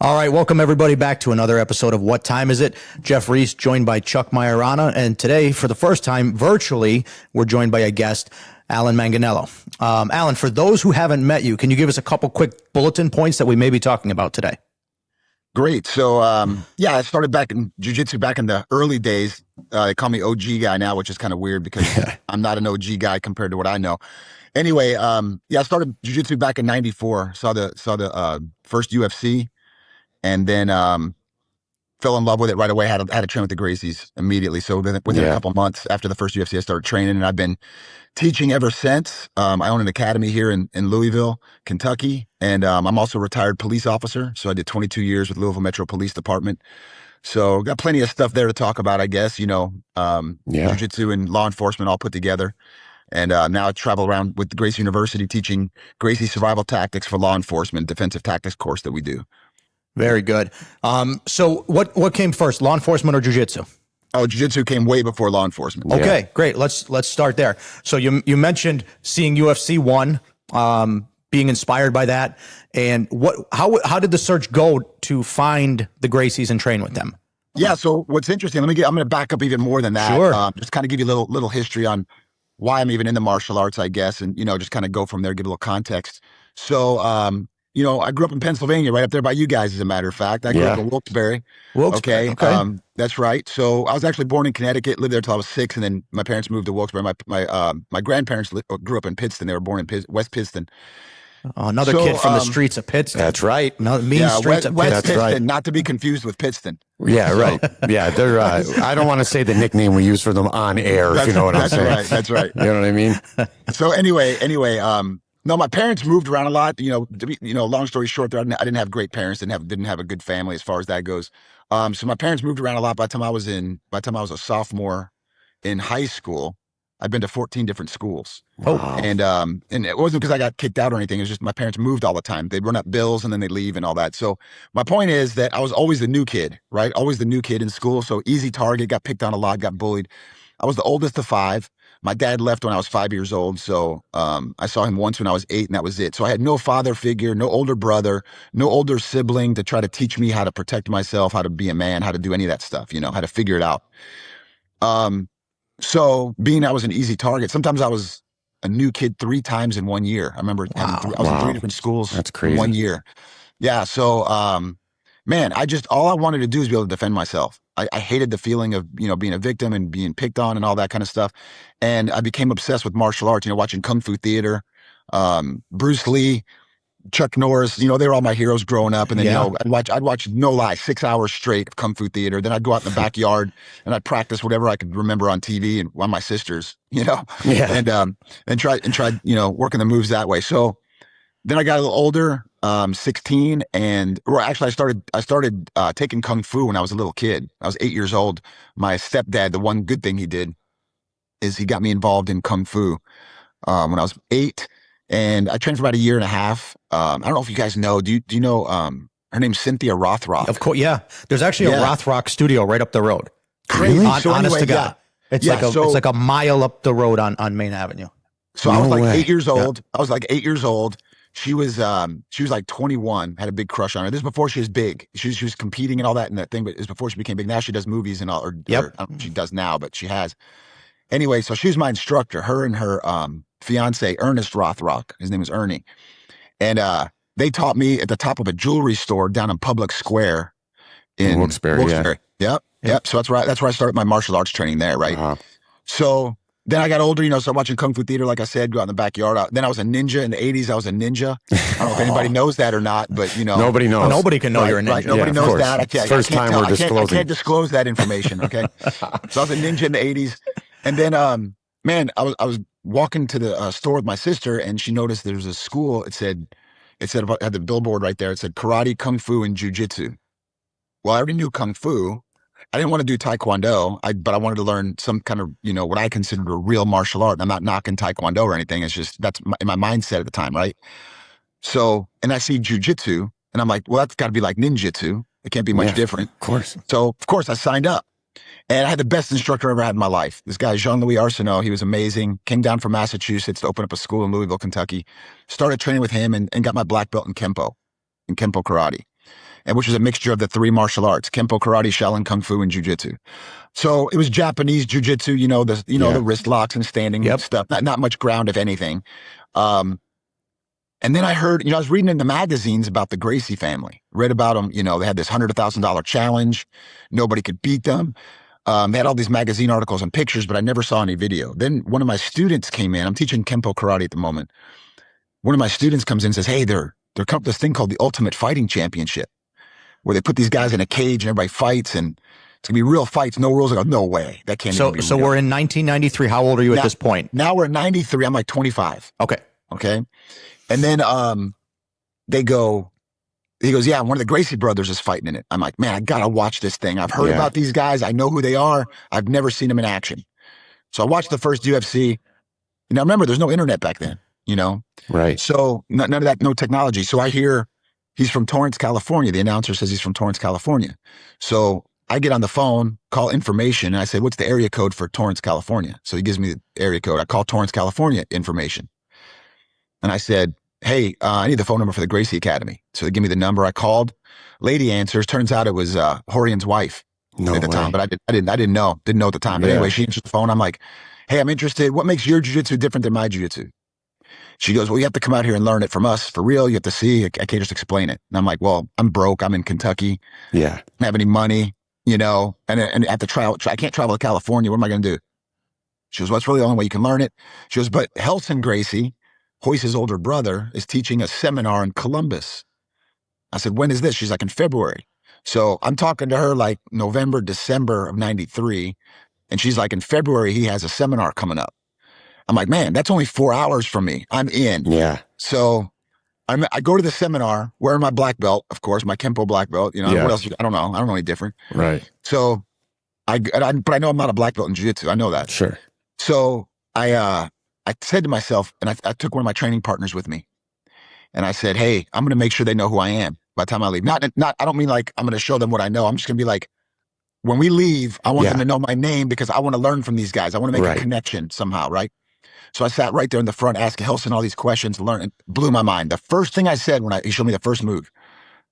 All right, welcome everybody back to another episode of What Time Is It? Jeff Reese joined by Chuck Majorana, and today, for the first time virtually, we're joined by a guest, Allan Manganello. Allan, for those who haven't met you, can you give us a couple quick bulletin points that we may be talking about today? Great. So, I started back in jiu-jitsu back in the early days. They call me OG guy now, which is kind of weird because I'm not an OG guy compared to what I know. Anyway, I started jiu-jitsu back in '94. Saw the first UFC, and then fell in love with it right away. Had to train with the Gracies immediately. So then within a couple months after the first UFC, I started training, and I've been teaching ever since. I own an academy here in Louisville, Kentucky, and I'm also a retired police officer. So I did 22 years with Louisville Metro Police Department. So got plenty of stuff there to talk about, I guess, jiu-jitsu and law enforcement all put together. And now I travel around with Gracie University teaching Gracie Survival Tactics for law enforcement, defensive tactics course that we do. Very good. So what came first, law enforcement or jiu-jitsu? Oh, jiu-jitsu came way before law enforcement. Okay, great. Let's start there. So you mentioned seeing UFC 1, being inspired by that, and how did the search go to find the Gracies and train with them? Yeah. So what's interesting? I'm going to back up even more than that. Sure. Just kind of give you a little history on why I'm even in the martial arts, I guess, and just kind of go from there, give a little context. So, I grew up in Pennsylvania, right up there by you guys, as a matter of fact. I grew up in Wilkes-Barre. Okay. That's right. So I was actually born in Connecticut, lived there till I was 6, and then my parents moved to Wilkes-Barre. My grandparents grew up in Pittston. They were born in West Pittston. Another kid from the streets of Pittston. That's right. Streets of West Pittston. Pittston, not to be confused with Pittston. Yeah, right. Yeah, they're. I don't want to say the nickname we use for them on air, if you know what I'm saying. That's right. You know what I mean? So anyway, no, my parents moved around a lot. Long story short, I didn't have great parents. Didn't have a good family as far as that goes. So my parents moved around a lot. By the time I was a sophomore in high school, I'd been to 14 different schools. Oh, and it wasn't because I got kicked out or anything. It was just my parents moved all the time. They'd run up bills and then they'd leave and all that. So my point is that I was always the new kid, right? Always the new kid in school. So easy target, got picked on a lot, got bullied. I was the oldest of 5. My dad left when I was 5 years old. So I saw him once when I was 8, and that was it. So I had no father figure, no older brother, no older sibling to try to teach me how to protect myself, how to be a man, how to do any of that stuff, how to figure it out. So being I was an easy target, sometimes I was a new kid 3 times in 1 year. I remember I was in 3 different schools. That's crazy. In 1 year. Yeah. So, all I wanted to do is be able to defend myself. I hated the feeling of, being a victim and being picked on and all that kind of stuff. And I became obsessed with martial arts, watching Kung Fu theater, Bruce Lee, Chuck Norris, they were all my heroes growing up. And then, I'd watch, no lie, 6 hours straight of Kung Fu theater. Then I'd go out in the backyard and I'd practice whatever I could remember on TV and on my sisters, and try, working the moves that way. So then I got a little older, 16, I started taking Kung Fu when I was a little kid. I was 8 years old. My stepdad, the one good thing he did is he got me involved in Kung Fu when I was 8. And I trained for about 1.5 years. I don't know if you guys know. Do you know her name's Cynthia Rothrock? Of course, yeah. There's actually a Rothrock studio right up the road. Crazy. Honest to God. It's like a mile up the road on Main Avenue. So I was like 8 years old. I was like 8 years old. She was like 21, had a big crush on her. This is before she was big. She was competing and all that and that thing, but it was before she became big. Now she does movies and all, or I don't know if she does now, but she has. Anyway, so she was my instructor, her and her fiance, Ernest Rothrock. His name was Ernie. And they taught me at the top of a jewelry store down in Public Square in Wilkes-Barre. Yep. So that's where I started my martial arts training there, right? Uh-huh. So then I got older, started watching Kung Fu theater, like I said, go out in the backyard. Then I was a ninja in the 80s. I was a ninja. I don't know if anybody knows that or not, but Nobody knows. Nobody can know you're a ninja. Right? Nobody knows that. I can't disclose that information, okay? So I was a ninja in the 80s. And then, I was walking to the store with my sister, and she noticed there was a school. It had the billboard right there. It said karate, Kung Fu, and jiu-jitsu. Well, I already knew Kung Fu. I didn't want to do Taekwondo, but I wanted to learn some kind of, what I considered a real martial art. And I'm not knocking Taekwondo or anything. It's just, that's in my mindset at the time, right? So, and I see jiu-jitsu, and I'm like, well, that's got to be like ninjutsu. It can't be much different. Of course. So, of course, I signed up. And I had the best instructor I ever had in my life. This guy, Jean-Louis Arsenault, he was amazing. Came down from Massachusetts to open up a school in Louisville, Kentucky. Started training with him and got my black belt in Kempo karate. and which was a mixture of the 3 martial arts: Kempo, Karate, Shaolin, Kung Fu, and Jiu-Jitsu. So it was Japanese Jiu-Jitsu, the wrist locks and standing stuff, not much ground, if anything. And then I heard, I was reading in the magazines about the Gracie family, read about them, they had this $100,000 challenge. Nobody could beat them. They had all these magazine articles and pictures, but I never saw any video. Then one of my students came in. I'm teaching Kempo Karate at the moment. One of my students comes in and says, hey, they're come up with this thing called the Ultimate Fighting Championship, where they put these guys in a cage and everybody fights, and it's gonna be real fights, no rules. I go, no way, that can't even be real. So we're in 1993. How old are you at this point? Now we're in 93. I'm like 25. Okay. And then he goes, yeah, one of the Gracie brothers is fighting in it. I'm like, man, I gotta watch this thing. I've heard about these guys. I know who they are. I've never seen them in action. So I watched the first UFC. Now remember, there's no internet back then, Right. So none of that, no technology. So I hear he's from Torrance, California. The announcer says he's from Torrance, California. So I get on the phone, call information, and I say, what's the area code for Torrance, California? So he gives me the area code. I call Torrance, California information. And I said, hey, I need the phone number for the Gracie Academy. So they give me the number. I called. Lady answers. Turns out it was Horian's wife at the time, but I didn't know. Didn't know at the time. But anyway, she answers the phone. I'm like, hey, I'm interested. What makes your jiu-jitsu different than my jiu-jitsu? She goes, well, you have to come out here and learn it from us for real. You have to see. I can't just explain it. And I'm like, well, I'm broke. I'm in Kentucky. Yeah. I don't have any money, and at the trial, I can't travel to California. What am I going to do? She goes, well, it's really the only way you can learn it. She goes, but Rickson Gracie, Royce's older brother, is teaching a seminar in Columbus. I said, when is this? She's like, in February. So I'm talking to her like November, December of 93. And she's like, in February, he has a seminar coming up. I'm like, man, that's only 4 hours from me. I'm in. Yeah. So I go to the seminar, wearing my black belt, of course, my Kempo black belt. What else? I don't know. I don't know any different. Right. So but I know I'm not a black belt in jiu-jitsu. I know that. Sure. So I said to myself, and I took one of my training partners with me, and I said, hey, I'm going to make sure they know who I am by the time I leave. I don't mean like I'm going to show them what I know. I'm just going to be like, when we leave, I want them to know my name because I want to learn from these guys. I want to make a connection somehow, right? So I sat right there in the front, asking Rickson all these questions, learning. It blew my mind. The first thing I said when he showed me the first move,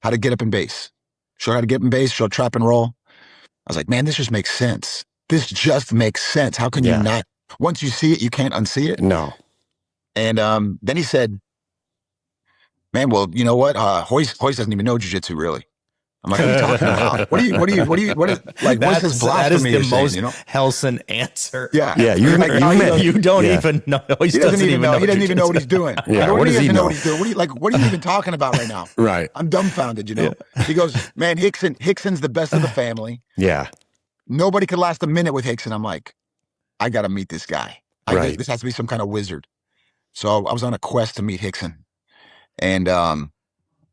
how to get up in base. Showed how to get up in base, showed trap and roll. I was like, man, this just makes sense. This just makes sense. How can you not? Once you see it, you can't unsee it. No. And then he said, man, well, you know what? Royce doesn't even know jiu-jitsu really. I'm like, what are you talking about? What is this blasphemy? That is the most Rickson answer. Yeah. Yeah. You don't even know. He doesn't even know. He doesn't even know what he's doing. Yeah. What does he know what he's doing? What are you even talking about right now? Right. I'm dumbfounded, He goes, man, Rickson's the best of the family. Yeah. Nobody could last a minute with Rickson. I'm like, I got to meet this guy. This has to be some kind of wizard. So I was on a quest to meet Rickson. And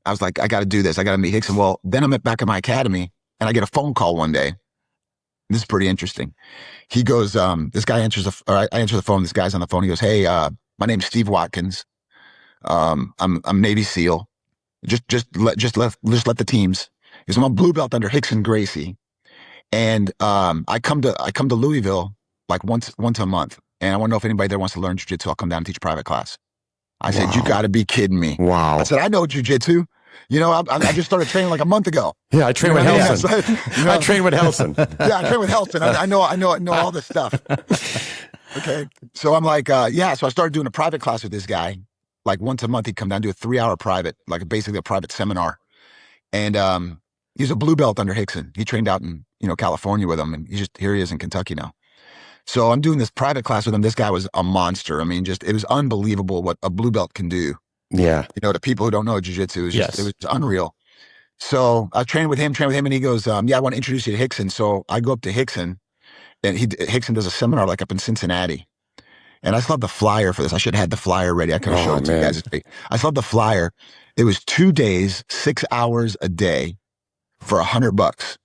I was like, I got to do this. I got to meet Rickson. Well, then I'm back at my academy, and I get a phone call one day. This is pretty interesting. He goes, this guy answers I answer the phone. This guy's on the phone. He goes, hey, my name's Steve Watkins. I'm Navy SEAL. Just let the teams. He goes, I'm a blue belt under Rickson Gracie. And I come to Louisville like once a month, and I want to know if anybody there wants to learn jiu-jitsu. I'll come down and teach private class. I said, you got to be kidding me. Wow. I said, I know jiu-jitsu. I just started training like a month ago. Yeah, I trained with Rickson. I trained with Rickson. Yeah, I trained with Rickson. I know all this stuff. Okay. So I'm like, so I started doing a private class with this guy. Like once a month, he'd come down and do a 3-hour private, like basically a private seminar. And he's a blue belt under Rickson. He trained out in, California with him, and here he is in Kentucky now. So I'm doing this private class with him. This guy was a monster. I mean, it was unbelievable what a blue belt can do. Yeah. To people who don't know jiu-jitsu, it was unreal. So I trained with him, and he goes, I want to introduce you to Rickson. So I go up to Rickson, and Rickson does a seminar like up in Cincinnati. And I still have the flyer for this. I should have had the flyer ready. I could have shown it to you guys. I still have the flyer. It was 2 days, 6 hours a day for $100.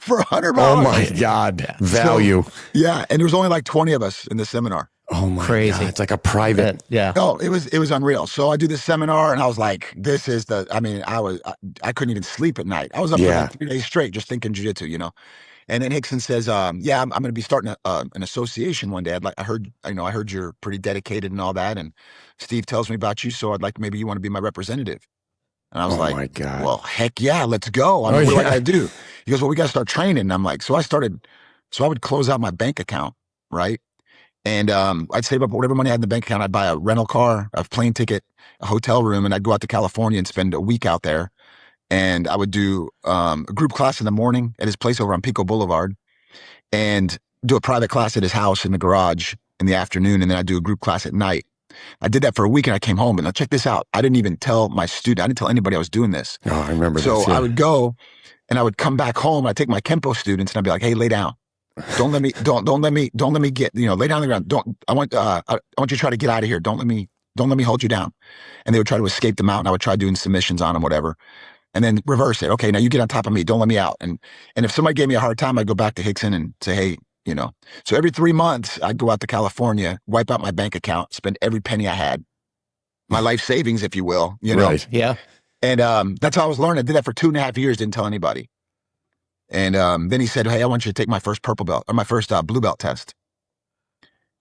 For $100. Oh my God. Value. So, yeah. And there was only like 20 of us in the seminar. Oh my Crazy. God. It's like a private. Yeah. No, it was unreal. So I do this seminar, and I was like, I couldn't even sleep at night. I was up for like 3 days straight just thinking jiu-jitsu, And then Rickson says, I'm going to be starting an association one day. I heard you're pretty dedicated and all that. And Steve tells me about you. So maybe you want to be my representative. And I was Oh like, my God. well, heck yeah, let's go. I mean, what do I got to do? He goes, well, we got to start training. And I'm like, so I would close out my bank account, right? And I'd save up whatever money I had in the bank account. I'd buy a rental car, a plane ticket, a hotel room, and I'd go out to California and spend a week out there. And I would do a group class in the morning at his place over on Pico Boulevard, and do a private class at his house in the garage in the afternoon. And then I'd do a group class at night. I did that for a week and I came home, and now check this out. I didn't even tell my student. I didn't tell anybody I was doing this. Oh, I remember So this. Yeah. I would go and I would come back home. I'd take my Kempo students and I'd be like, hey, lay down. Don't let me get, lay down on the ground. I want you to try to get out of here. Don't let me hold you down. And they would try to escape the mountain. I would try doing submissions on them, whatever. And then reverse it. Okay, now you get on top of me. Don't let me out. And if somebody gave me a hard time, I'd go back to Rickson and say, hey, So every 3 months, I'd go out to California, wipe out my bank account, spend every penny I had, my life savings, if you will. Right. Yeah. And that's how I was learning. I did that for 2.5 years. Didn't tell anybody. And then he said, hey, I want you to take my first purple belt or my first blue belt test.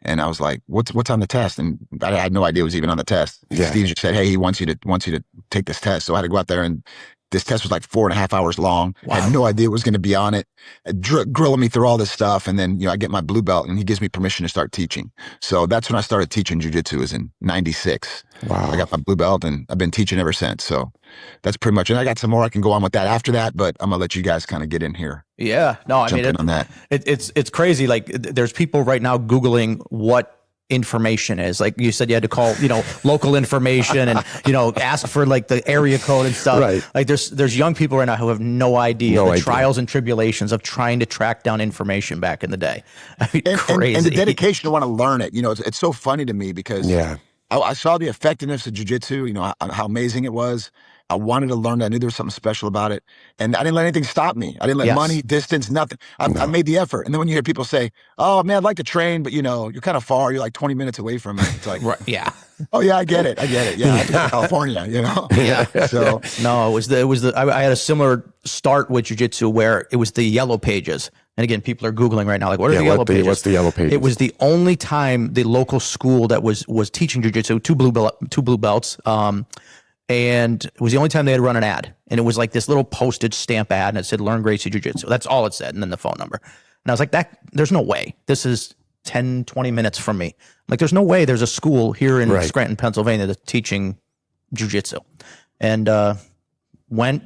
And I was like, what's on the test? And I had no idea it was even on the test. Yeah. Steve just said, hey, he wants you to take this test. So I had to go out there, and this test was like 4.5 hours long. Wow. I had no idea what was going to be on it. Grilling me through all this stuff. And then, I get my blue belt and he gives me permission to start teaching. So that's when I started teaching jiu-jitsu, is in 96. Wow. I got my blue belt and I've been teaching ever since. So that's pretty much, and I got some more I can go on with that after that, but I'm going to let you guys kind of get in here. Yeah. No, I mean, on that. It's crazy. Like, there's people right now Googling what information is. Like you said, you had to call, local information and, ask for like the area code and stuff. Right. Like there's young people right now who have no idea trials and tribulations of trying to track down information back in the day. I mean, crazy. And the dedication to want to learn it. It's so funny to me because I saw the effectiveness of jiu-jitsu, how amazing it was. I wanted to learn that. I knew there was something special about it. And I didn't let anything stop me. I didn't let money, distance, nothing. I made the effort. And then when you hear people say, oh, man, I'd like to train, but, you're kind of far. You're like 20 minutes away from it. It's like, Right, yeah. Oh, yeah, I get it. Yeah, I live in California, Yeah. So no, I had a similar start with jiu-jitsu where it was the yellow pages. And again, people are Googling right now, like, what are the yellow pages? What's the yellow pages? It was the only time the local school that was teaching jiu-jitsu, two blue belts, and it was the only time they had run an ad. And it was like this little postage stamp ad, and it said, learn Gracie Jiu-Jitsu. That's all it said, and then the phone number. And I was like, there's no way. This is 10, 20 minutes from me. Like, there's no way there's a school here in Scranton, Pennsylvania that's teaching jiu-jitsu. And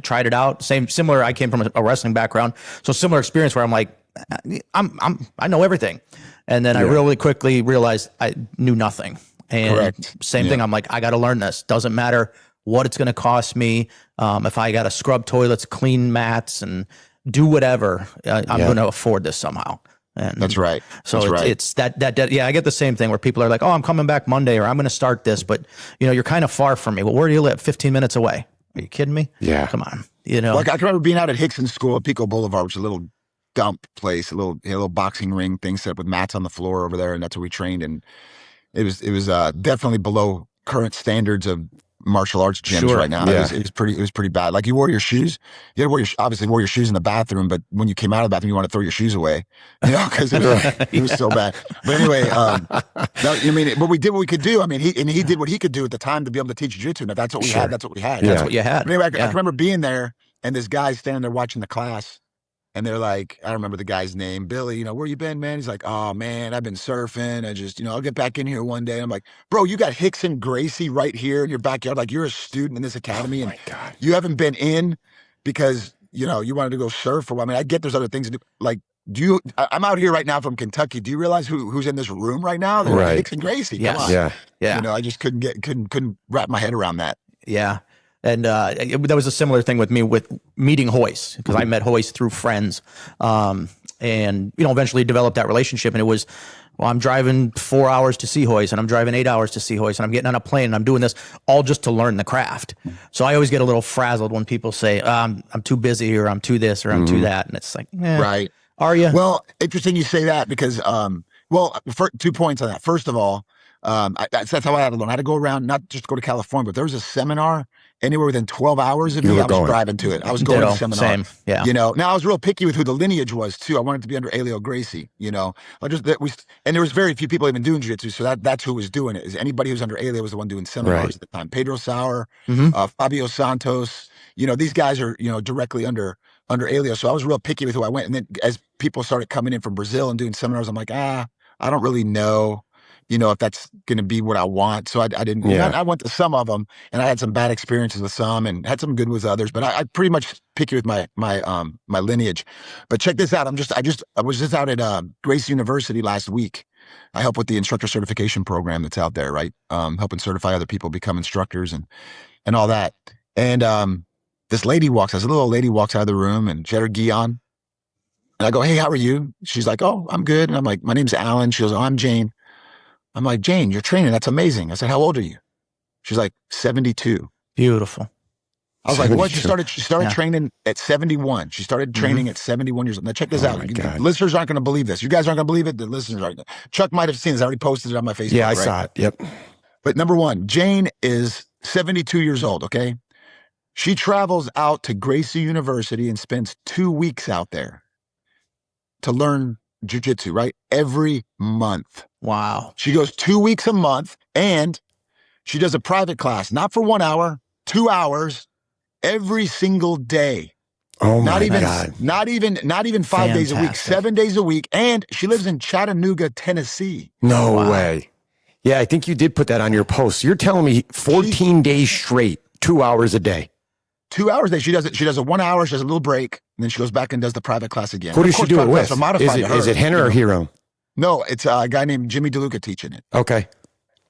tried it out. Similar, I came from a wrestling background, so similar experience where I'm like, I know everything. And then I really quickly realized I knew nothing. And same thing, I'm like, I got to learn this. Doesn't matter what it's going to cost me. If I got to scrub toilets, clean mats, and do whatever, I'm going to afford this somehow. And that's right. So it's that. Yeah, I get the same thing where people are like, oh, I'm coming back Monday, or I'm going to start this, but you're kind of far from me. Well, where do you live? 15 minutes away. Are you kidding me? Yeah. Come on. Like, I can remember being out at Rickson School at Pico Boulevard, which is a little dump place, a little boxing ring thing set up with mats on the floor over there, and that's where we trained. And it was definitely below current standards of martial arts gyms right now. Yeah. It was pretty bad. Like, you wore your shoes. You had to obviously wore your shoes in the bathroom, but when you came out of the bathroom, you want to throw your shoes away, because it was so bad. But anyway, but we did what we could do. I mean, he did what he could do at the time to be able to teach jiu-jitsu. And if that's what we had, that's what we had. That's what you had. But anyway, I can remember being there, and this guy standing there watching the class. And they're like, I don't remember the guy's name, Billy, where you been, man? He's like, oh, man, I've been surfing. I just, I'll get back in here one day. And I'm like, bro, you got Rickson Gracie right here in your backyard. Like, you're a student in this academy. And you haven't been in because, you wanted to go surf for a while. I mean, I get there's other things to do. Like, I'm out here right now from Kentucky. Do you realize who's in this room right now? They're Rickson Gracie. Yes. Come on. Yeah. I just couldn't wrap my head around that. Yeah. And that was a similar thing with me with meeting Hoist, because I met Hoist through friends, and eventually developed that relationship. And it was, well, I'm driving 4 hours to see Hoist, and I'm driving 8 hours to see Hoist, and I'm getting on a plane, and I'm doing this all just to learn the craft. So I always get a little frazzled when people say, I'm too busy, or I'm too this, or I'm too that, and it's like, right? Are you? Well, interesting you say that, because 2 points on that. First of all, That's how I had to learn. I had to go around, not just go to California, but there was a seminar anywhere within 12 hours of You me. were I was going. driving to it. I was going to the Ditto. seminar. Same. Yeah. You know, now I was real picky with who the lineage was too. I wanted to be under Alio Gracie, you know, and there was very few people even doing jiu-jitsu. So that's who was doing it. Is anybody who's under Alio was the one doing seminars Right. at the time. Pedro Sauer, Mm-hmm. Fabio Santos, you know, these guys are, you know, directly under Alio. So I was real picky with who I went. And then as people started coming in from Brazil and doing seminars, I'm like, I don't really know, you know, if that's going to be what I want. So I didn't, Yeah. I went to some of them and I had some bad experiences with some and had some good with others, but I pretty much picky with my lineage. But check this out. I was just out at Gracie University last week. I help with the instructor certification program that's out there, right? Helping certify other people become instructors and all that. And this little old lady walks out of the room and she had her gi on. And I go, hey, how are you? She's like, oh, I'm good. And I'm like, my name's Allan. She goes, oh, I'm Jane. I'm like, Jane, you're training. That's amazing. I said, how old are you? She's like, 72. Beautiful. I was like, what? She 72. started Yeah. training at 71. She started training at 71 years old. Now check this out. my You God. listeners aren't going to believe this. You guys aren't going to believe it. The listeners aren't. Chuck might have seen this. I already posted it on my Facebook. Yeah, I right? saw it. Yep. But number one, Jane is 72 years old. Okay. She travels out to Gracie University and spends 2 weeks out there to learn jiu-jitsu, right? Every month. Wow. She goes 2 weeks a month and she does a private class, not for 1 hour, 2 hours, every single day. Oh Not my even, God. not even 5 days a week, Fantastic. 7 days a week. And she lives in Chattanooga, Tennessee. No Wow. way. Yeah, I think you did put that on your post. You're telling me 14 days straight, 2 hours a day. 2 hours a day. She does a 1 hour, she does a little break, and then she goes back and does the private class again. Who Of does she course, do it private with? classes are modified to her, Is it Henner you or know. Hero? No, it's a guy named Jimmy DeLuca teaching it. Okay.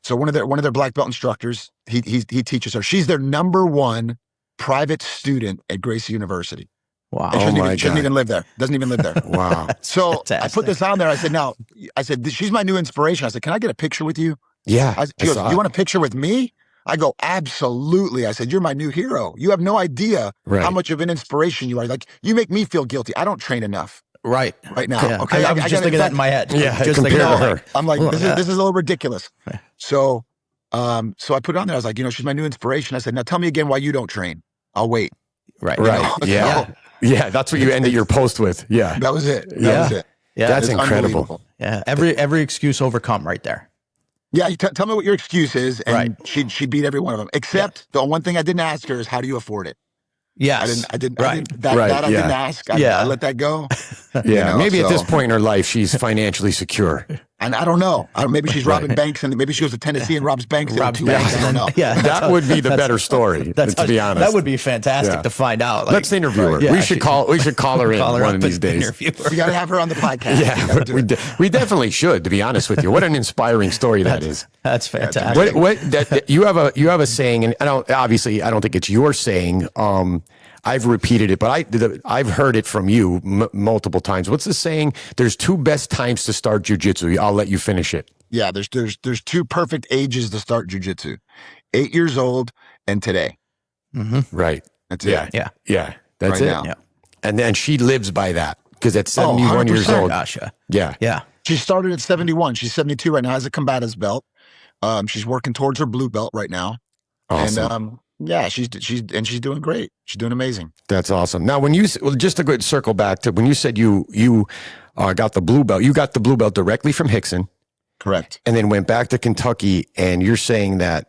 So one of their black belt instructors, he teaches her. She's their number one private student at Gracie University. Wow. And she Oh my doesn't God. even live there. Doesn't even live there. Wow. So I Fantastic. put this on there. I said, she's my new inspiration. I said, can I get a picture with you? Yeah. She goes, you want a picture with me? I go, absolutely. I said, you're my new hero. You have no idea Right. how much of an inspiration you are. Like, you make me feel guilty. I don't train enough Right. right now. Yeah. Okay. I was just thinking that in my head. Yeah, Just compared thinking to that. her. I'm like, Well, this yeah. is a little ridiculous. So I put it on there. I was like, she's my new inspiration. I said, now tell me again why you don't train. I'll wait. Right. Right. know? Yeah. So- Yeah. That's what you ended your post with. Yeah. That was it. That Yeah. was it. Yeah. That's It's incredible. unbelievable. Yeah. Every excuse overcome right there. Yeah, tell me what your excuse is, and Right. she beat every one of them. Except the one thing I didn't ask her is how do you afford it? Yes. I didn't. Right. That Right, I yeah. didn't ask. I Yeah. let that go. Yeah. know, Maybe at this so- point in her life, she's financially secure. And I don't know. Maybe she's robbing Right. banks, and maybe she goes to Tennessee and robs banks. Robs Two banks banks. I don't know. Yeah. That would be the better story, to be honest. That would be fantastic Yeah. to find out. Like, Let's interview her. yeah, we should call her in call her one up of these and days. interview her. We got to have her on the podcast. We Yeah, gotta do it. we definitely should. To be honest with you, what an inspiring story that is. That's fantastic. You have a saying, and I don't think it's your saying. I've repeated it, but I've heard it from you multiple times. What's the saying? There's two best times to start jiu-jitsu. I'll let you finish it. Yeah, there's two perfect ages to start jujitsu: 8 years old and today. Right. That's Yeah. it. Yeah. Yeah. That's Right it. now. Yeah. And then she lives by that because at 71 years 100%. old. Gotcha. Yeah. Yeah. She started at 71. She's 72 right now. Has a combatives belt. She's working towards her blue belt right now. Awesome. And yeah, she's doing great. She's doing amazing. That's awesome. Now, just to go circle back to when you said you got the blue belt, you got the blue belt directly from Rickson Correct. and then went back to Kentucky. And you're saying that,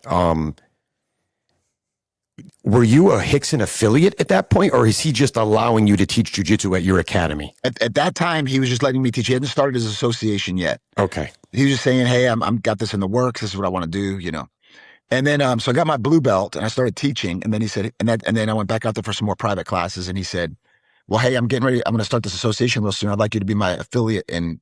were you a Rickson affiliate at that point, or is he just allowing you to teach jiu-jitsu at your academy? At that time, he was just letting me teach. He hadn't started his association yet. Okay. He was just saying, "Hey, I'm got this in the works. This is what I want to do." And then so I got my blue belt and I started teaching. And then he said, and then I went back out there for some more private classes. And he said, "Well, hey, I'm getting ready. I'm going to start this association real soon. I'd like you to be my affiliate in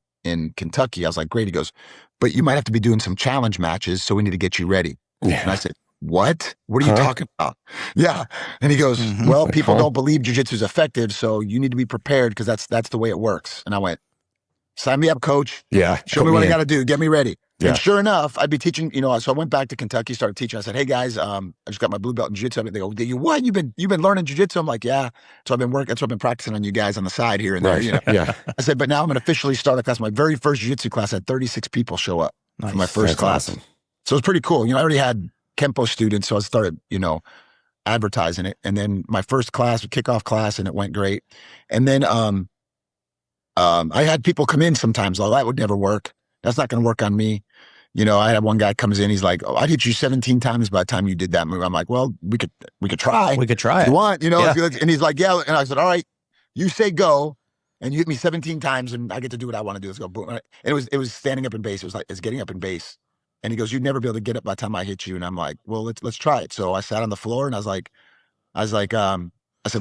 Kentucky." I was like, "Great." He goes, "But you might have to be doing some challenge matches, so we need to get you ready." And I Yeah. said, "What? What are you talking about?" Yeah. And he goes, "Well, people don't believe jiu-jitsu is effective, so you need to be prepared because that's the way it works." And I went, "Sign me up, coach. Yeah. Show me what I got to do. Get me ready." Yeah. And sure enough, I'd be teaching, so I went back to Kentucky, started teaching. I said, "Hey guys, I just got my blue belt in jiu-jitsu." They go, "You what? You've been learning jiu-jitsu?" I'm like, "Yeah." So I've been working. That's what I've been practicing on you guys on the side here and there. Right. Yeah. I said, "But now I'm going to officially start a class." My very first jiu-jitsu class had 36 people show up for my first That's class. awesome. So it's pretty cool. You know, I already had Kempo students, so I started, you know, advertising it. And then my first class, kickoff class, and it went great. And then I had people come in sometimes, oh, that would never work. That's not going to work on me. You know, I had one guy comes in, he's like, oh, I hit you 17 times by the time you did that move. I'm like, well, we could try. We could try if it. you want, you know, Yeah. and he's like, yeah. And I said, all right, you say go, and you hit me 17 times, and I get to do what I want to do. Let's go. Boom. And it was standing up in base. It was like, it's getting up in base. And he goes, you'd never be able to get up by the time I hit you. And I'm like, well, let's try it. So I sat on the floor, and I said,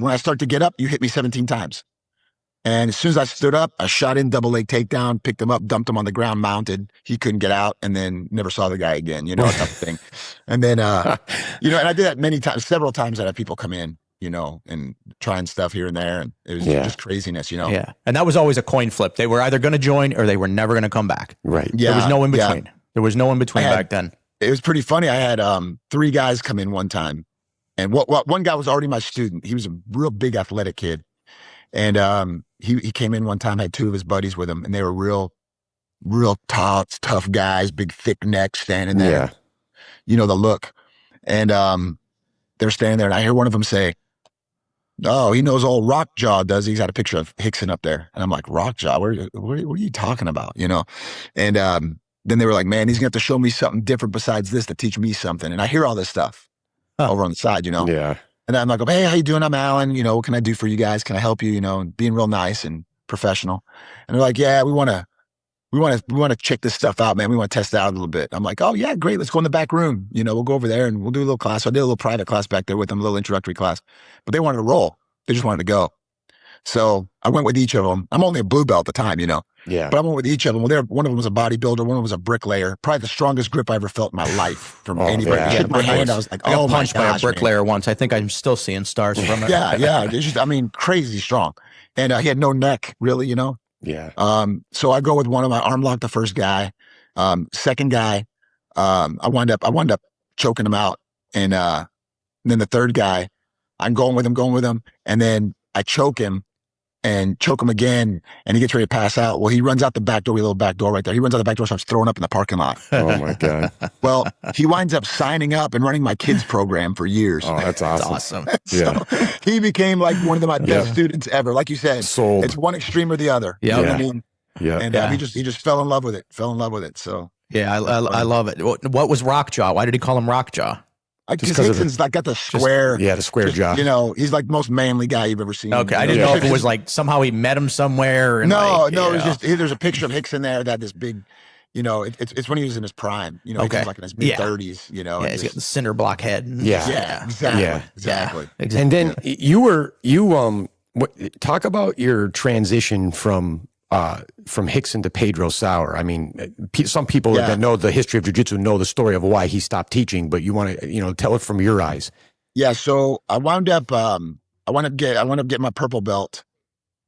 when I start to get up, you hit me 17 times. And as soon as I stood up, I shot in, double leg takedown, picked him up, dumped him on the ground, mounted. He couldn't get out, and then never saw the guy again, you know, type of thing. And then, you know, and I did that many times, several times. I had people come in, you know, and trying stuff here and there. And it was just craziness, you know. Yeah. And that was always a coin flip. They were either going to join or they were never going to come back. Right. Yeah. There was no in between. Yeah. There was no in between back then. It was pretty funny. I had 3 guys come in one time. And one guy was already my student. He was a real big athletic kid. And he came in one time, had 2 of his buddies with him, and they were real tall, tough guys, big thick necks standing there. Yeah. You know, the look. And they're standing there, and I hear one of them say, oh, he knows old Rockjaw, does he? He's got a picture of Rickson up there. And I'm like, Rockjaw, what are you talking about? You know? And then they were like, man, he's going to have to show me something different besides this to teach me something. And I hear all this stuff over on the side, you know? Yeah. And I'm like, hey, how you doing? I'm Allan. You know, what can I do for you guys? Can I help you? You know, and being real nice and professional. And they're like, yeah, we want to check this stuff out, man. We want to test it out a little bit. I'm like, oh yeah, great. Let's go in the back room. You know, we'll go over there and we'll do a little class. So I did a little private class back there with them, a little introductory class. But they wanted to roll. They just wanted to go. So I went with each of them. I'm only a blue belt at the time, you know. Yeah. But I went with each of them. Well, one of them was a bodybuilder. One of them was a bricklayer. Probably the strongest grip I ever felt in my life from anybody. Yeah. Shook my hand. I was like, I got oh my punched by a gosh, bricklayer once. I think I'm still seeing stars from it. Yeah. It's just, I mean, crazy strong. And he had no neck, really, you know. Yeah. So I go with one of my arm locked the first guy. Second guy, I wound up choking him out. And then the third guy, I'm going with him. And then I choke him again, and he gets ready to pass out. Well, he runs out the back door, a little back door right there. He runs out the back door, starts throwing up in the parking lot. Oh my God. Well, he winds up signing up and running my kids program for years. Oh, that's awesome. So he became like one of my best students ever. Like you said, Sold. It's one extreme or the other. Yeah. You know what I mean? Yeah. And he just fell in love with it. So yeah, I love it. What was Rockjaw? Why did he call him Rockjaw? Because Rickson's like got the square, the square jaw. You know, he's like the most manly guy you've ever seen. Okay, I didn't know if it was like somehow he met him somewhere. And no, it was just there's a picture of Rickson there that this big, you know, it's when he was in his prime. You know, he's like in his mid-30s. You know, he's got the cinder block head. Yeah, exactly. And then talk about your transition from Rickson to Pedro Sauer. I mean, some people that know the history of jiu-jitsu know the story of why he stopped teaching, but you want to, tell it from your eyes. Yeah. So I wound up getting my purple belt,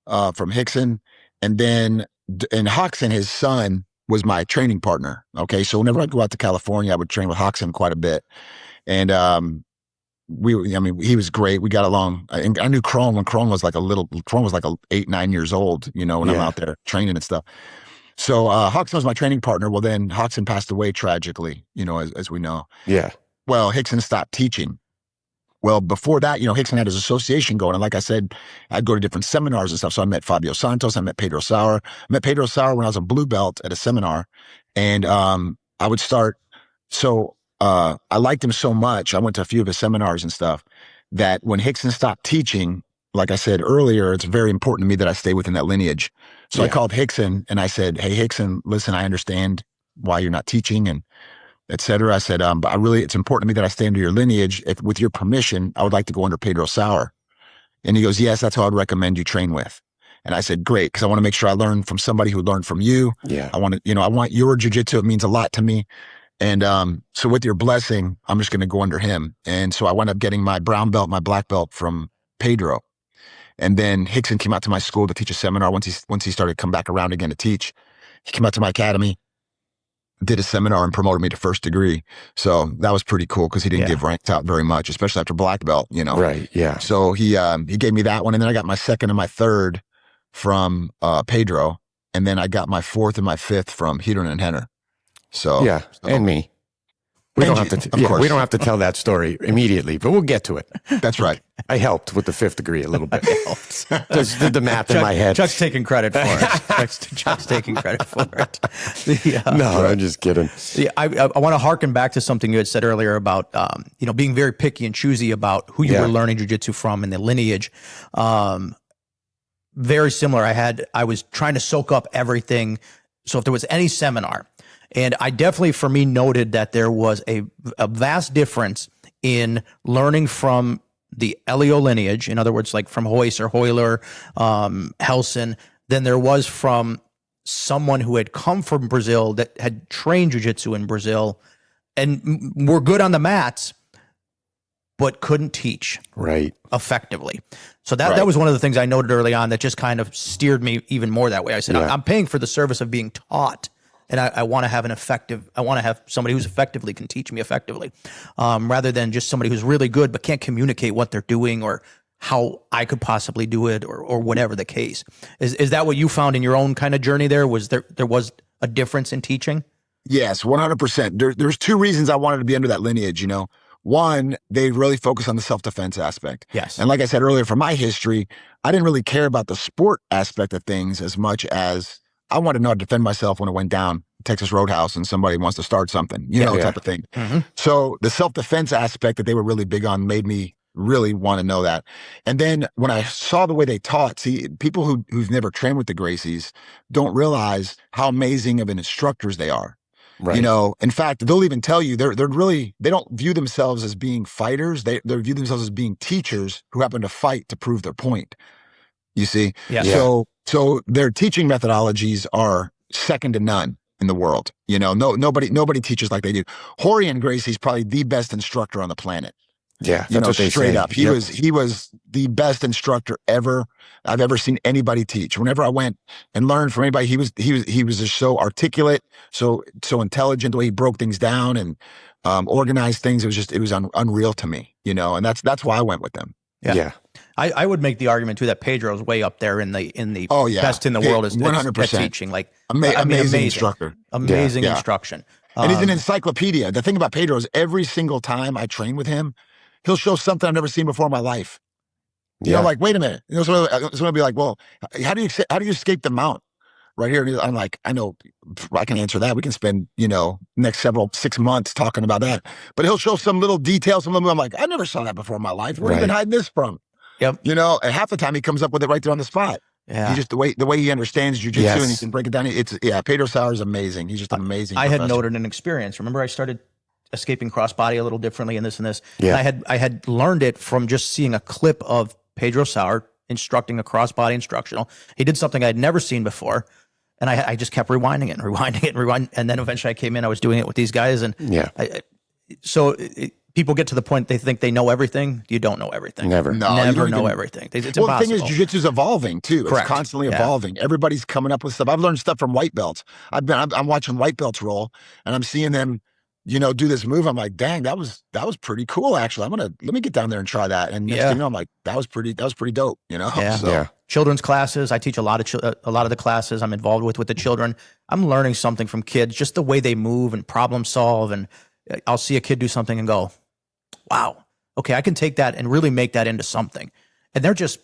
from Rickson, and then, and Rickson, his son, was my training partner. Okay. So whenever I'd go out to California, I would train with Rickson quite a bit. And, he was great. We got along. I knew Crone when Crone was like 8, 9 years old, when I'm out there training and stuff. So, Rickson was my training partner. Well, then Rickson passed away tragically, as we know. Yeah. Well, Rickson stopped teaching. Well, before that, Rickson had his association going. And like I said, I'd go to different seminars and stuff. So I met Fabio Santos. I met Pedro Sauer. I met Pedro Sauer when I was a blue belt at a seminar. And, I would start. So, I liked him so much. I went to a few of his seminars and stuff that when Rickson stopped teaching, like I said earlier, it's very important to me that I stay within that lineage. So I called Rickson and I said, hey, Rickson, listen, I understand why you're not teaching and et cetera. I said, but it's important to me that I stay under your lineage. If with your permission, I would like to go under Pedro Sauer. And he goes, yes, that's who I'd recommend you train with. And I said, great. Cause I want to make sure I learn from somebody who learned from you. Yeah. I want your jiu-jitsu. It means a lot to me. And so with your blessing, I'm just going to go under him. And so I wound up getting my brown belt, my black belt from Pedro. And then Rickson came out to my school to teach a seminar. Once he started to come back around again to teach, he came out to my academy, did a seminar and promoted me to first degree. So that was pretty cool because he didn't give ranks out very much, especially after black belt, Right. Yeah. So he gave me that one. And then I got my second and my third from Pedro. And then I got my fourth and my fifth from Hedron and Henner. So and me. We don't have to. We don't have to tell that story immediately, but we'll get to it. That's right. I helped with the 5th degree a little bit. Just did the math in my head. Chuck's taking credit for it. Chuck's taking credit for it. No, I'm just kidding. I want to harken back to something you had said earlier about being very picky and choosy about who you were learning jiu-jitsu from and the lineage. Very similar. I was trying to soak up everything. So if there was any seminar, and I definitely, for me, noted that there was a vast difference in learning from the Elio lineage, in other words, like from Hoyce or Hoyler, Helson, than there was from someone who had come from Brazil that had trained jiu-jitsu in Brazil and were good on the mats, but couldn't teach effectively. So that was one of the things I noted early on that just kind of steered me even more that way. I said, I'm paying for the service of being taught. And I want to have I want to have somebody who's effectively can teach me effectively, rather than just somebody who's really good but can't communicate what they're doing or how I could possibly do it or whatever the case. Is that what you found in your own kind of journey there? Was there was a difference in teaching? Yes, 100%. There's 2 reasons I wanted to be under that lineage, One, they really focus on the self-defense aspect. Yes. And like I said earlier, from my history, I didn't really care about the sport aspect of things as much as I wanted to know how to defend myself when it went down Texas Roadhouse and somebody wants to start something, type of thing. Mm-hmm. So the self-defense aspect that they were really big on made me really want to know that. And then when I saw the way they taught, see, people who've never trained with the Gracies don't realize how amazing of an instructors they are. Right. In fact, they'll even tell you they don't view themselves as being fighters. They view themselves as being teachers who happen to fight to prove their point. You see? Yeah. So their teaching methodologies are second to none in the world. Nobody teaches like they do. Rickson Gracie is probably the best instructor on the planet. Yeah, that's what they straight say. up. He was the best instructor I've ever seen anybody teach. Whenever I went and learned from anybody, he was just so articulate, so intelligent the way he broke things down and organized things. It was unreal to me, and that's why I went with them. Yeah. I would make the argument too that Pedro's way up there in the best in the world is 100% teaching. Like amazing instructor, amazing instruction, and he's an encyclopedia. The thing about Pedro is every single time I train with him, he'll show something I've never seen before in my life. Like, wait a minute. Someone will be like, well, how do you escape the mount right here? And I'm like, I know I can answer that. We can spend, next 6 months talking about that. But he'll show some little details, I'm like, I never saw that before in my life. Where have you been hiding this from? Yep. And half the time he comes up with it right there on the spot. Yeah. He just the way he understands jiu-jitsu and he can break it down. Pedro Sauer is amazing. He's just amazing. I had noted an experience. Remember, I started escaping crossbody a little differently and this and this. Yeah. And I had learned it from just seeing a clip of Pedro Sauer instructing a crossbody instructional. He did something I'd never seen before. And I just kept rewinding it. And then eventually I came in, I was doing it with these guys. And people get to the point they think they know everything. You don't know everything. Never know everything. It's well, impossible. The thing is, jiu-jitsu's evolving too. Correct. It's constantly evolving. Everybody's coming up with stuff. I've learned stuff from white belts. I'm watching white belts roll, and I'm seeing them, do this move. I'm like, dang, that was pretty cool. Actually, let me get down there and try that. And next thing you know, I'm like, that was pretty dope. Yeah. So. Children's classes. I teach a lot of the classes I'm involved with the children. I'm learning something from kids, just the way they move and problem solve. And I'll see a kid do something and go, wow, okay, I can take that and really make that into something. And they're just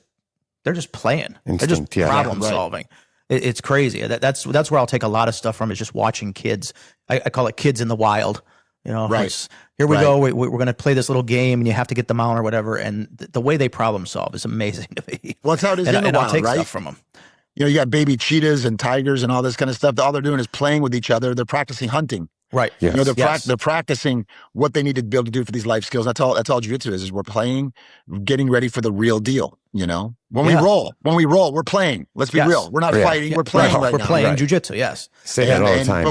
playing. They're just problem solving. It's crazy. That's where I'll take a lot of stuff from, is just watching kids. I call it kids in the wild. Right. Here we go. We're going to play this little game, and you have to get them out or whatever. And the way they problem solve is amazing to me. Well, that's how it is in the wild, I'll take right? stuff from them. You got baby cheetahs and tigers and all this kind of stuff. All they're doing is playing with each other. They're practicing hunting. Right. Yes. They're practicing what they need to be able to do for these life skills. That's all jiu-jitsu is we're playing, getting ready for the real deal. When we roll, we're playing. Let's be real. We're not fighting. We're playing right now. We're playing jiu-jitsu. Yes. Say that all the time.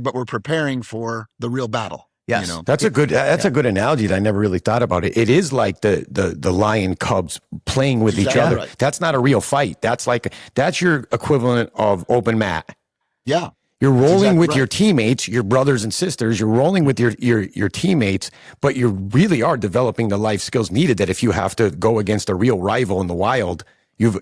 But we're preparing for the real battle. Yes. That's a good analogy that I never really thought about it. It is like the lion cubs playing with each other. Right. That's not a real fight. That's your equivalent of open mat. Yeah. You're rolling with your teammates, your brothers and sisters. You're rolling with your teammates, but you really are developing the life skills needed. That if you have to go against a real rival in the wild, you've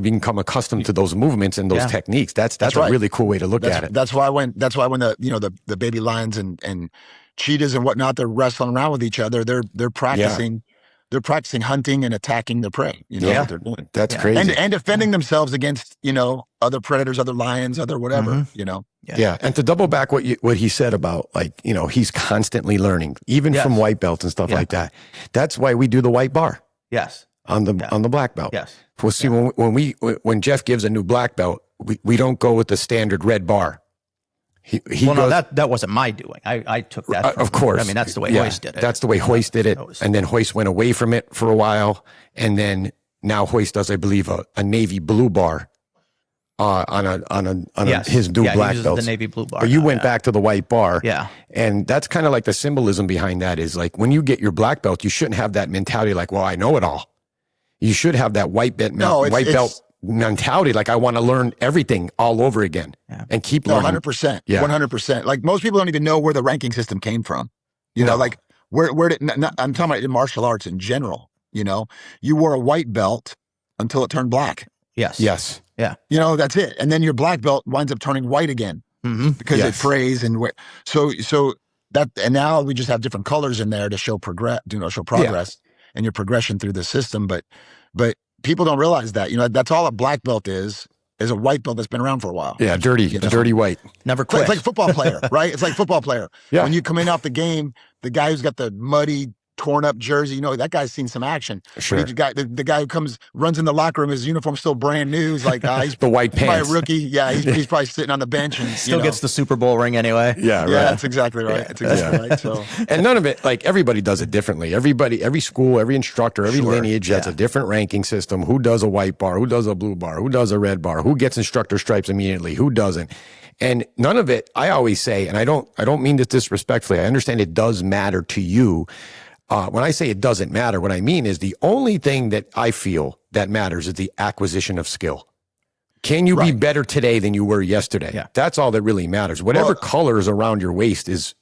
become accustomed to those movements and those techniques. That's a really cool way to look at it. That's why when the baby lions and cheetahs and whatnot, they're wrestling around with each other. They're practicing. They're practicing hunting and attacking their prey. You know what they're doing. That's crazy. And defending themselves against, other predators, other lions, other whatever, Yeah. And to double back what he said about, like, he's constantly learning, even from white belts and stuff like that. That's why we do the white bar. Yes. On the black belt. Yes. Well, see, when Jeff gives a new black belt, we don't go with the standard red bar. He well, goes, no, that wasn't my doing. I took that from, of course. I mean, that's the way Hoist did it. That's the way Hoist did it. And then Hoist went away from it for a while. And then now Hoist does, I believe, a navy blue bar on his new black belt. The navy blue bar. But you went back to the white bar. Yeah. And that's kind of like the symbolism behind that is like when you get your black belt, you shouldn't have that mentality like, well, I know it all. You should have that white belt mentality. Like I want to learn everything all over again and keep learning. 100%. Yeah. 100%. Like most people don't even know where the ranking system came from. Like where did, I'm talking about in martial arts in general, you wore a white belt until it turned black. Yes. Yes. Yeah. That's it. And then your black belt winds up turning white again because it frays so that, and now we just have different colors in there to show progress and your progression through the system. But people don't realize that, that's all a black belt is a white belt that's been around for a while. Yeah. Dirty white. Never quit. It's like football player, right? It's like football player. Yeah. When you come in off the game, the guy who's got the muddy, torn up jersey, that guy's seen some action. Sure. The guy who runs in the locker room, his uniform's still brand new. He's like, he's the white probably pants. a rookie. Yeah, he's probably sitting on the bench and still gets the Super Bowl ring anyway. Yeah, right. Yeah, that's exactly right. That's exactly right. So, and none of it, like everybody does it differently. Every school, every instructor, every lineage has a different ranking system. Who does a white bar? Who does a blue bar? Who does a red bar? Who gets instructor stripes immediately? Who doesn't? And none of it, I always say, and I don't mean this disrespectfully. I understand it does matter to you. When I say it doesn't matter, what I mean is the only thing that I feel that matters is the acquisition of skill. Can you be better today than you were yesterday? Yeah. That's all that really matters. Whatever color is around your waist is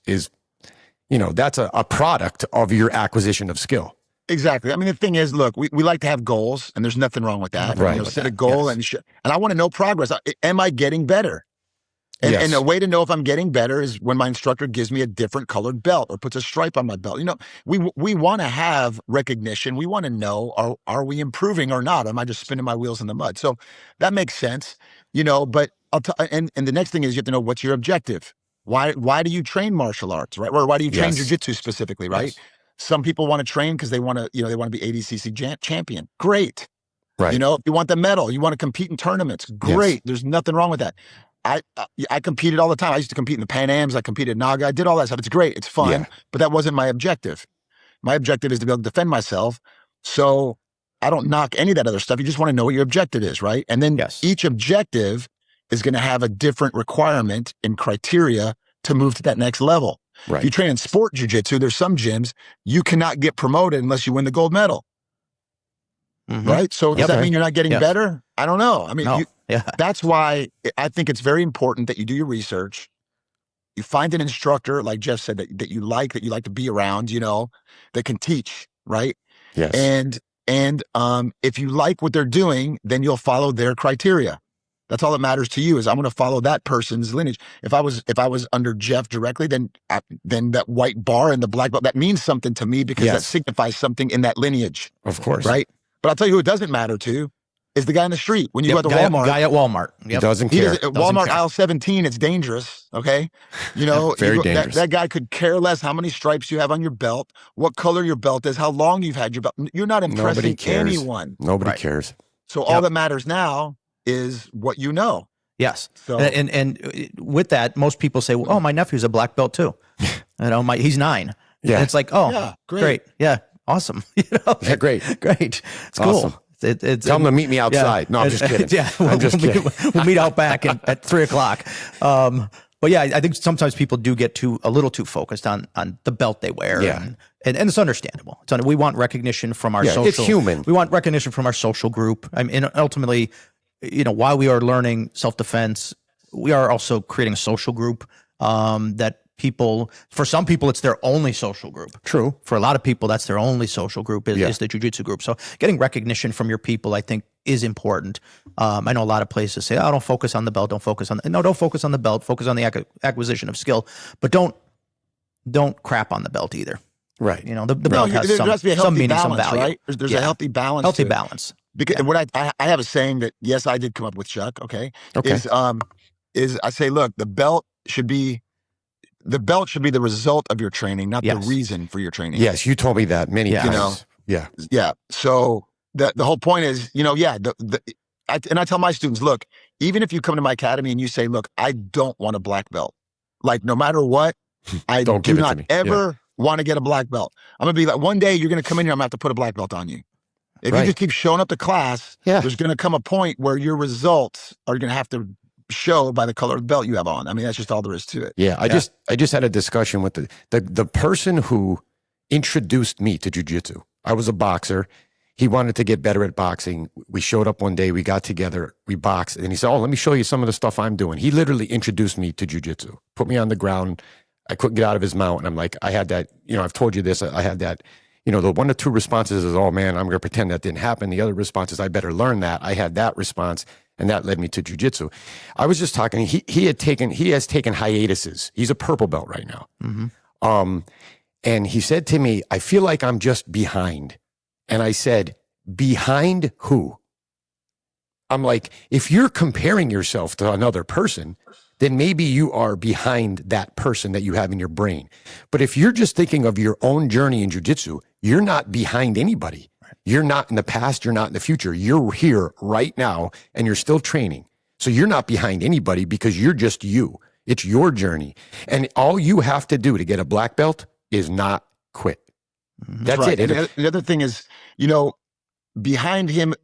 that's a product of your acquisition of skill. exactly. I mean, the thing is, look, we like to have goals, and there's nothing wrong with that. Right. Set a goal, and I want to know progress. Am I getting better? And a way to know if I'm getting better is when my instructor gives me a different colored belt or puts a stripe on my belt. We want to have recognition. We want to know, are we improving or not? Am I just spinning my wheels in the mud? So that makes sense, but and the next thing is you have to know what's your objective. Why do you train martial arts, right? Or why do you train jiu-jitsu specifically, right? Yes. Some people want to train because they want to, they want to be ADCC champion. Great. Right. If you want the medal, you want to compete in tournaments. Great. Yes. There's nothing wrong with that. I competed all the time. I used to compete in the Pan Ams. I competed in Naga. I did all that stuff. It's great. It's fun, but that wasn't my objective. My objective is to be able to defend myself. So I don't knock any of that other stuff. You just want to know what your objective is, right? And then each objective is going to have a different requirement and criteria to move to that next level. Right. If you train in sport jiu-jitsu, there's some gyms you cannot get promoted unless you win the gold medal. Right? So does that mean you're not getting better? I don't know. I mean, that's why I think it's very important that you do your research. You find an instructor, like Jeff said, that you like to be around, that can teach, right? Yes. And if you like what they're doing, then you'll follow their criteria. That's all that matters to you is I'm going to follow that person's lineage. If I was under Jeff directly, then that white bar and the black belt, that means something to me because that signifies something in that lineage. Of course. Right? But I'll tell you who it doesn't matter to is the guy in the street. When you go to Walmart. Guy at Walmart. He doesn't care. Walmart aisle 17, it's dangerous. Okay. Very dangerous. That guy could care less how many stripes you have on your belt, what color your belt is, how long you've had your belt. You're not impressing anyone. Nobody cares. So all that matters now is what you know. Yes. So, and with that, most people say, well, oh, my nephew's a black belt too. He's 9. Yeah. And it's like, oh, great. Yeah. Awesome. Yeah, great. It's cool. Tell them to meet me outside. No, I'm just kidding. I'm just kidding. We'll meet out back at 3:00. But yeah, I think sometimes people do get a little too focused on the belt they wear. Yeah. And it's understandable. We want recognition from our social. It's human. We want recognition from our social group. I mean, and ultimately, while we are learning self-defense, we are also creating a social group that for some people, it's their only social group. True. For a lot of people, that's their only social group is the jiu-jitsu group. So getting recognition from your people, I think, is important. I know a lot of places say, oh, don't focus on the belt. Don't focus on the belt. Focus on the belt. Focus on the acquisition of skill. But don't don't crap on the belt either. Right. You know, the belt has there some, has to be a some healthy meaning, balance, some value. right? There's a healthy balance. Healthy to it. balance. Because what I have a saying that, yes, I did come up with, Chuck. Okay. Is I say, look, the belt should be the result of your training, not the reason for your training. Yes, you told me that many times. You know, yeah. So the whole point is, you know, I tell my students, look, even if you come to my academy and you say, look, I don't want a black belt, like no matter what, I do not ever want to get a black belt. I'm gonna be like, one day you're gonna come in here, I'm gonna have to put a black belt on you. If you just keep showing up to class, there's gonna come a point where your results are gonna have to show by the color of the belt you have on. I mean, that's just all there is to it. Yeah, I just had a discussion with the person who introduced me to jiu-jitsu. I was a boxer. He wanted to get better at boxing. We showed up one day, we got together, we boxed, and he said, "Oh, let me show you some of the stuff I'm doing." He literally introduced me to jiu-jitsu, put me on the ground. I couldn't get out of his mount. And I'm like, I had that, you know, I've told you this, I had that, you know, the 1 to 2 responses is, "Oh man, I'm going to pretend that didn't happen." The other response is, "I better learn that." I had that response, and that led me to jiu-jitsu. I was just talking, he has taken hiatuses. He's a purple belt right now. Mm-hmm. And he said to me, "I feel like I'm just behind." And I said, "Behind who?" I'm like, if you're comparing yourself to another person, then maybe you are behind that person that you have in your brain. But if you're just thinking of your own journey in jiu-jitsu, you're not behind anybody. You're not in the past. You're not in the future. You're here right now and you're still training. So you're not behind anybody because you're just you. It's your journey. And all you have to do to get a black belt is not quit. That's right. it. And the other thing is, you know, behind him,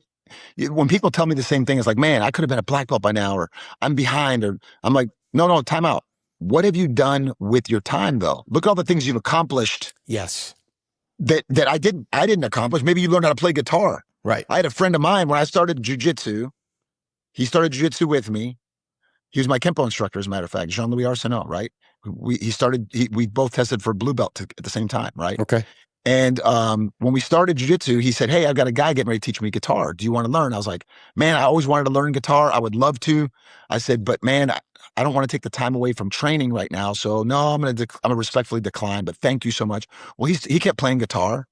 when people tell me the same thing, it's like, man, I could have been a black belt by now, or I'm behind, or I'm like, no, time out. What have you done with your time though? Look at all the things you've accomplished. Yes. That I didn't accomplish. Maybe you learned how to play guitar. Right. I had a friend of mine when I started jiu-jitsu. He started jiu-jitsu with me. He was my Kempo instructor, as a matter of fact, Jean-Louis Arsenault, right? We both tested for blue belt at the same time, right? Okay. And when we started jiu-jitsu, he said, "Hey, I've got a guy getting ready to teach me guitar. Do you want to learn?" I was like, "Man, I always wanted to learn guitar. I would love to." I said, "But man, I don't want to take the time away from training right now. So no, I'm gonna respectfully decline. But thank you so much." Well, he kept playing guitar,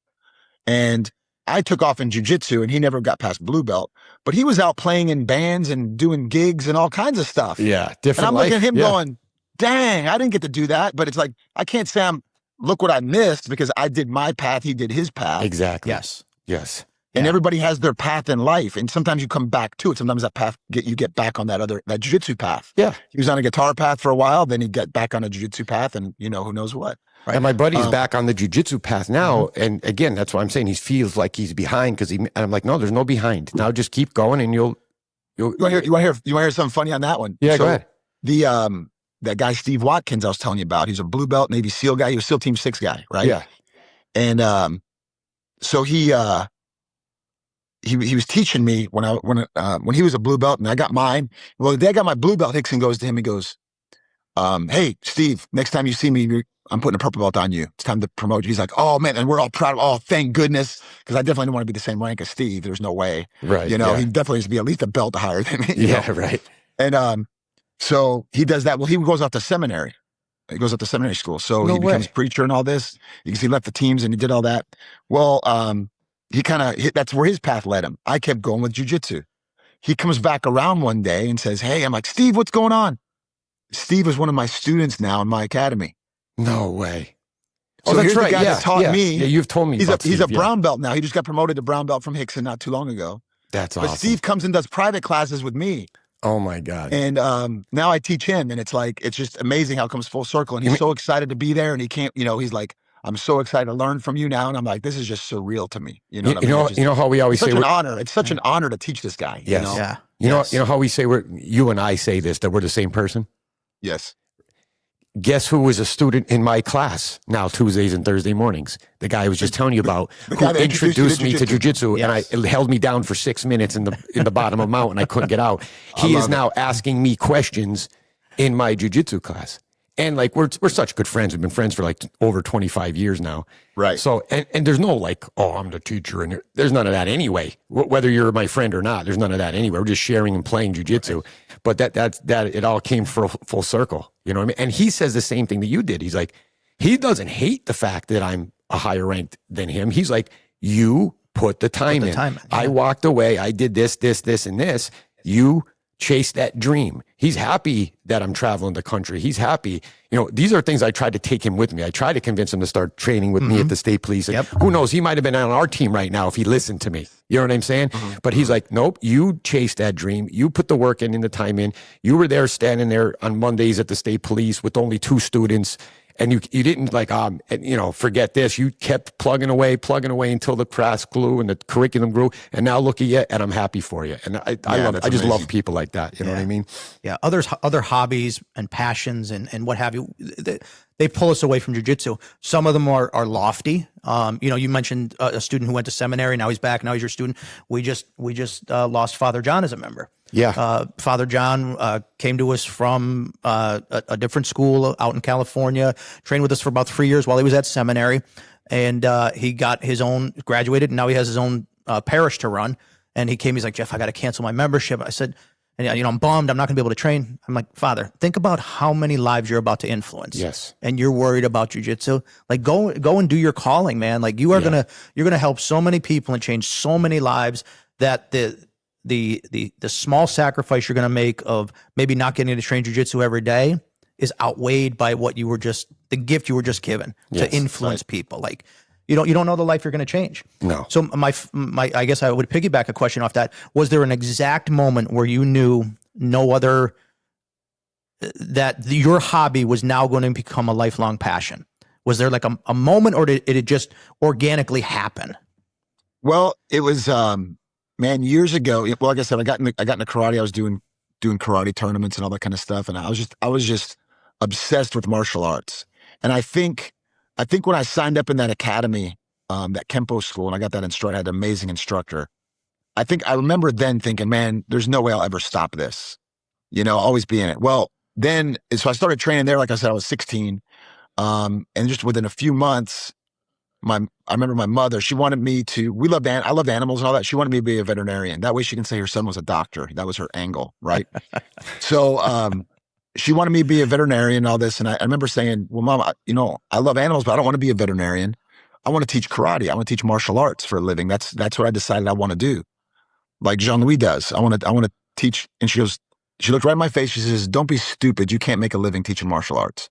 and I took off in jiu-jitsu, and he never got past blue belt. But he was out playing in bands and doing gigs and all kinds of stuff. Yeah, different. And I'm looking at him going, "Dang, I didn't get to do that." But it's like I can't say look what I missed because I did my path, he did his path. Exactly. Yes. And everybody has their path in life. And sometimes you come back to it. Sometimes that path, you get back on that jiu-jitsu path. Yeah. He was on a guitar path for a while, then he got back on a jiu-jitsu path and you know, who knows what. Right. And my buddy's back on the jiu-jitsu path now. And again, that's why I'm saying he feels like he's behind and I'm like, no, there's no behind. Now just keep going and you'll. You want to hear something funny on that one? Yeah, go ahead. That guy, Steve Watkins, I was telling you about, he's a blue belt Navy SEAL guy. He was SEAL Team 6 guy, right? Yeah. And so he was teaching me when he was a blue belt and I got mine. Well, the day I got my blue belt, Rickson goes to him, he goes, "Hey, Steve, next time you see me, I'm putting a purple belt on you. It's time to promote you." He's like, "Oh man," and we're all proud of, "Oh, thank goodness," because I definitely don't want to be the same rank as Steve. There's no way. Right. You know, he definitely needs to be at least a belt higher than me. Yeah, know? Right. And so he does that. Well, he goes off to seminary. He goes up to seminary school. So he becomes preacher and all this because he left the teams and he did all that. Well, that's where his path led him. I kept going with jiu-jitsu. He comes back around one day and says, "Hey," I'm like, "Steve, what's going on?" Steve is one of my students now in my academy. No way. So that's right. The guy that taught me. Yeah, you've told me. He's a brown belt now. He just got promoted to brown belt from Rickson not too long ago. That's awesome. But Steve comes and does private classes with me. Oh my God. And now I teach him, and it's just amazing how it comes full circle. And he's so excited to be there, and he can't, he's like, "I'm so excited to learn from you now." And I'm like, this is just surreal to me. You know how we always say it's such an honor. It's such an honor to teach this guy. Yes. You know? Yeah. You know how we say you and I say this, that we're the same person? Yes. Guess who was a student in my class now Tuesdays and Thursday mornings? The guy I was just telling you about, who introduced me to jiu-jitsu, and it held me down for 6 minutes in the bottom of a mountain. I couldn't get out. He is now asking me questions in my jiu-jitsu class. And like we're such good friends. We've been friends for like over 25 years now. Right. So and there's no like, "Oh, I'm the teacher," and there's none of that anyway. Whether you're my friend or not, there's none of that anyway. We're just sharing and playing jiu-jitsu. Right. But that it all came full circle. You know what I mean? And he says the same thing that you did. He's like, He doesn't hate the fact that I'm a higher ranked than him. He's like, you put the time in. Yeah. I walked away. I did this, and this. You chase that dream. He's happy that I'm traveling the country. He's happy. These are things I tried to take him with me. I tried to convince him to start training with me at the state police. Yep. Who knows? He might have been on our team right now if he listened to me. You know what I'm saying? But he's like, nope, you chase that dream. You put the work in the time in. You were there standing there on Mondays at the state police with only 2 students. And you didn't forget this. You kept plugging away until the class grew and the curriculum grew. And now look at you, and I'm happy for you. And I love it. I just love people like that. You know what I mean? Yeah. Other hobbies and passions and what have you, they pull us away from jiu-jitsu. Some of them are lofty. You mentioned a student who went to seminary. Now he's back. Now he's your student. We just lost Father John as a member. Yeah. Father John came to us from a different school out in California, trained with us for about 3 years while he was at seminary. And he got his own, graduated, and now he has his own parish to run. And he came, he's like, Jeff, I got to cancel my membership. I said, and I'm bummed. I'm not going to be able to train. I'm like, Father, think about how many lives you're about to influence. Yes. And you're worried about jiu-jitsu. Like, go and do your calling, man. Like, you're gonna help so many people and change so many lives that the small sacrifice you're going to make of maybe not getting to train jiu-jitsu every day is outweighed by the gift you were just given to influence people. Like, you don't know the life you're going to change. No. So my I guess I would piggyback a question off that. Was there an exact moment where you knew that your hobby was now going to become a lifelong passion? Was there like a moment, or did it just organically happen? Well, it was, man, years ago. Well, like I said, I got into karate. I was doing karate tournaments and all that kind of stuff, and I was just obsessed with martial arts. And I think when I signed up in that academy, that Kempo school, and I got that instructor, I had an amazing instructor. I remember then thinking, man, there's no way I'll ever stop this. I'll always be in it. Well, so I started training there. Like I said, I was 16, and just within a few months, I remember my mother, she wanted me to, I loved animals and all that. She wanted me to be a veterinarian. That way she can say her son was a doctor. That was her angle, right? So, she wanted me to be a veterinarian and all this. And I remember saying, well, Mom, I love animals, but I don't want to be a veterinarian. I want to teach karate. I want to teach martial arts for a living. That's what I decided I want to do. Like Jean-Louis does. I want to teach. And she looked right in my face. She says, don't be stupid. You can't make a living teaching martial arts.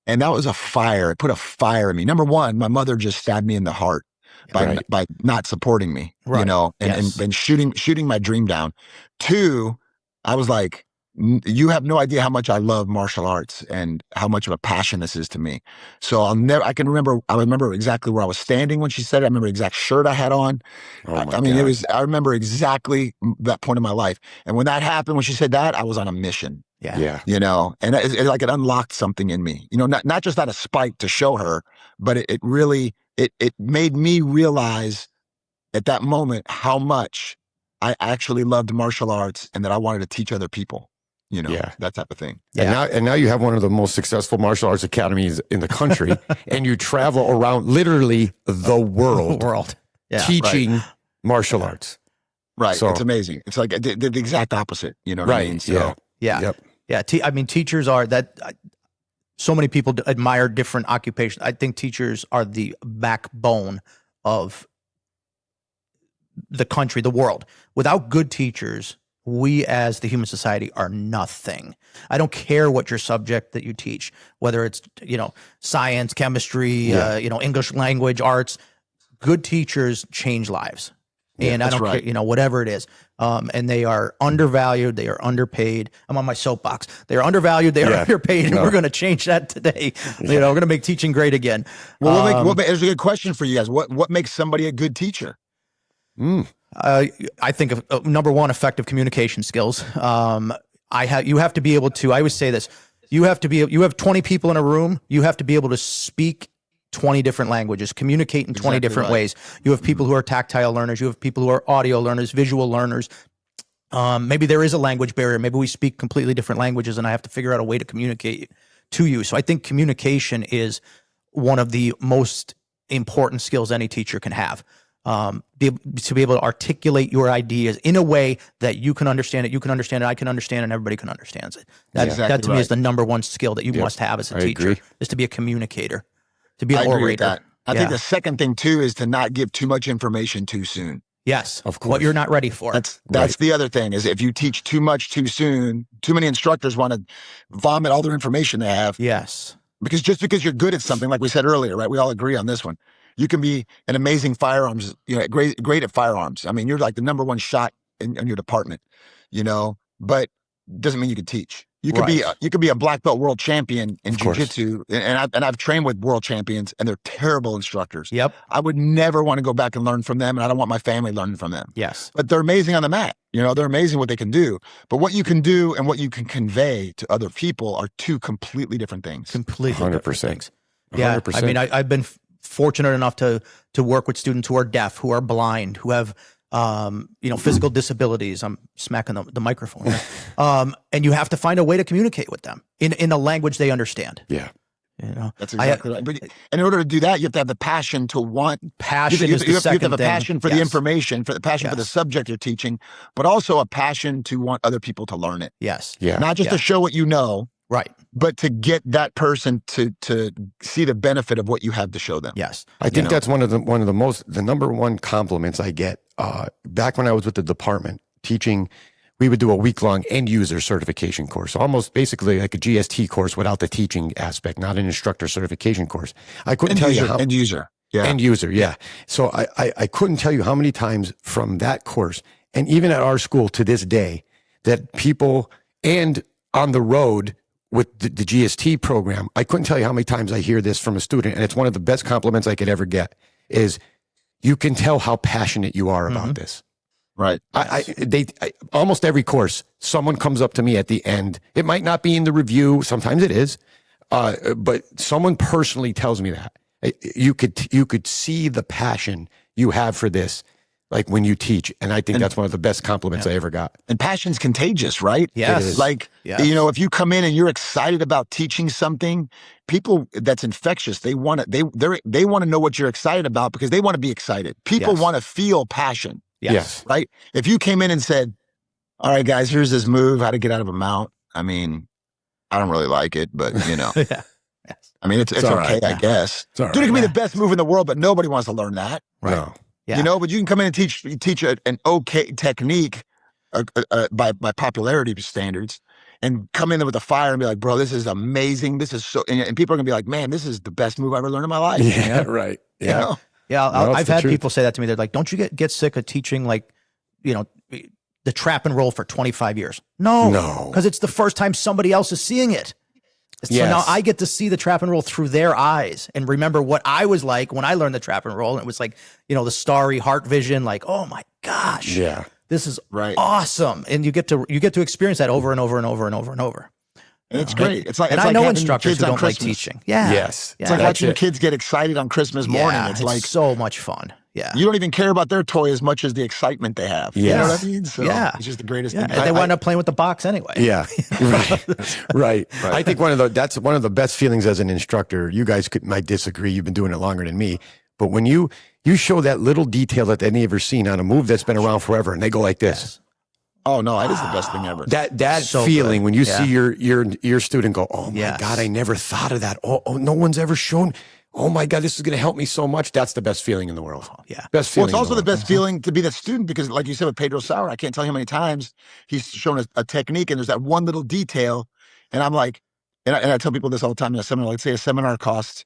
And that was a fire. It put a fire in me. Number one, my mother just stabbed me in the heart by not supporting me, and shooting my dream down. 2, I was like, you have no idea how much I love martial arts and how much of a passion this is to me. So I remember exactly where I was standing when she said it. I remember the exact shirt I had on. I remember exactly that point in my life. And when that happened, when she said that, I was on a mission. Yeah. And it unlocked something in me, not just out of spite to show her, but it really made me realize at that moment how much I actually loved martial arts and that I wanted to teach other people. That type of thing. Yeah. And now you have one of the most successful martial arts academies in the country, and you travel around literally the world teaching martial arts. Right. So, it's amazing. It's like the exact opposite. You know what I mean? So, yeah. Yep. Yeah. Teachers are that. So many people admire different occupations. I think teachers are the backbone of the country, the world. Without good teachers, we as the human society are nothing. I don't care what your subject that you teach, whether it's, science, chemistry, English language, arts. Good teachers change lives. And I don't care, whatever it is. And they are undervalued. They are underpaid. I'm on my soapbox. They are undervalued. They are underpaid. And we're going to change that today. We're going to make teaching great again. Well, there's a good question for you guys. What makes somebody a good teacher? I think of number one, effective communication skills. You have to be able to, I always say this, you have 20 people in a room. You have to be able to speak 20 different languages, communicate in 20 different ways. You have people who are tactile learners. You have people who are audio learners, visual learners. Maybe there is a language barrier. Maybe we speak completely different languages and I have to figure out a way to communicate to you. So I think communication is one of the most important skills any teacher can have. to be able to articulate your ideas in a way that you can understand it, I can understand it, and everybody can understand it. That to me is the number one skill that you must have as a teacher, is to be a communicator, to be an orator. Agree with that. I think the second thing too is to not give too much information too soon. Yes, of course. What you're not ready for. That's the other thing, is if you teach too much too soon, too many instructors want to vomit all their information they have. Yes. Because just because you're good at something, like we said earlier, right? We all agree on this one. You can be an amazing firearms, great at firearms. I mean, you're like the number one shot in your department, but doesn't mean you can teach. You could be a black belt world champion in jiu-jitsu, and I've trained with world champions, and they're terrible instructors. Yep. I would never want to go back and learn from them, and I don't want my family learning from them. Yes. But they're amazing on the mat. They're amazing what they can do. But what you can do and what you can convey to other people are two completely different things. Completely 100%. different things. Yeah. 100%. I mean, I've been fortunate enough to work with students who are deaf, who are blind, who have physical disabilities. I'm smacking the microphone. And you have to find a way to communicate with them in a language they understand. Yeah. That's exactly right. But in order to do that, you have to have the passion to want. Passion you is the second thing. You have to have a passion for the information, for the passion for the subject you're teaching, but also a passion to want other people to learn it. Yes. Yeah. Not just to show what you know. Right. But to get that person to see the benefit of what you have to show them. Yes. I think that's one of the number one compliments I get. Back when I was with the department teaching, we would do a week-long end-user certification course, almost basically like a GST course without the teaching aspect, not an instructor certification course. I couldn't tell you how end user. Yeah. End user, yeah. So I couldn't tell you how many times from that course, and even at our school to this day, that people and on the road with the GST program, I couldn't tell you how many times I hear this from a student, and it's one of the best compliments I could ever get, is you can tell how passionate you are about this. Right. I almost every course, someone comes up to me at the end. It might not be in the review. Sometimes it is. But someone personally tells me that. You could see the passion you have for this, like when you teach. And I think that's one of the best compliments I ever got. And passion's contagious, right? Yes. Like, if you come in and you're excited about teaching something, people, that's infectious. They want to know what you're excited about because they want to be excited. People want to feel passion. Yes. Right? If you came in and said, all right, guys, here's this move, how to get out of a mount. I mean, I don't really like it, but Yes. I mean, it's okay, right. I guess. All right. Dude, it can be the best move in the world, but nobody wants to learn that. Right. No. Yeah. But you can come in and teach an okay technique by popularity standards, and come in there with a fire and be like, bro, this is amazing. This is so, and people are gonna be like, man, this is the best move I ever learned in my life. Yeah, right. Yeah. Yeah. No, I've had people say that to me. They're like, don't you get sick of teaching, like, the trap and roll for 25 years? No. Because it's the first time somebody else is seeing it. So now I get to see the trap and roll through their eyes and remember what I was like when I learned the trap and roll. And it was like, the starry heart vision, like, oh my gosh. Yeah. This is awesome. And you get to experience that over and over and over and over and over. And it's great. It's like, and it's I like know having instructors kids who on don't like Christmas. teaching. Yeah. Yes. It's like watching your kids get excited on Christmas morning. Yeah, It's like so much fun. Yeah. you don't even care about their toy as much as the excitement they have. You know what I mean? So it's just the greatest thing. And they wind up playing with the box anyway. Yeah. Right. I think that's one of the best feelings as an instructor. You guys might disagree. You've been doing it longer than me. But when you show that little detail that they've never seen on a move that's been around forever, and they go like this. Yes. Oh no, that is the best thing ever. That So feeling good. when you see your student go, oh my Yes. God, I never thought of that. Oh, no one's ever shown. Oh my God, this is going to help me so much. That's the best feeling in the world. Yeah. Best Well, feeling. it's also in the the world. best feeling to be that student because, like you said with Pedro Sauer, I can't tell you how many times he's shown a technique and there's that one little detail, and I'm like, and I tell people this all the time in a seminar. Let's say a seminar costs,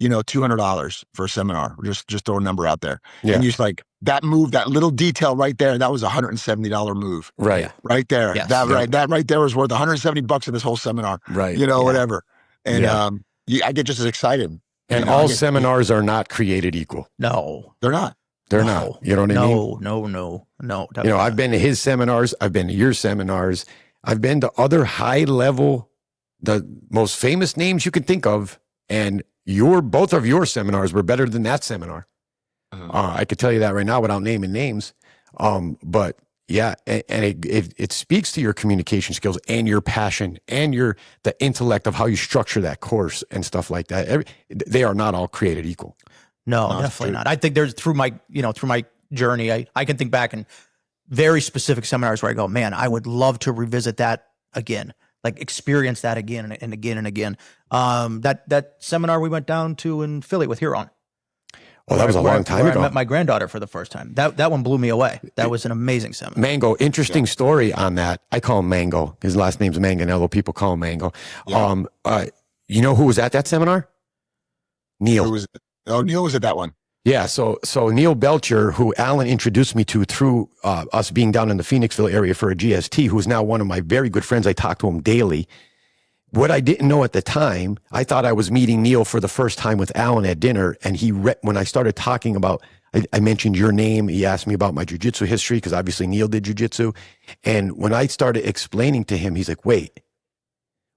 $200 for a seminar. Just throw a number out there, Yeah. and you're just like that move, that little detail right there. That was a $170 move, Right. right there. Yes. That right there was worth $170 of this whole seminar. Right. Whatever. And Yeah. I get just as excited. And all seminars are not created equal. No. They're not. They're not. You know what I mean? No. I've been to his seminars. I've been to your seminars. I've been to other high level, the most famous names you can think of. And both of your seminars were better than that seminar. I could tell you that right now without naming names. But yeah, and it speaks to your communication skills and your passion and the intellect of how you structure that course and stuff like that. They are not all created equal. No, No, it's definitely true. not. I think there's through my journey, I can think back in very specific seminars where I go, man, I would love to revisit that again, like experience that again and again and again. That seminar we went down to in Philly with Huron. Oh, that was a long time ago. I met my granddaughter for the first time. That one blew me away. That was an amazing seminar. Mango, interesting story on that. I call him Mango. His last name's Manganello. People call him Mango. Yeah. You know who was at that seminar? Neil. Who was it? Oh, Neil was at that one. Yeah, so Neil Belcher, who Allan introduced me to through us being down in the Phoenixville area for a GST, who's now one of my very good friends. I talk to him daily. What I didn't know at the time, I thought I was meeting Neil for the first time with Allan at dinner, and when I started talking about, I mentioned your name, he asked me about my jiu-jitsu history, because obviously Neil did jiu-jitsu, and when I started explaining to him, he's like, wait,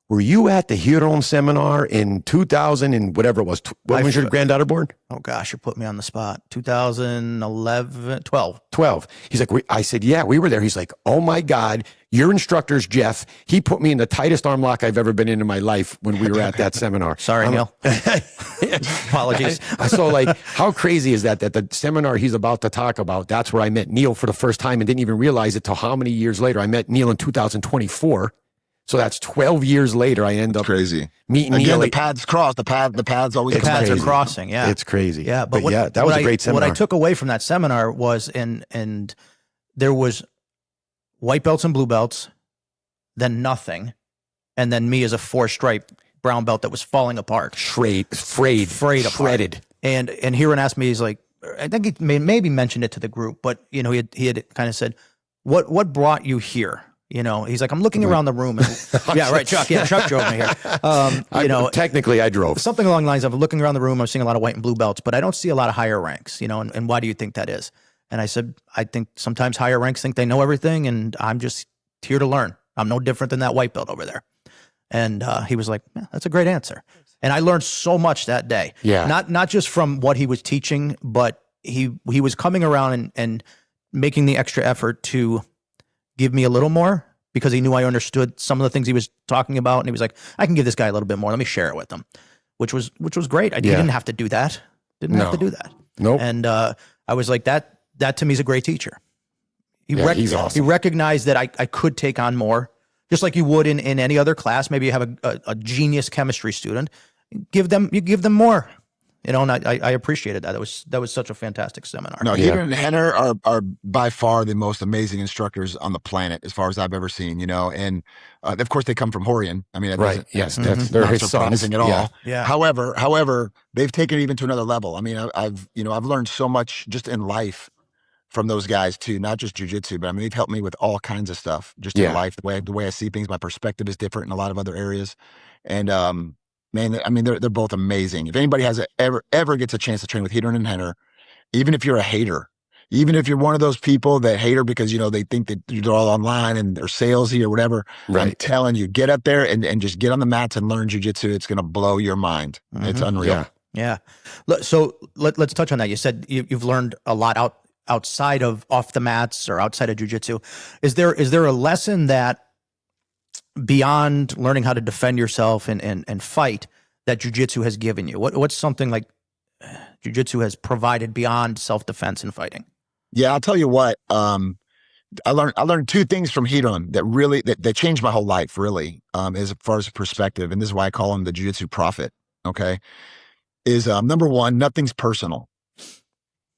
were you at the Huron seminar in 2000 and whatever it was? When was your granddaughter born? Oh gosh, you put me on the spot. 2011, 12. 12. He's like, I said, yeah, we were there. He's like, oh my God, your instructor's Jeff. He put me in the tightest arm lock I've ever been in my life when we were at that seminar. Sorry, Neil. Apologies. So like, how crazy is that the seminar he's about to talk about, that's where I met Neil for the first time and didn't even realize it till how many years later. I met Neil in 2024. So that's 12 years later. I end up Crazy. meeting Again, Neil. the paths cross. The paths always The paths are crazy. crossing. Yeah. It's crazy. Yeah. But yeah, that was a great seminar. What I took away from that seminar was, and there was white belts and blue belts, then nothing. And then me as a 4-stripe brown belt that was falling apart. frayed apart. shredded. And Huron asked me, he's like, I think he maybe mentioned it to the group, but he had kind of said, what brought you here? He's like, I'm looking around the room. And, yeah, right, Chuck. Yeah, Chuck drove me here. Technically, I drove. Something along the lines of looking around the room, I'm seeing a lot of white and blue belts, but I don't see a lot of higher ranks, and why do you think that is? And I said, I think sometimes higher ranks think they know everything, and I'm just here to learn. I'm no different than that white belt over there. And he was like, yeah, that's a great answer. And I learned so much that day. Yeah. Not just from what he was teaching, but he was coming around and making the extra effort to give me a little more because he knew I understood some of the things he was talking about. And he was like, I can give this guy a little bit more. Let me share it with him, which was great. He didn't have to do that. Have to do that. Nope. And I was like, that to me is a great teacher. He's awesome. He recognized that I could take on more, just like you would in any other class. Maybe you have a genius chemistry student. You give them more. And I appreciated that. That was such a fantastic seminar. No, Heaton and Henner are by far the most amazing instructors on the planet, as far as I've ever seen. And of course they come from Horian. I mean, right? Yes, that's they're not his surprising sons. at all. Yeah. Yeah. However, they've taken it even to another level. I mean, I've learned so much just in life from those guys too, not just jiu-jitsu, but I mean, they've helped me with all kinds of stuff just in life, the way I see things. My perspective is different in a lot of other areas, and man, I mean, they're both amazing. If anybody has ever gets a chance to train with Heaton and Henner, even if you're a hater, even if you're one of those people that hate her because they think that they're all online and they're salesy or whatever, right. I'm telling you, get up there and just get on the mats and learn jiu-jitsu. It's going to blow your mind. Mm-hmm. It's unreal. Yeah. So let's touch on that. You said you've learned a lot outside of off the mats or outside of jiu-jitsu. Is there a lesson that beyond learning how to defend yourself and fight that jiu-jitsu has given you? What's something like jiu-jitsu has provided beyond self-defense and fighting? Yeah, I'll tell you what. I learned two things from Heaton that really that changed my whole life, really, as far as perspective. And this is why I call him the jiu-jitsu prophet. Okay. Is number one, nothing's personal.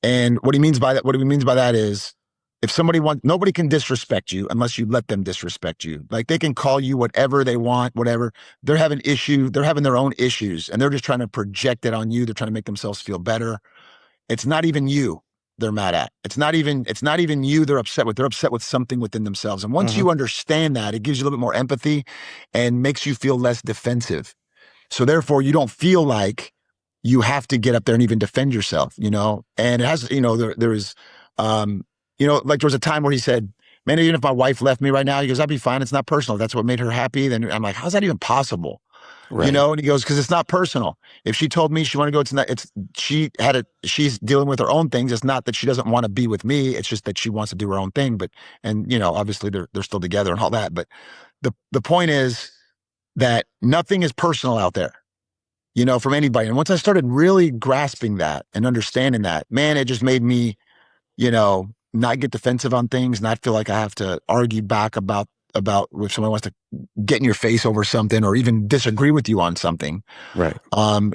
And what he means by that is if nobody can disrespect you unless you let them disrespect you. Like they can call you whatever they want, whatever. They're having their own issues and they're just trying to project it on you. They're trying to make themselves feel better. It's not even you they're mad at. It's not even you they're upset with. They're upset with something within themselves. And once you understand that, it gives you a little bit more empathy and makes you feel less defensive. So therefore you don't feel like you have to get up there and even defend yourself, And it has, there is, like there was a time where he said, man, even if my wife left me right now, he goes, I'd be fine. It's not personal. If that's what made her happy. Then I'm like, how's that even possible? Right. And he goes, cause it's not personal. If she told me she wanted to go, she's dealing with her own things. It's not that she doesn't want to be with me. It's just that she wants to do her own thing. And obviously they're still together and all that. But the point is that nothing is personal out there. from anybody. And once I started really grasping that and understanding that, man, it just made me, not get defensive on things, not feel like I have to argue back about if someone wants to get in your face over something or even disagree with you on something. Right.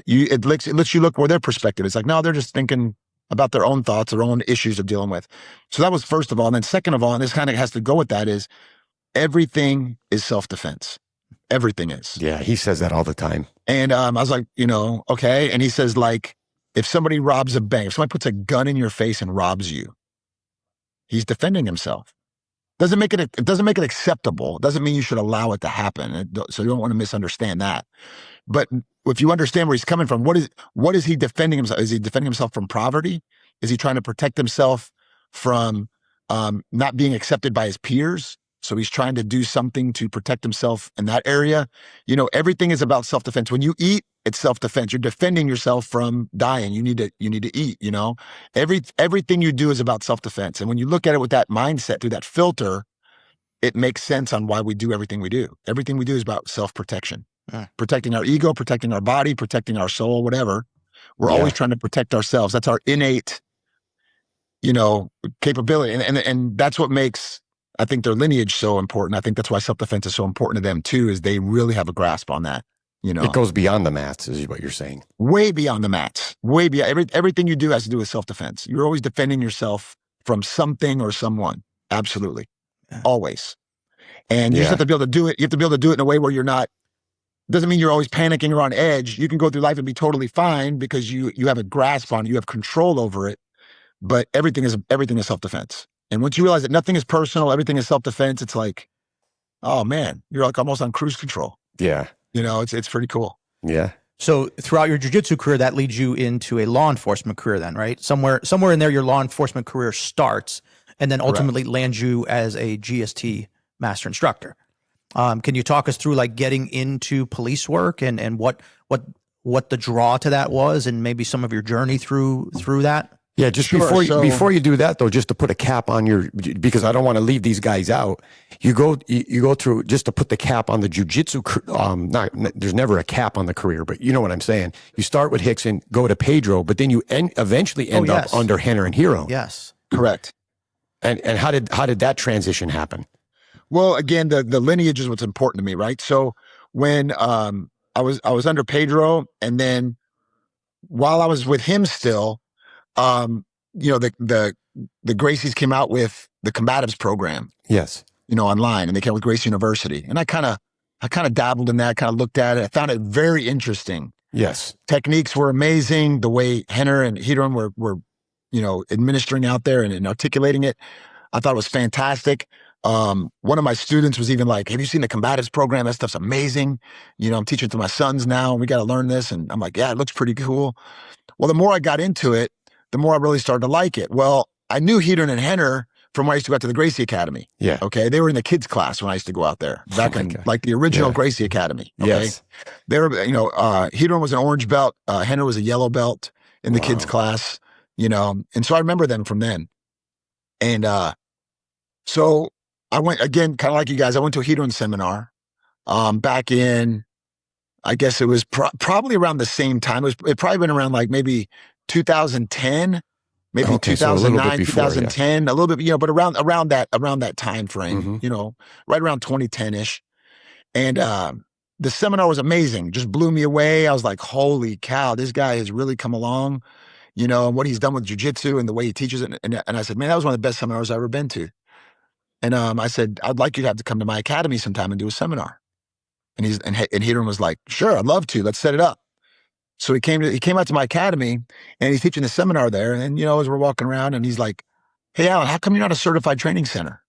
It lets you look where their perspective is. Like, no, they're just thinking about their own thoughts, their own issues they're dealing with. So that was first of all. And then second of all, and this kind of has to go with that, is everything is self-defense. Everything is. Yeah, he says that all the time. And I was like, okay. And he says, like, if somebody robs a bank, if somebody puts a gun in your face and robs you, he's defending himself. It doesn't make it acceptable. It doesn't mean you should allow it to happen. So you don't want to misunderstand that. But if you understand where he's coming from, what is he defending himself? Is he defending himself from poverty? Is he trying to protect himself from not being accepted by his peers? So he's trying to do something to protect himself in that area. Everything is about self-defense. When you eat, it's self-defense. You're defending yourself from dying. You need to eat, everything you do is about self-defense. And when you look at it with that mindset, through that filter, it makes sense on why we do everything we do. Everything we do is about self-protection, protecting our ego, protecting our body, protecting our soul, whatever. We're always trying to protect ourselves. That's our innate, capability. And that's what makes, I think, their lineage so important. I think that's why self-defense is so important to them too, is they really have a grasp on that. It goes beyond the mats, is what you're saying. Way beyond the mats. Way beyond. Everything you do has to do with self-defense. You're always defending yourself from something or someone. Absolutely. Always. And you just have to be able to do it. You have to be able to do it in a way where you're not, doesn't mean you're always panicking or on edge. You can go through life and be totally fine because you have a grasp on it. You have control over it. But everything is self-defense. And once you realize that nothing is personal, everything is self-defense, it's like, oh man, you're like almost on cruise control. Yeah. It's pretty cool. Yeah. So throughout your jiu-jitsu career, that leads you into a law enforcement career then, right? Somewhere in there, your law enforcement career starts and then ultimately lands you as a GST master instructor. Can you talk us through like getting into police work and what the draw to that was and maybe some of your journey through that? Yeah, just before you do that though, just to put a cap on because I don't want to leave these guys out. You go through just to put the cap on the jiu-jitsu. There's never a cap on the career, but you know what I'm saying. You start with Rickson, go to Pedro, but then you eventually end up under Henner and Hero. Yes, correct. And how did that transition happen? Well, again, the lineage is what's important to me, right? So when I was under Pedro, and then while I was with him still. The Gracies came out with the combatives program. Yes. Online, and they came with Gracie University. And I kind of dabbled in that, kind of looked at it. I found it very interesting. Yes. Techniques were amazing. The way Henner and Hedron were administering out there and articulating it. I thought it was fantastic. One of my students was even like, have you seen the combatives program? That stuff's amazing. I'm teaching it to my sons now, and we got to learn this. And I'm like, yeah, it looks pretty cool. Well, the more I got into it, the more I really started to like it. Well, I knew Hedron and Henner from when I used to go out to the Gracie Academy. Yeah. Okay. They were in the kids class when I used to go out there back in like the original Gracie Academy. Okay. Yes. They were, Hedron was an orange belt. Henner was a yellow belt in the kids class, and so I remember them from then. And, so I went again, kind of like you guys, I went to a Hedron seminar, back in, I guess it was probably around the same time. It probably been around like maybe 2010, maybe 2009, 2010, a little bit, but around that time frame, right around 2010-ish. And the seminar was amazing, just blew me away. I was like, holy cow, this guy has really come along, and what he's done with jiu-jitsu and the way he teaches it. And I said, man, that was one of the best seminars I've ever been to. And I said, I'd like you to have to come to my academy sometime and do a seminar. And Hedron was like, sure, I'd love to. Let's set it up. So he came out to my academy, and he's teaching the seminar there. And as we're walking around, and he's like, hey, Allan, how come you're not a certified training center?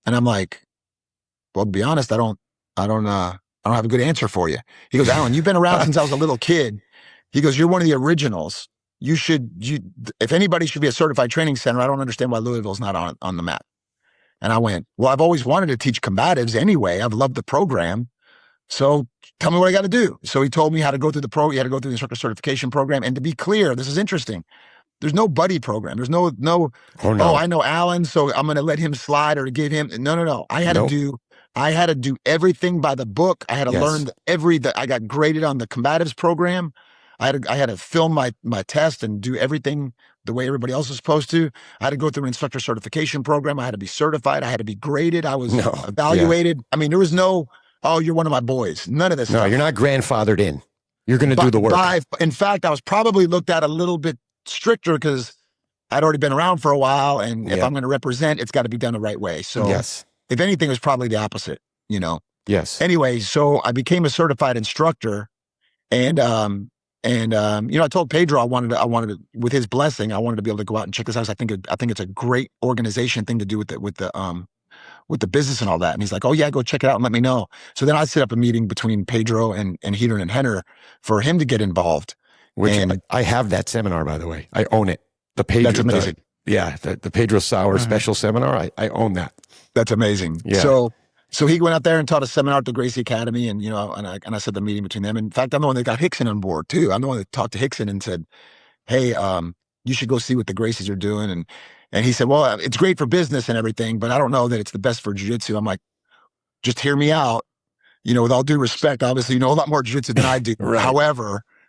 And I'm like, well, to be honest, I don't have a good answer for you. He goes, Allan, you've been around since I was a little kid. He goes, you're one of the originals. If anybody should be a certified training center, I don't understand why Louisville's not on the map. And I went, well, I've always wanted to teach combatives anyway. I've loved the program. So tell me what I got to do. So he told me how to go through you had to go through the instructor certification program. And to be clear, this is interesting. There's no buddy program. There's no, I know Allan, so I'm going to let him slide or give him. No. I had to do I had to do everything by the book. I had to learn I got graded on the combatives program. I had to film my test and do everything the way everybody else was supposed to. I had to go through an instructor certification program. I had to be certified. I had to be graded. I was evaluated. I mean, there was no, oh, you're one of my boys. None of this stuff. No, you're not grandfathered in. You're going to do the work. In fact, I was probably looked at a little bit stricter because I'd already been around for a while. And if I'm going to represent, it's got to be done the right way. So if anything, it was probably the opposite, you know? Yes. Anyway, so I became a certified instructor, and you know, I told Pedro I wanted to, with his blessing, I wanted to be able to go out and check this out. I think it's a great organization thing to do with the business and all that. And he's like, oh yeah, go check it out and let me know. So then I set up a meeting between Pedro and Heater and Henner for him to get involved. Which I have that seminar, by the way. I own it. The Pedro, that's amazing. The Pedro Sauer special seminar. I own that. That's amazing. Yeah. So he went out there and taught a seminar at the Gracie Academy, and you know, and I said the meeting between them. In fact, I'm the one that got Rickson on board too. I'm the one that talked to Rickson and said, "Hey, you should go see what the Gracies are doing." And he said, "Well, it's great for business and everything, but I don't know that it's the best for jiu-jitsu." I'm like, "Just hear me out. You know, with all due respect, obviously you know a lot more jiu-jitsu than I do. Right.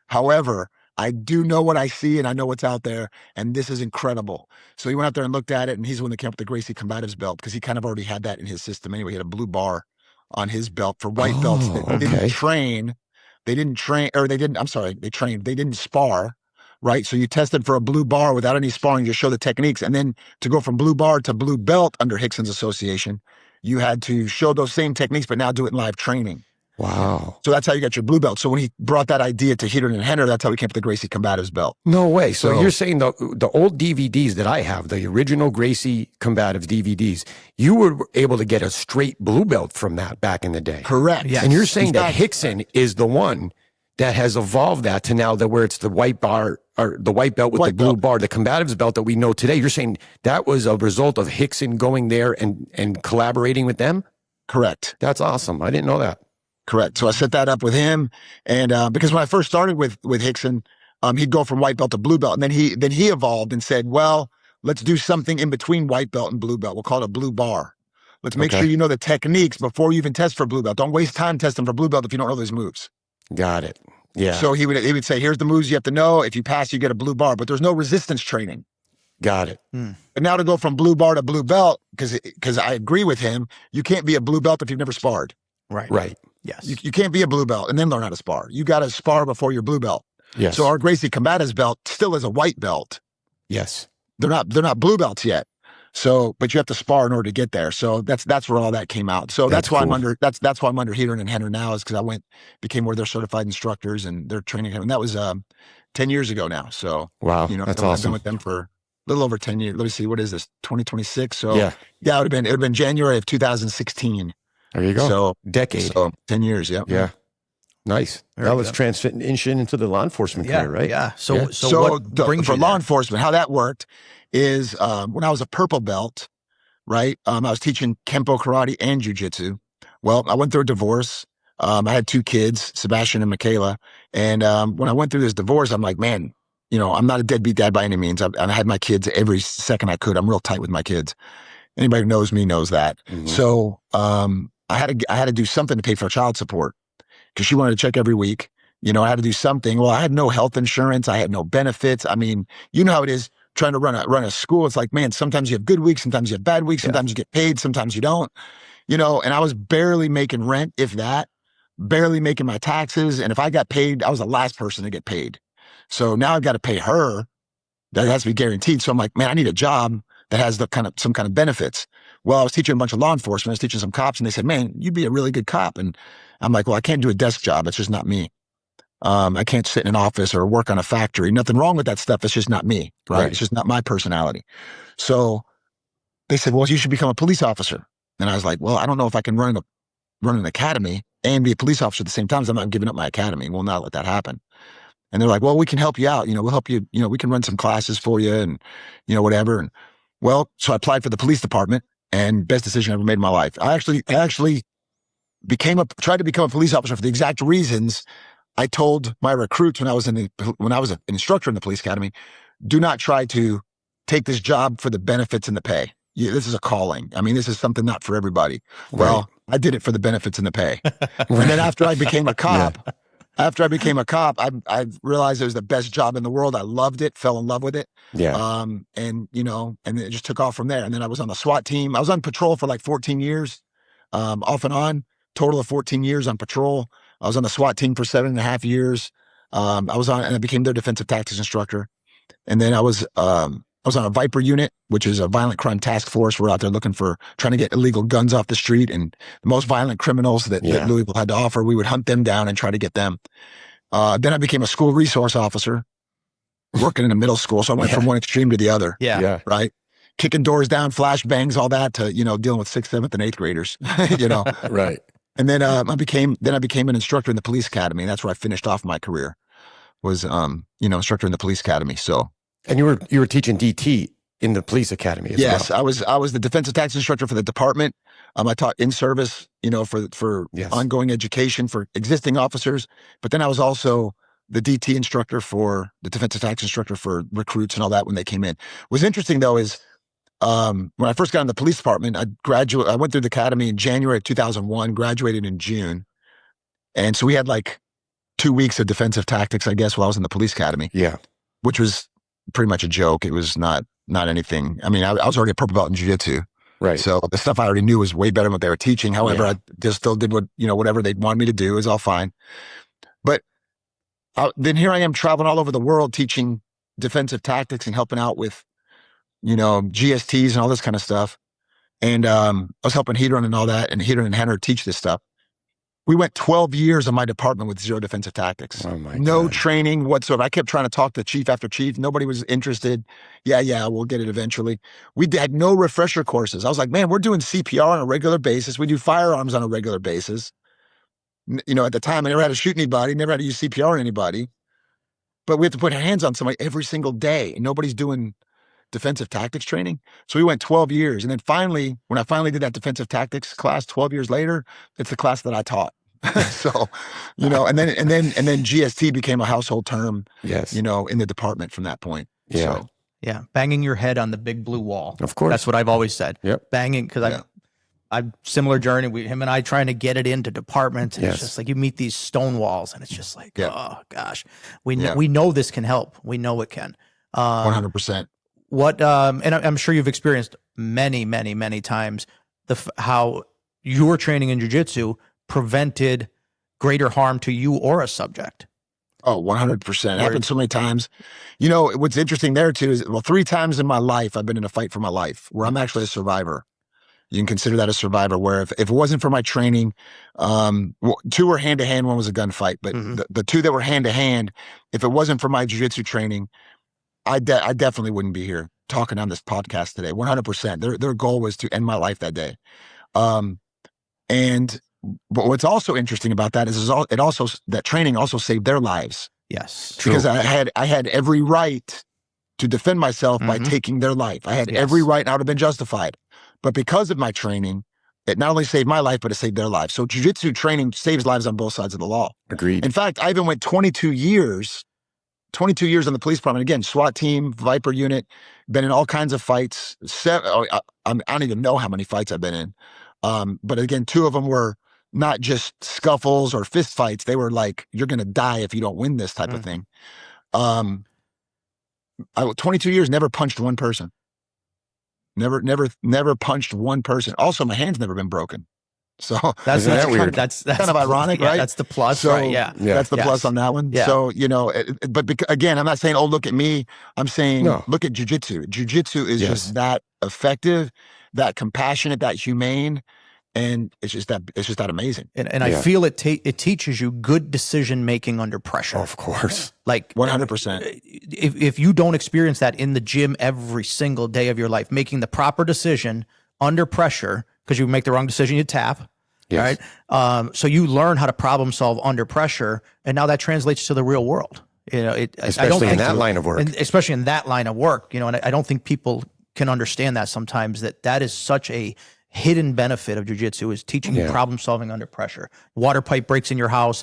However, I do know what I see and I know what's out there, and this is incredible." So he went out there and looked at it, and he's the one that came up with the Gracie Combatives belt because he kind of already had that in his system anyway. He had a blue bar on his belt for white belts that didn't train. They trained. They didn't spar, right? So you tested for a blue bar without any sparring, just show the techniques. And then to go from blue bar to blue belt under Rickson's association, you had to show those same techniques, but now do it in live training. Wow. So that's how you got your blue belt. So when he brought that idea to Heater and Henner, that's how we came up with the Gracie Combatives belt. No way. So you're saying the old DVDs that I have, the original Gracie Combatives DVDs, you were able to get a straight blue belt from that back in the day. Correct. Yes. And you're saying that Rickson is the one that has evolved that to now where it's the white bar or the white belt with the blue bar, the combatives belt that we know today. You're saying that was a result of Rickson going there and collaborating with them? Correct. That's awesome. I didn't know that. Correct. So I set that up with him, and because when I first started with Rickson, he'd go from white belt to blue belt, and then he evolved and said, "Well, let's do something in between white belt and blue belt. We'll call it a blue bar. Let's make sure you know the techniques before you even test for blue belt. Don't waste time testing for blue belt if you don't know those moves." Got it. Yeah. So he would say, "Here's the moves you have to know. If you pass, you get a blue bar, but there's no resistance training." Got it. But now to go from blue bar to blue belt, because I agree with him, you can't be a blue belt if you've never sparred. Right. Yes. You can't be a blue belt and then learn how to spar. You got to spar before you're blue belt. Yes. So our Gracie Combatives belt still is a white belt. Yes. They're not blue belts yet. So, but you have to spar in order to get there. So that's where all that came out. So that's why cool. that's why I'm under Heater and Henner now, is because I became one of their certified instructors and they're training him. And that was 10 years ago now. So wow, you know, that's I've awesome. been with them for a little over 10 years. Let me see, what is this? 2026. So yeah, it would have been January of 2016. There you go. So decade. So 10 years. Yeah. Yeah. Nice. Very that was good. transition into the law enforcement career, right? Yeah. So what brings for you law there? enforcement, how that worked is when I was a purple belt, right? I was teaching Kempo karate and jiu-jitsu. Well, I went through a divorce. I had 2 kids, Sebastian and Michaela. And when I went through this divorce, I'm like, man, you know, I'm not a deadbeat dad by any means. I had my kids every second I could. I'm real tight with my kids. Anybody who knows me knows that. Mhm. So I had to do something to pay for child support because she wanted to check every week. You know, I had to do something. Well, I had no health insurance. I had no benefits. I mean, you know how it is trying to run a school. It's like, man, sometimes you have good weeks, sometimes you have bad weeks, sometimes you get paid, sometimes you don't. You know, and I was barely making rent, if that, barely making my taxes. And if I got paid, I was the last person to get paid. So now I've got to pay her. That has to be guaranteed. So I'm like, man, I need a job that has some kind of benefits. Well, I was teaching a bunch of law enforcement. I was teaching some cops, and they said, man, you'd be a really good cop. And I'm like, well, I can't do a desk job. It's just not me. I can't sit in an office or work on a factory. Nothing wrong with that stuff. It's just not me. Right. It's just not my personality. So they said, well, you should become a police officer. And I was like, well, I don't know if I can run an academy and be a police officer at the same time. So I'm not giving up my academy. We'll not let that happen. And they're like, well, we can help you out. You know, we'll help you. You know, we can run some classes for you and, you know, whatever. And well, so I applied for the police department, and best decision I ever made in my life. I actually tried to become a police officer for the exact reasons I told my recruits when I was an instructor in the police academy, do not try to take this job for the benefits and the pay. This is a calling. I mean, this is something not for everybody. Right. Well, I did it for the benefits and the pay. And then after I became a cop, I realized it was the best job in the world. I loved it, fell in love with it. Yeah. And it just took off from there. And then I was on the SWAT team. I was on patrol for like 14 years, off and on, total of 14 years on patrol. I was on the SWAT team for 7.5 years. And I became their defensive tactics instructor. And then I was on a Viper unit, which is a violent crime task force. We're out there trying to get illegal guns off the street and the most violent criminals that Louisville had to offer. We would hunt them down and try to get them. Then I became a school resource officer, working in a middle school. So I went from one extreme to the other. Yeah. Right. Kicking doors down, flashbangs, all that to, dealing with 6th, 7th, and 8th graders, Right. And then I became an instructor in the police academy. And that's where I finished off my career was, instructor in the police academy. So. And you were teaching DT in the police academy as well. Yes, I was the defensive tactics instructor for the department. I taught in service, for ongoing education for existing officers. But then I was also the DT instructor for the defensive tactics instructor for recruits and all that when they came in. What's interesting though is when I first got in the police department, I went through the academy in January of 2001, graduated in June. And so we had like 2 weeks of defensive tactics, I guess, while I was in the police academy. Yeah. Which was pretty much a joke. It was not anything. I mean, I was already a purple belt in jiu-jitsu. Right. So the stuff I already knew was way better than what they were teaching. However, I just still did whatever they wanted me to do. It was all fine. But then here I am traveling all over the world teaching defensive tactics and helping out with, GSTs and all this kind of stuff. And I was helping Hedron and all that, and Hedron and Henner teach this stuff. We went 12 years in my department with 0 defensive tactics. Oh my no God. training whatsoever. I kept trying to talk to chief after chief. Nobody was interested. Yeah, we'll get it eventually. We had no refresher courses. I was like, man, we're doing CPR on a regular basis. We do firearms on a regular basis. At the time, I never had to shoot anybody, never had to use CPR on anybody. But we have to put our hands on somebody every single day. And nobody's doing defensive tactics training. So we went 12 years. And then finally, when I finally did that defensive tactics class 12 years later, it's the class that I taught. So, and then GST became a household term, Yes. in the department from that point. Yeah. So, Yeah. Banging your head on the big blue wall. Of course. That's what I've always said. Yep. Banging, because I've similar journey. Him and I trying to get it into departments. And Yes. It's just like you meet these stone walls and it's just like, oh gosh, we Yeah. know this can help. We know it can. 100%. What, and I'm sure you've experienced many, many, many times how your training in jiu-jitsu prevented greater harm to you or a subject. Oh, 100%. It happened so many times. What's interesting there too is, 3 times in my life, I've been in a fight for my life where I'm actually a survivor. You can consider that a survivor where if it wasn't for my training, 2 were hand to hand, 1 was a gunfight, but the 2 that were hand to hand, if it wasn't for my jiu-jitsu training, I definitely wouldn't be here talking on this podcast today. 100%. Their goal was to end my life that day. But what's also interesting about that is that training also saved their lives. Yes. Because I had every right to defend myself by taking their life. I had every right, and I would have been justified. But because of my training, it not only saved my life, but it saved their lives. So jiu-jitsu training saves lives on both sides of the law. Agreed. In fact, I even went 22 years on the police department. Again, SWAT team, Viper unit, been in all kinds of fights. I don't even know how many fights I've been in. But again, 2 of them were not just scuffles or fist fights. They were like, you're going to die if you don't win this type of thing. 22 years, never punched one person. Never punched one person. Also, my hand's never been broken. So Isn't that weird? That's kind of ironic, right? That's the plus, So, right? Yeah. That's the plus on that one. Yeah. So, again, I'm not saying, oh, look at me. I'm saying, look at jiu-jitsu. Jiu-jitsu is just that effective, that compassionate, that humane. And it's just that amazing. And I feel it teaches you good decision-making under pressure. Of course. Like 100%. If you don't experience that in the gym every single day of your life, making the proper decision under pressure, because you make the wrong decision, you tap. Yes. Right. So you learn how to problem solve under pressure. And now that translates to the real world. Especially in that line of work. And especially in that line of work, and I don't think people can understand that sometimes, that is such a hidden benefit of jiu-jitsu is teaching you problem solving under pressure. Water pipe breaks in your house,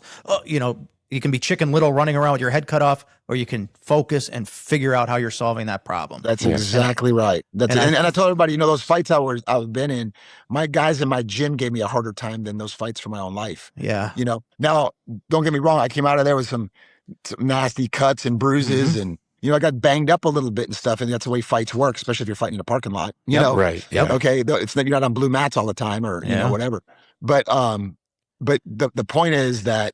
You can be Chicken Little running around with your head cut off, or you can focus and figure out how you're solving that problem. That's exactly right. That's and I told everybody, those fights I've been in, my guys in my gym gave me a harder time than those fights for my own life. Yeah. Now don't get me wrong, I came out of there with some nasty cuts and bruises, and I got banged up a little bit and stuff, and that's the way fights work, especially if you're fighting in a parking lot. Right. Yep. Okay, it's you're not on blue mats all the time, or whatever. But the point is that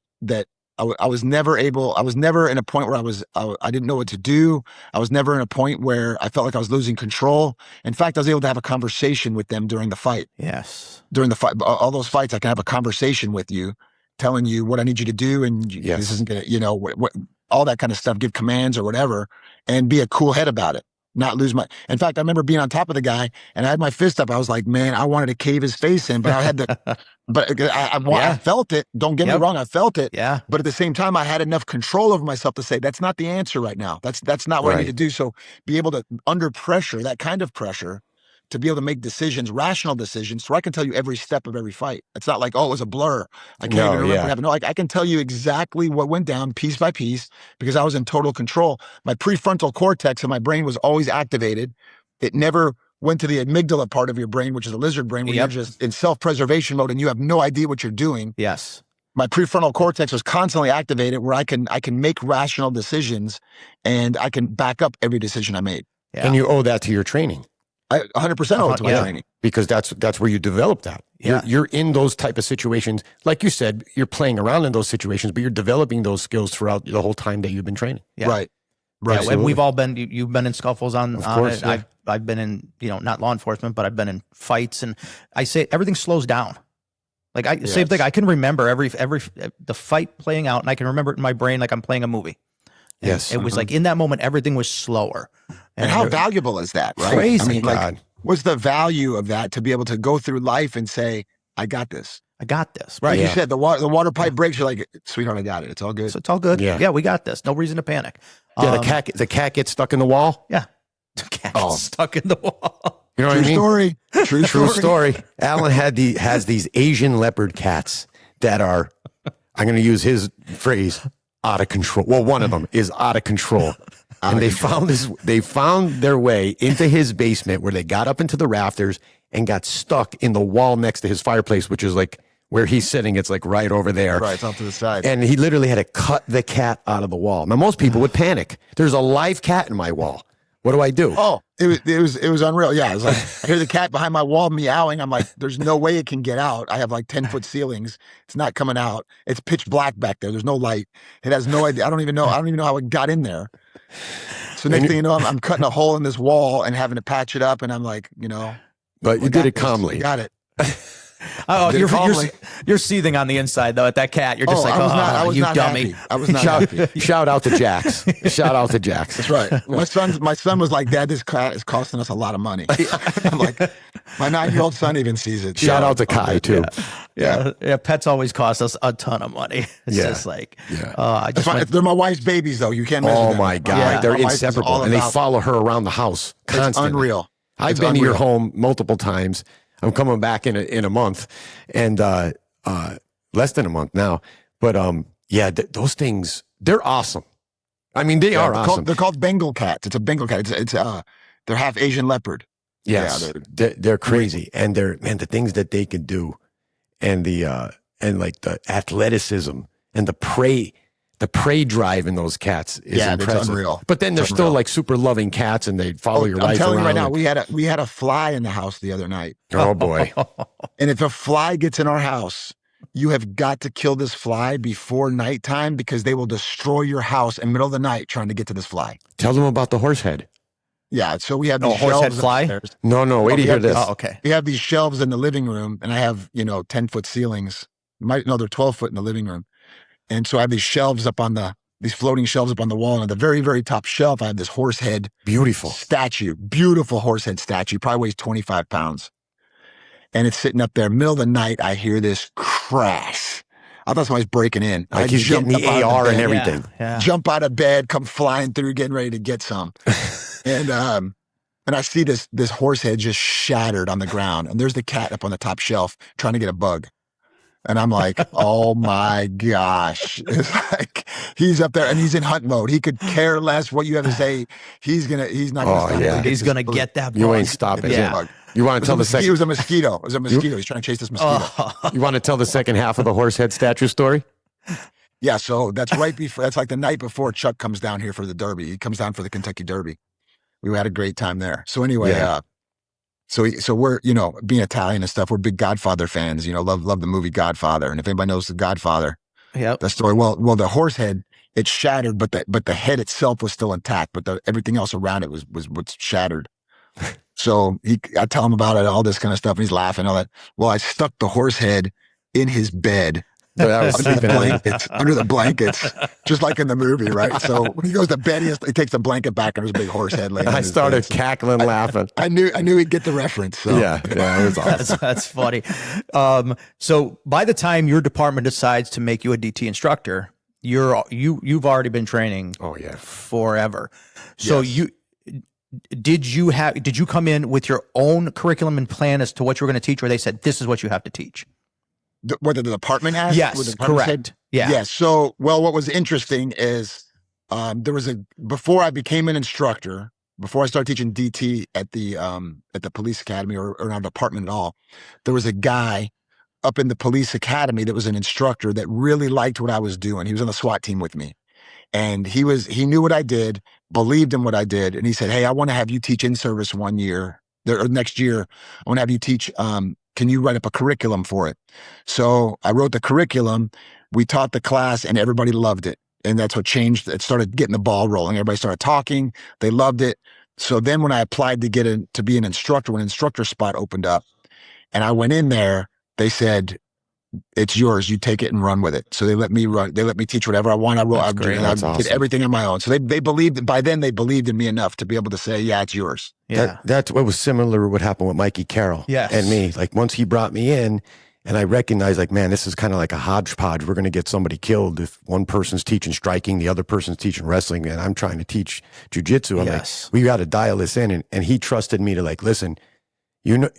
I was never in a point where I didn't know what to do. I was never in a point where I felt like I was losing control. In fact, I was able to have a conversation with them during the fight. Yes. During the fight, all those fights, I can have a conversation with you, telling you what I need you to do, and this isn't gonna, what all that kind of stuff, give commands or whatever, and be a cool head about it. Not lose my. In fact, I remember being on top of the guy, and I had my fist up. I was like, man, I wanted to cave his face in, but I had to. But I felt it. Don't get me wrong, I felt it. Yeah. But at the same time, I had enough control over myself to say that's not the answer right now. That's not what I need to do. So be able to, under pressure, that kind of pressure, to be able to make decisions, rational decisions, so I can tell you every step of every fight. It's not like, oh, it was a blur. I can't even remember what happened. No, I can tell you exactly what went down piece by piece because I was in total control. My prefrontal cortex of my brain was always activated. It never went to the amygdala part of your brain, which is the lizard brain, where you're just in self-preservation mode and you have no idea what you're doing. Yes. My prefrontal cortex was constantly activated where I can make rational decisions and I can back up every decision I made. Yeah. And you owe that to your training. I 100% owe it to my training. Because that's where you develop that. Yeah. You're in those type of situations. Like you said, you're playing around in those situations, but you're developing those skills throughout the whole time that you've been training. Yeah. Right. Yeah, and we've all been, you've been in scuffles on it. Yeah. I've been in, not law enforcement, but I've been in fights, and I say everything slows down. Like same thing. I can remember every the fight playing out, and I can remember it in my brain like I'm playing a movie. And yes. It was like in that moment, everything was slower. And how valuable is that, right? Crazy. I mean, like, what's the value of that to be able to go through life and say, I got this. I got this. Right. Like you said, the water pipe breaks. You're like, sweetheart, I got it. It's all good. So it's all good. Yeah, we got this. No reason to panic. Yeah, the cat gets stuck in the wall. Yeah. The cat gets stuck in the wall. You know what I mean? Story. True story. Alan has these Asian leopard cats that are, I'm going to use his phrase, out of control. Well, one of them is out of control. And they found their way into his basement where they got up into the rafters and got stuck in the wall next to his fireplace, which is like where he's sitting. It's like right over there. Right, it's off to the side. And he literally had to cut the cat out of the wall. Now, most people would panic. There's a live cat in my wall. What do I do? Oh, it was unreal. Yeah, it was like, I hear the cat behind my wall meowing. I'm like, there's no way it can get out. I have like 10-foot ceilings. It's not coming out. It's pitch black back there. There's no light. It has no idea. I don't even know how it got in there. So next thing you know, I'm cutting a hole in this wall and having to patch it up. And I'm like, but you did it calmly. You got it. Oh, you're seething on the inside though at that cat. You're just I was you not dummy. Happy. I was not happy. Shout out to Jax. Shout out to Jax. That's right. My son was like, Dad, this cat is costing us a lot of money. I'm like, my 9-year-old son even sees it. Shout out to Kai too. Yeah. Pets always cost us a ton of money. It's just like, they're my wife's babies though. You can't measure them. Oh my God. They're inseparable. And they follow her around the house constantly. It's unreal. I've been to your home multiple times. I'm coming back in a month, and less than a month now. But those things, they're awesome. I mean, they are awesome. They're called Bengal cats. It's a Bengal cat. It's they're half Asian leopard. Yes, they're crazy, and the things that they can do, and like the athleticism and the prey drive in those cats is impressive. It's unreal. But then they're still like super loving cats, and they follow your life around. I'm telling you right now, we had a fly in the house the other night. Oh boy! And if a fly gets in our house, you have got to kill this fly before nighttime because they will destroy your house in the middle of the night trying to get to this fly. Tell them about the horse head. Yeah, so we have these horsehead shelves fly. upstairs. No, wait to hear this. Oh, okay. We have these shelves in the living room, and I have 10-foot ceilings. They're 12-foot in the living room. And so I have these shelves these floating shelves up on the wall. And at the very, very top shelf, I have this horse head. Beautiful horse head statue. Probably weighs 25 pounds. And it's sitting up there. Middle of the night, I hear this crash. I thought somebody's breaking in. Like he's getting the AR and everything. Yeah. Jump out of bed, come flying through, getting ready to get some. And I see this horse head just shattered on the ground. And there's the cat up on the top shelf trying to get a bug. And I'm like, oh my gosh. It's like, he's up there and he's in hunt mode. He could care less what you have to say. He's not going to stop. Yeah. He's going to get that bug. You ain't stopping. Yeah. You want to tell the It second? was a mosquito. It was a mosquito. He's trying to chase this mosquito. You want to tell the second half of the horse head statue story? Yeah, so that's right before. That's like the night before Chuck comes down here for the Derby. He comes down for the Kentucky Derby. We had a great time there. So anyway, so we're being Italian and stuff. We're big Godfather fans. Love the movie Godfather. And if anybody knows the Godfather, that story. Well, the horse head, it shattered, but the head itself was still intact, but everything else around it was shattered. So I tell him about it, all this kind of stuff, and he's laughing, all that. Well, I stuck the horse head in his bed. Under the blankets, just like in the movie, right? So when he goes to bed, he takes the blanket back and there's a big horse head laying. I started cackling, laughing. I knew he'd get the reference. So. Yeah, it was awesome. That's funny. So by the time your department decides to make you a DT instructor, you've already been training. Oh yeah, forever. So did you come in with your own curriculum and plan as to what you were going to teach, or they said this is what you have to teach? What the department asked? Yes, correct. Yeah. Yeah. So, what was interesting is before I became an instructor, before I started teaching DT at the police academy or in our department at all, there was a guy up in the police academy that was an instructor that really liked what I was doing. He was on the SWAT team with me. And he knew what I did, believed in what I did. And he said, hey, I want to have you teach in-service one year or next year. I want to have you teach, can you write up a curriculum for it? So I wrote the curriculum. We taught the class and everybody loved it. And that's what changed. It started getting the ball rolling. Everybody started talking. They loved it. So then when I applied to be an instructor, when an instructor spot opened up and I went in there, they said, it's yours. You take it and run with it. So they let me run. They let me teach whatever I want. I did everything on my own. So they believed, by then they believed in me enough to be able to say, yeah, it's yours. Yeah. That's what was similar to what happened with Mikey Carroll and me. Like once he brought me in and I recognized like, man, this is kind of like a hodgepodge. We're going to get somebody killed if one person's teaching striking, the other person's teaching wrestling, and I'm trying to teach jujitsu. I'm like, we got to dial this in. And he trusted me to like, listen,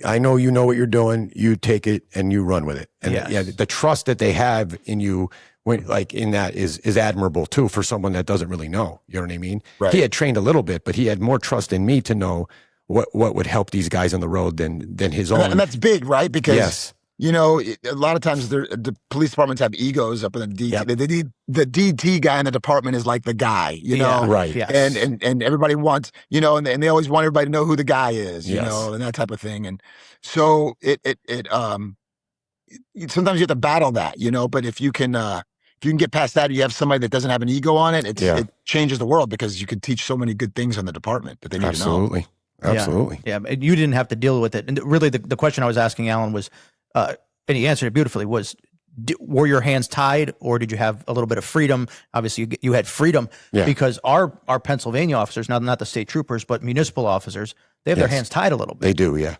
I know you know what you're doing. You take it and you run with it. And the trust that they have in you, when like in that is admirable too for someone that doesn't really know. You know what I mean? Right. He had trained a little bit, but he had more trust in me to know what would help these guys on the road than his own. And that's big, right? Because a lot of times the police departments have egos up in the DT. Yep. The DT guy in the department is like the guy, right? Yes. And everybody wants, and they always want everybody to know who the guy is, and that type of thing. And so sometimes you have to battle that, but if you can get past that, you have somebody that doesn't have an ego on it. It changes the world because you could teach so many good things on the department that they need to know. Absolutely. Yeah. And you didn't have to deal with it. And really the question I was asking Allan was, and he answered it beautifully, was were your hands tied or did you have a little bit of freedom? Obviously you had freedom because our Pennsylvania officers, not the state troopers, but municipal officers, they have their hands tied a little bit. They do. Yeah.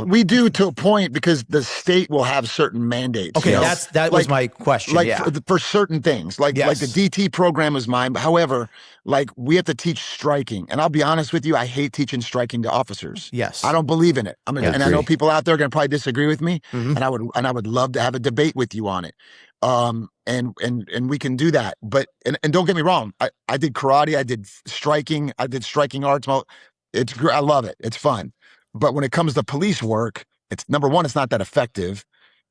We do to a point because the state will have certain mandates. Okay. That was my question. For certain things, like the DT program is mine. However, like we have to teach striking. And I'll be honest with you, I hate teaching striking to officers. Yes. I don't believe in it. And I know people out there are going to probably disagree with me. Mm-hmm. And I would love to have a debate with you on it. And we can do that. But, and don't get me wrong. I did karate. I did striking. I did striking arts. I love it. It's fun. But when it comes to police work, it's number one, it's not that effective.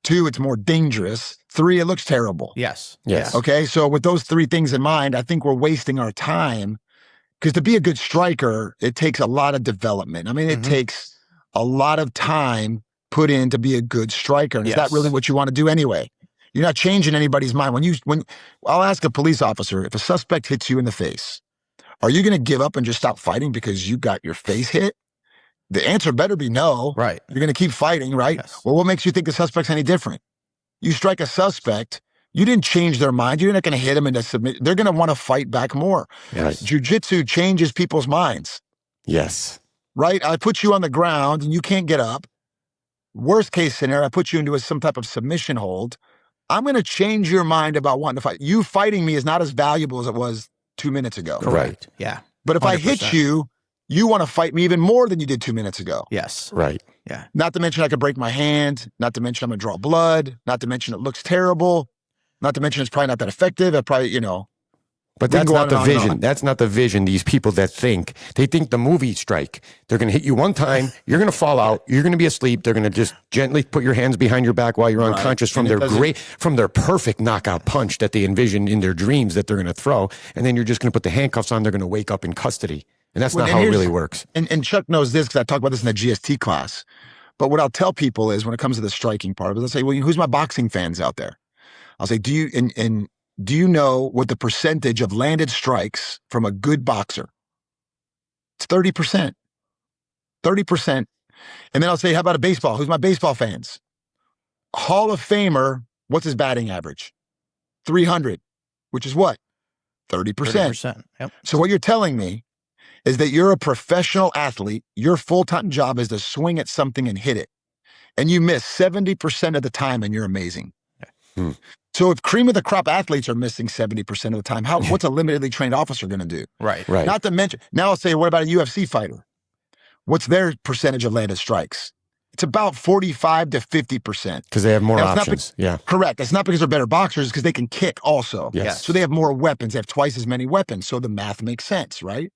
2, it's more dangerous. 3, it looks terrible. Yes. Okay. So with those 3 things in mind, I think we're wasting our time because to be a good striker, it takes a lot of development. It takes a lot of time put in to be a good striker. And is that really what you want to do anyway? You're not changing anybody's mind. When I'll ask a police officer, if a suspect hits you in the face, are you going to give up and just stop fighting because you got your face hit? The answer better be no. Right. You're going to keep fighting, right? Yes. Well, what makes you think the suspect's any different? You strike a suspect, you didn't change their mind. You're not going to hit them into submit. They're going to want to fight back more. Yes. Jiu-jitsu changes people's minds. Yes. Right? I put you on the ground and you can't get up. Worst case scenario, I put you into some type of submission hold. I'm going to change your mind about wanting to fight. You fighting me is not as valuable as it was 2 minutes ago. Correct. Yeah. But if 100%. I hit you, you want to fight me even more than you did 2 minutes ago. Yes. Right. Yeah. Not to mention I could break my hand, not to mention I'm going to draw blood, not to mention it looks terrible, not to mention it's probably not that effective. I probably, But we can that's go not on the and on and vision. on. That's not the vision. These people that think the movie strike, they're going to hit you one time. You're going to fall out. You're going to be asleep. They're going to just gently put your hands behind your back while you're unconscious from their perfect knockout punch that they envision in their dreams that they're going to throw. And then you're just going to put the handcuffs on. They're going to wake up in custody. And that's not how it really works. And Chuck knows this because I talked about this in the GST class. But what I'll tell people is when it comes to the striking part of it, I'll say, well, who's my boxing fans out there? I'll say, do you know what the percentage of landed strikes from a good boxer? It's 30%. 30%. And then I'll say, how about a baseball? Who's my baseball fans? Hall of Famer, what's his batting average? 300, which is what? 30%. 30%. Yep. So what you're telling me is that you're a professional athlete. Your full-time job is to swing at something and hit it. And you miss 70% of the time and you're amazing. Hmm. So if cream of the crop athletes are missing 70% of the time, what's a limitedly trained officer going to do? Right. Not to mention, now I'll say, what about a UFC fighter? What's their percentage of landed strikes? It's about 45 to 50%. Because they have more Now, it's options. Yeah. Correct. It's not because they're better boxers, because they can kick also. Yes. So they have more weapons. They have twice as many weapons. So the math makes sense, right?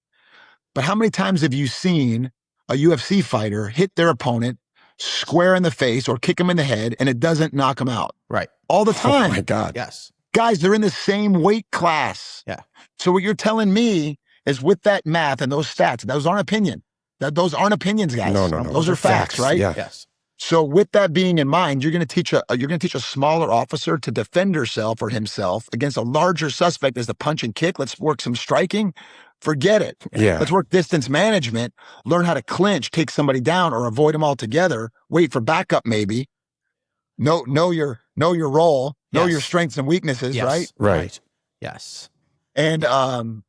But how many times have you seen a UFC fighter hit their opponent square in the face or kick him in the head and it doesn't knock him out? Right. All the time. Oh my God. Yes. Guys, they're in the same weight class. Yeah. So what you're telling me is with that math and those stats, those aren't opinion. Those aren't opinions, guys. No. Those are facts, right? Yeah. Yes. So with that being in mind, you're going to teach a smaller officer to defend herself or himself against a larger suspect as the punch and kick. Let's work some striking. Forget it. Yeah. Let's work distance management, learn how to clinch, take somebody down or avoid them altogether, wait for backup maybe. Know your role, know Yes. your strengths and weaknesses, Yes. right? Yes. And Sun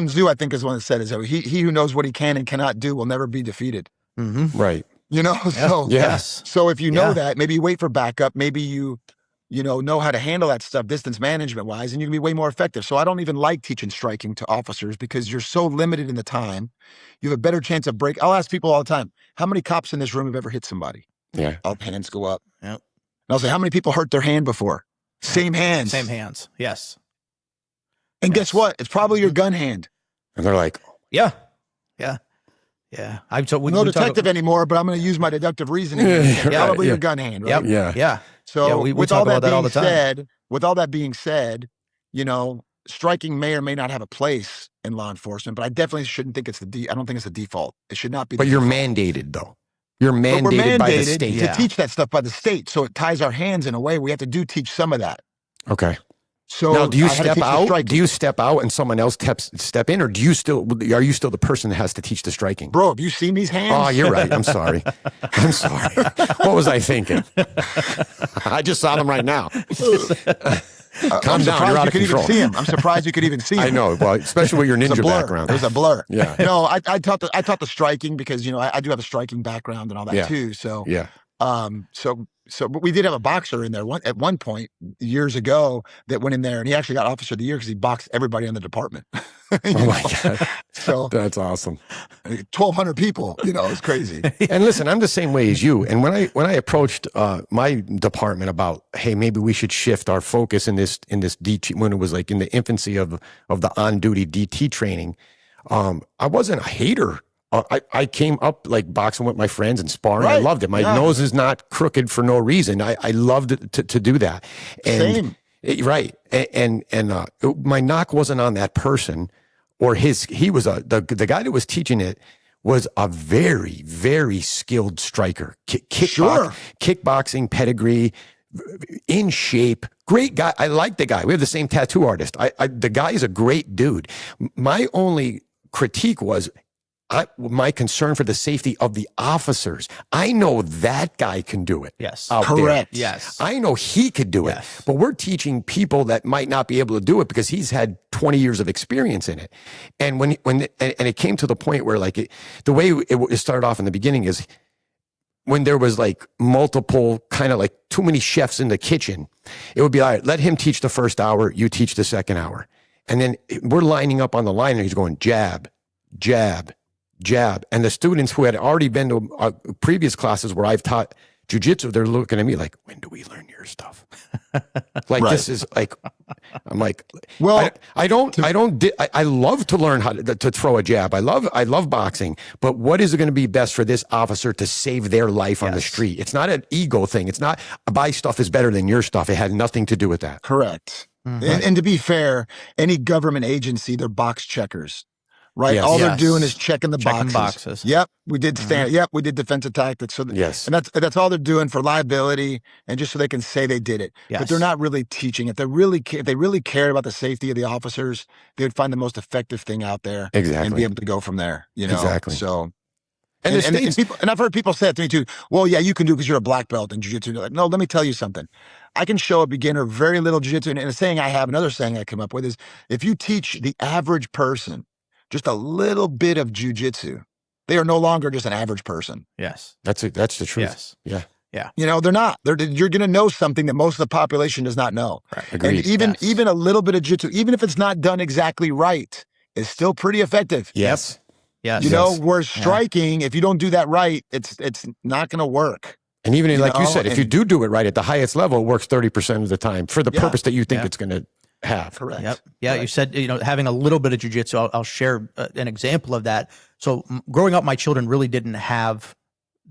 Tzu, I think, is one that said, he who knows what he can and cannot do will never be defeated. Mm-hmm. Right. So Yes. So if you know Yeah. that, maybe you wait for backup, maybe you know how to handle that stuff distance management wise, and you can be way more effective. So I don't even like teaching striking to officers because you're so limited in the time. You have a better chance of break. I'll ask people all the time, how many cops in this room have ever hit somebody? Yeah. All hands go up. Yep. And I'll say, how many people hurt their hand before? Same hands. Same hands. Yes. And guess what? It's probably your gun hand. And they're like, Yeah. Yeah. Yeah. I'm so No detective anymore, but I'm going to use my deductive reasoning. It's probably your gun hand, right? Yep. yeah. Yeah. So Yeah, we with talk all about that that all being the time. said, striking may or may not have a place in law enforcement, but I definitely shouldn't think I don't think it's the default. It should not be. But the you're default. mandated though. You're But we're mandated by the mandated state. to Yeah. teach that stuff by the state. So it ties our hands in a way. We have to teach some of that. Okay. So Now, do you I had to step teach the out? striking. Do you step out and someone else step in, or are you still the person that has to teach the striking? Bro, have you seen these hands? Oh, you're right. I'm sorry. I'm sorry. What was I thinking? I just saw them right now. Calm I'm down. surprised You're out you of could even control. see him. I'm surprised you could even see him. I know. Well, especially with your It's a ninja blur. background. It was a blur. Yeah. No, I taught the striking because I do have a striking background and all that Yeah. too. So Yeah. But we did have a boxer in there at one point years ago that went in there and he actually got officer of the year because he boxed everybody in the department. Oh my God. So That's awesome. 1,200 people, it's crazy. And listen, I'm the same way as you. And when I approached my department about, hey, maybe we should shift our focus in this DT when it was like in the infancy of the on duty DT training, I wasn't a hater. I came up like boxing with my friends and sparring. I Right. loved it. My Yeah. nose is not crooked for no reason. I loved to do that. And, Same. Right. And my knock wasn't on that person or he was the guy that was teaching it was a very, very skilled striker. Kickboxing pedigree, in shape, great guy. I like the guy. We have the same tattoo artist. The guy is a great dude. My only critique was my concern for the safety of the officers. I know that guy can do it. Yes. out Correct. there. Yes. I know he could do it, Yes. but we're teaching people that might not be able to do it because he's had 20 years of experience in it. And when it came to the point where the way it started off in the beginning is when there was like multiple kind of like too many chefs in the kitchen, it would be all right, let him teach the first hour, you teach the second hour. And then we're lining up on the line and he's going jab, jab, jab. And the students who had already been to previous classes where I've taught jiu-jitsu, they're looking at me like, when do we learn your stuff? Like, this is like, I'm like, Well, I love to learn how to throw a jab. I love boxing, but what is it going to be best for this officer to save their life on the street? It's not an ego thing. It's not my stuff is better than your stuff. It had nothing to do with that. correct. And to be fair, any government agency, they're box checkers. Right. Yes. All they're doing is checking the Checking boxes. boxes. Yep. We did Yep. We did defensive tactics. So Yes. and that's all they're doing for liability and just so they can say they did it. Yes. But they're not really teaching. If they really cared about the safety of the officers, they would find the most effective thing out there and Exactly. be able to go from there. You know. Exactly. So And the and states, people, and I've heard people say it to me too. Well, yeah, you can do because you're a black belt in jiu-jitsu. They're like, no, let me tell you something. I can show a beginner very little jiu-jitsu. And a saying I have, another saying I come up with is, if you teach the average person just a little bit of jiu-jitsu, they are no longer just an average person. Yes. that's the truth. Yes. Yeah. You know, they're not. You're going to know something that most of the population does not know. Right. Agreed. And even a little bit of jiu-jitsu, even if it's not done exactly right, is still pretty effective. Yes. Yes. You know, whereas striking, if you don't do that right, it's not going to work. And even like you know, said, if you do it right at the highest level, it works 30% of the time for the purpose that you think Yeah. it's going to have. Correct. Yep. Yeah. Correct. You said, having a little bit of jiu-jitsu, I'll share an example of that. So growing up, my children really didn't have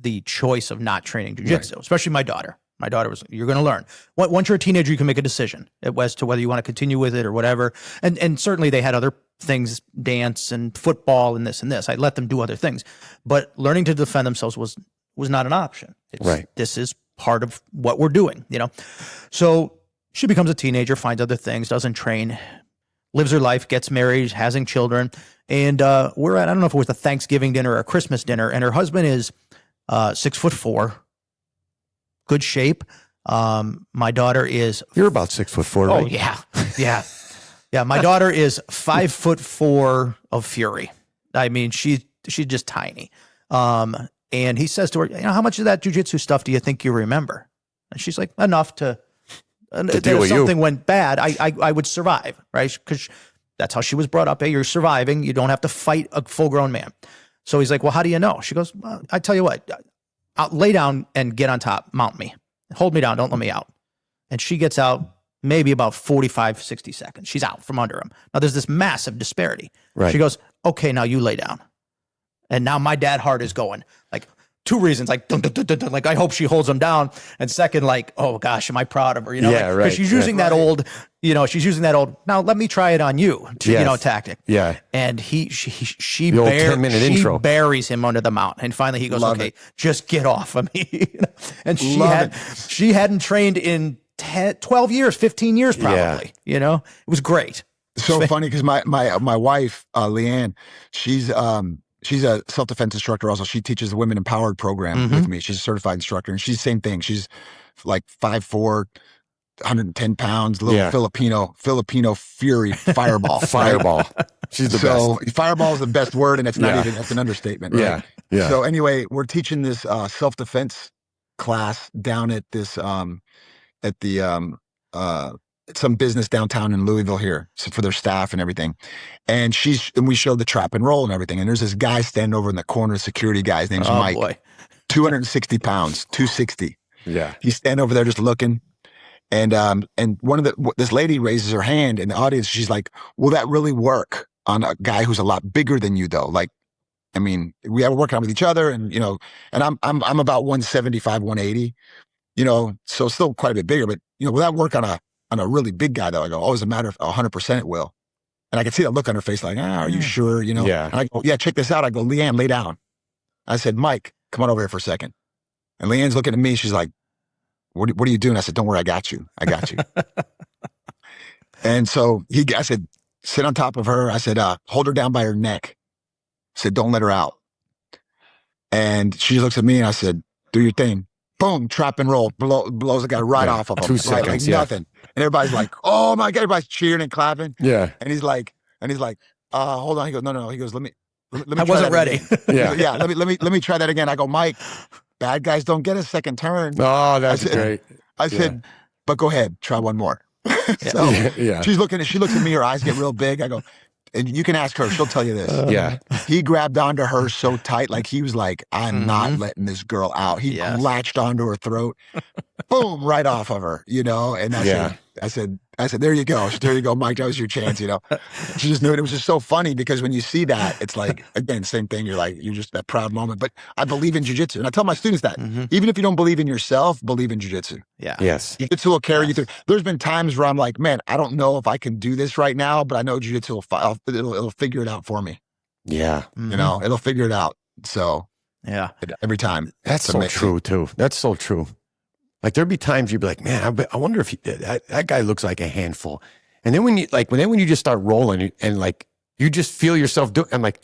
the choice of not training jiu-jitsu, especially my daughter. My daughter was, you're going to learn. Once you're a teenager, you can make a decision as to whether you want to continue with it or whatever. And certainly they had other things, dance and football and this and this. I let them do other things. But learning to defend themselves was not an option. Right. This is part of what we're doing, So she becomes a teenager, finds other things, doesn't train, lives her life, gets married, having children. And we're at, I don't know if it was a Thanksgiving dinner or a Christmas dinner, and her husband is 6'4", good shape. My daughter is, You're about 6'4", oh right? yeah. Yeah. My daughter is 5'4" of fury. I mean, she's just tiny. And he says to her, how much of that jiu-jitsu stuff do you think you remember? And she's like, enough to deal if with something you. went bad, I would survive, right? Because that's how she was brought up. Hey, you're surviving. You don't have to fight a full-grown man. So he's like, well, how do you know? She goes, well, I tell you what, I'll lay down and get on top, mount me. Hold me down, don't let me out. And she gets out maybe about 45, 60 seconds. She's out from under him. Now there's this massive disparity. Right. She goes, okay, now you lay down. And now my dad heart is going like, two reasons, like, dun, dun, dun, dun, dun, like I hope she holds him down. And second, like, oh gosh, am I proud of her? Yeah, right, Because she's using that old, she's using that old, now let me try it on you, tactic. Yeah. And she The old 10-minute intro. buries him under the mount. And finally he goes, Love okay, it. just get off of me. And Love she hadn't trained in 12 years, 15 years probably, it was great. So funny because my wife, Leanne, she's a self-defense instructor also. She teaches the Women Empowered program with me. She's a certified instructor, and she's the same thing. She's like 5'4", 110 pounds, little Filipino fury fireball. Fireball. She's the best. Fireball is the best word, and it's not even, that's an understatement, right? Yeah. Yeah. So anyway, we're teaching this self-defense class down at this some business downtown in Louisville here, so for their staff and everything. And we showed the trap and roll and everything. And there's this guy standing over in the corner, security guy. His name's Mike. Boy. 260 pounds, 260. Yeah. He's standing over there just looking. And this lady raises her hand in the audience. She's like, will that really work on a guy who's a lot bigger than you though? Like, I mean, we are working out with each other and, and I'm about 175, 180, so still quite a bit bigger, but will that work on a really big guy though? I go, oh, as a matter of 100% it will. And I could see that look on her face like, are you sure? Yeah. And I go, yeah, check this out. I go, Leanne, lay down. I said, Mike, come on over here for a second. And Leanne's looking at me. She's like, what are you doing? I said, don't worry. I got you. And so I said, sit on top of her. I said, hold her down by her neck. I said, don't let her out. And she looks at me and I said, do your thing. Boom, trap and roll, blows the guy right off of him. 2 seconds, like nothing. And everybody's like, oh my God, everybody's cheering and clapping. Yeah. And he's like, hold on. He goes, no. He goes, let me I try wasn't that ready. again. Yeah. Yeah. Let me try that again. I go, Mike, bad guys don't get a second turn. Oh, that's great. I said, but go ahead, try one more. So Yeah. she looks at me, her eyes get real big. I go, and you can ask her, she'll tell you this. Yeah. He grabbed onto her so tight, like he was like, I'm not letting this girl out. He latched onto her throat, boom, right off of her, you know? And I said, there you go. There you go, Mike. That was your chance, you know? She just knew it. It was just so funny because when you see that, it's like, again, same thing. You're just that proud moment. But I believe in jiu-jitsu. And I tell my students that even if you don't believe in yourself, believe in jiu-jitsu. Yeah. Yes. Jiu-jitsu will carry you through. There's been times where I'm like, man, I don't know if I can do this right now, but I know jiu-jitsu it'll figure it out for me. Yeah. You know, it'll figure it out. So every time. That's so true too. That's so true. Like there'd be times you'd be like, man, I wonder if that guy looks like a handful. And then when you just start rolling and like you just feel yourself doing, I'm like,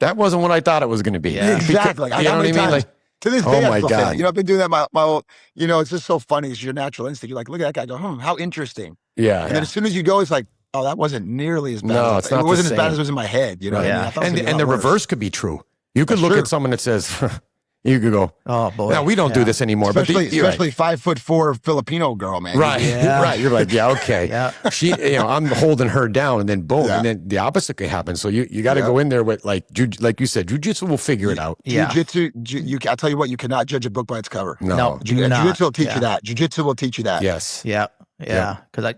that wasn't what I thought it was going to be. Yeah, exactly. Because, you know what I mean? Like to this day, oh my God. You know, I've been doing that my whole, you know, it's just so funny. It's your natural instinct. You're like, look at that guy, go, how interesting. Yeah. And then as soon as you go, it's like, oh, that wasn't nearly as bad. No, it's not. It wasn't as bad as it was in my head. You know what I mean? And the reverse could be true. You could look at someone that says, you could go, oh boy. Now we don't do this anymore. Especially, but especially 5'4" Filipino girl, man. Right. Right. You're like, yeah, okay. She, you know, I'm holding her down and then boom. And then the opposite could happen. So you got to go in there with like you said, jiu-jitsu will figure it out. Jiu-jitsu, I'll tell you what, you cannot judge a book by its cover. No, jiu-jitsu will teach you that. Jiu-jitsu will teach you that. Yes. Yeah. Because I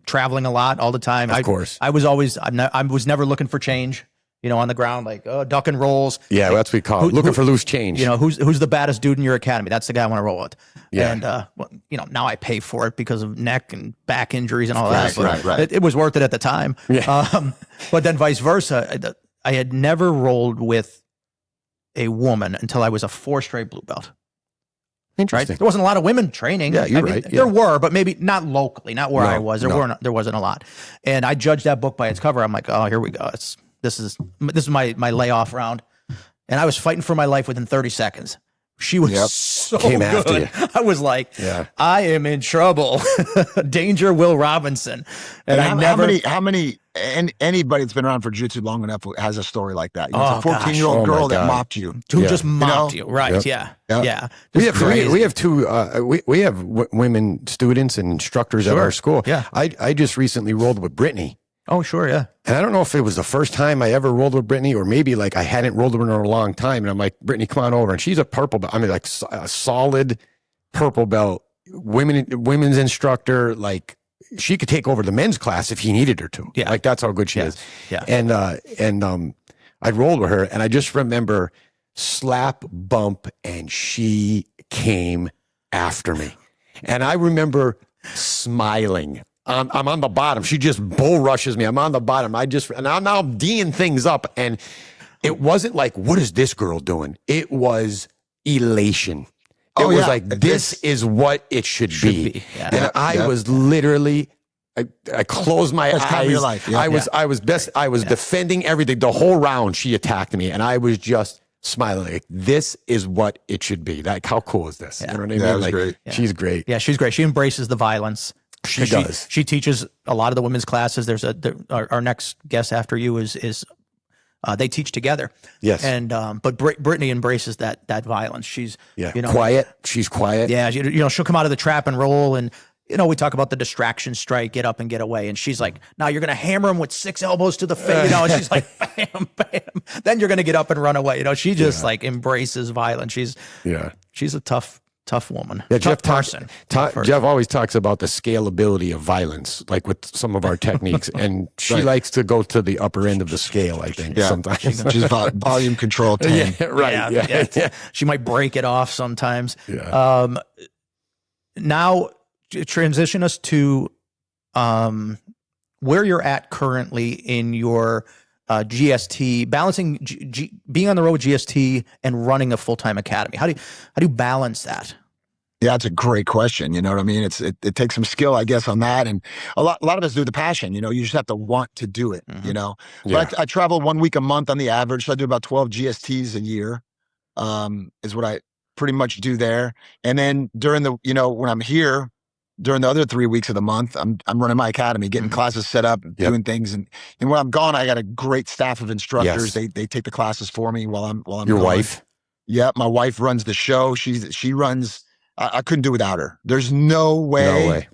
traveling a lot all the time. Of course. I was never looking for change. You know, on the ground, like duck and rolls. Yeah, that's what we call it. Looking for loose change. You know, who's the baddest dude in your academy? That's the guy I want to roll with. Yeah. And well, you know, now I pay for it because of neck and back injuries and all that. Right. It was worth it at the time. Yeah. But then vice versa, I had never rolled with a woman until I was a 4 straight blue belt. Interesting. Right? There wasn't a lot of women training. Yeah, you're right. There were, but maybe not locally, not where I was. There wasn't a lot. And I judged that book by its cover. I'm like, oh, here we go. This is my layoff round. And I was fighting for my life within 30 seconds. She was so Came good. after you. I was like, I am in trouble. Danger, Will Robinson. And how many anybody that's been around for jiu-jitsu long enough has a story like that? You know, it's a 14-year-old girl that mopped you. Who just mopped you. Right. Yep. Yeah. We have two, we have women students and instructors at our school. Yeah. I just recently rolled with Brittany. Oh, sure, yeah. And I don't know if it was the first time I ever rolled with Brittany or maybe like I hadn't rolled with her in a long time. And I'm like, Brittany, come on over. And she's a purple belt. I mean, like a solid purple belt, women's instructor. Like she could take over the men's class if he needed her to. Yeah. Like that's how good she is. Yeah. And I rolled with her and I just remember slap, bump, and she came after me. And I remember smiling. I'm on the bottom. She just bull rushes me. I'm on the bottom. And I'm now D'ing things up. And it wasn't like, what is this girl doing? It was elation. It was like, this is what it should be. Yeah. And I was literally, I closed my eyes. Time of your life. Yeah. I was defending everything. The whole round, she attacked me. And I was just smiling. Like, this is what it should be. Like, how cool is this? Yeah. You know what I mean? That was like, great. She's great. Yeah, she's great. She embraces the violence. She does. She teaches a lot of the women's classes. There's our next guest after you is they teach together. Yes. And but Brittany embraces that violence. She's quiet. She's quiet. Yeah. You know, she'll come out of the trap and roll, and you know, we talk about the distraction strike, get up and get away, and she's like, now you're gonna hammer him with 6 elbows to the face, you know, and she's like, bam, bam. Then you're gonna get up and run away. You know, she just like embraces violence. She's a tough woman. Yeah, Jeff always talks about the scalability of violence, like with some of our techniques, and she likes to go to the upper end of the scale. I think sometimes she's volume control 10. Yeah. She might break it off sometimes. Yeah. Now transition us to where you're at currently in your GST, balancing being on the road with GST and running a full-time academy. How do you balance that? Yeah, that's a great question. You know what I mean? It takes some skill, I guess, on that. And a lot of us do the passion, you know, you just have to want to do it, you know, but I travel 1 week a month on the average. So I do about 12 GSTs a year, is what I pretty much do there. And then during the, you know, when I'm here, during the other 3 weeks of the month, I'm running my academy, getting classes set up, doing things. And when I'm gone, I got a great staff of instructors. Yes. They take the classes for me while I'm Your gone. wife? Yeah. My wife runs the show. She runs, I couldn't do without her. There's no way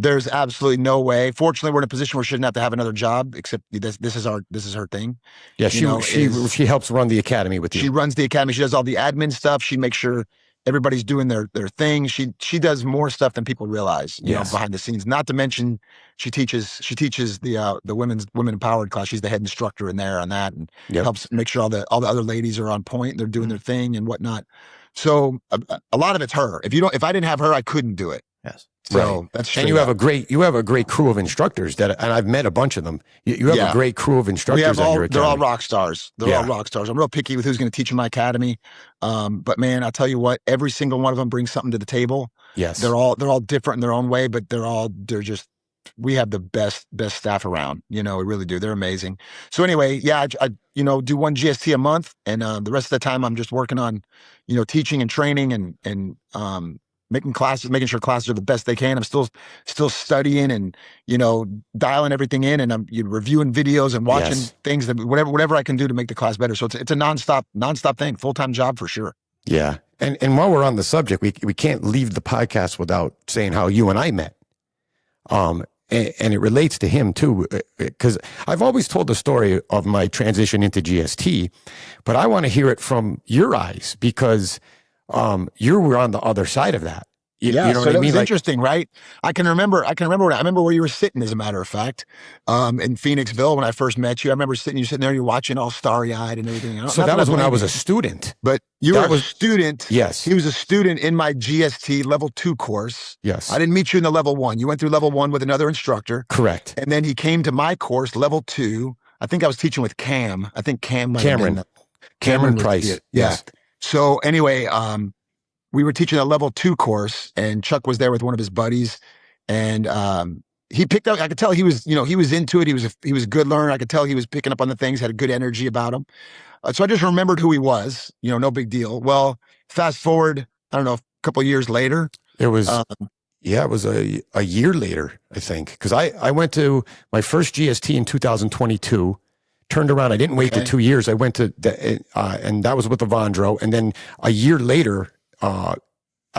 There's absolutely no way. Fortunately, we're in a position where she doesn't have to have another job, except this is her thing. Yeah, You she helps run the academy with you. She runs the academy. She does all the admin stuff. She makes sure everybody's doing their thing. She does more stuff than people realize, you know, behind the scenes. Not to mention she teaches the women empowered class. She's the head instructor in there on that, and helps make sure all the other ladies are on point. They're doing their thing and whatnot. So a lot of it's her. If I didn't have her, I couldn't do it. Yes. So that's and you have a great crew of instructors and I've met a bunch of them. You have a great crew of instructors at your academy. They're all rock stars. They're all rock stars. I'm real picky with who's going to teach in my academy. But man, I'll tell you what, every single one of them brings something to the table. Yes. They're all different in their own way, but we have the best staff around. You know, we really do. They're amazing. So anyway, I do one GST a month, and the rest of the time I'm just working on, teaching and training and making sure classes are the best they can. I'm still studying and, dialing everything in, and I'm reviewing videos and watching things that whatever I can do to make the class better. So it's a nonstop thing, full-time job for sure. Yeah. And while we're on the subject, we can't leave the podcast without saying how you and I met. And it relates to him too, because I've always told the story of my transition into GST, but I want to hear it from your eyes, because you were on the other side of that. You know so what I that mean? was interesting, right? I remember where you were sitting, as a matter of fact, in Phoenixville when I first met you. I remember you sitting there, you're watching all starry-eyed and everything. So that was when I was a student. But you were a student. Yes. He was a student in my GST level 2 course. Yes. I didn't meet you in the level 1. You went through level 1 with another instructor. Correct. And then he came to my course, level 2. I think I was teaching with Cam. I think Cameron Price. Yeah. Yes. So anyway, we were teaching a level 2 course, and Chuck was there with one of his buddies, and he picked up. I could tell he was into it. He was a good learner. I could tell he was picking up on the things, had a good energy about him. So I just remembered who he was. No big deal. Well, fast forward, I don't know, a couple of years later. It was it was a year later, I think, because I went to my first GST in 2022. Turned around. I didn't wait the 2 years. I went to and that was with Avandro, and then a year later.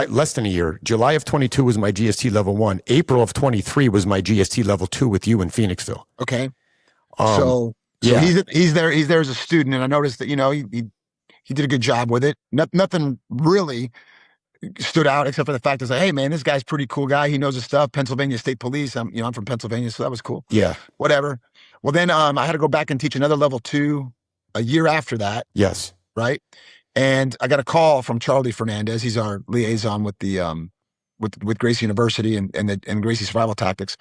Less than a year. July of 22 was my GST level 1. April of 23 was my GST level 2 with you in Phoenixville. Okay. So he's there as a student, and I noticed that he did a good job with it. Nothing really stood out except for the fact that, hey man, this guy's a pretty cool guy. He knows his stuff. Pennsylvania State Police. I'm from Pennsylvania, so that was cool. Yeah. Whatever. Well, then I had to go back and teach another level 2 a year after that. Yes. Right. And I got a call from Charlie Fernandez. He's our liaison with the with Gracie University and Gracie Survival Tactics.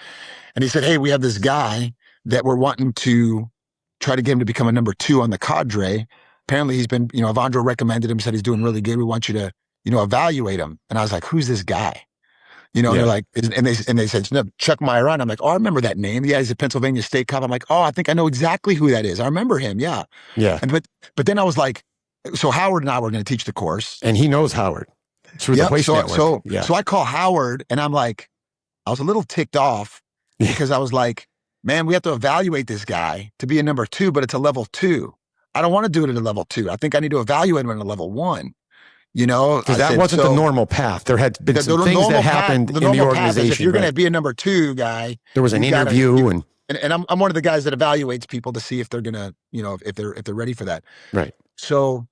And he said, hey, we have this guy that we're wanting to try to get him to become a number 2 on the cadre. Apparently he's been, Avandro recommended him, said he's doing really good. We want you to, evaluate him. And I was like, who's this guy? They're like, and they said, no, Chuck Maiorana. I'm like, oh, I remember that name. Yeah, he's a Pennsylvania State cop. I'm like, oh, I think I know exactly who that is. I remember him. Yeah. Yeah. But then I was like, so Howard and I were going to teach the course, and he knows Howard through the Place Network. So I call Howard, and I'm like, I was a little ticked off because I was like, man, we have to evaluate this guy to be a number 2, but it's a level 2. I don't want to do it at a level 2. I think I need to evaluate him at a level 1. Because that wasn't the normal path. There had been some things that happened in the organization. If you're going to be a number 2 guy, there was an interview, and I'm one of the guys that evaluates people to see if they're going to, if they're ready for that. Right. So,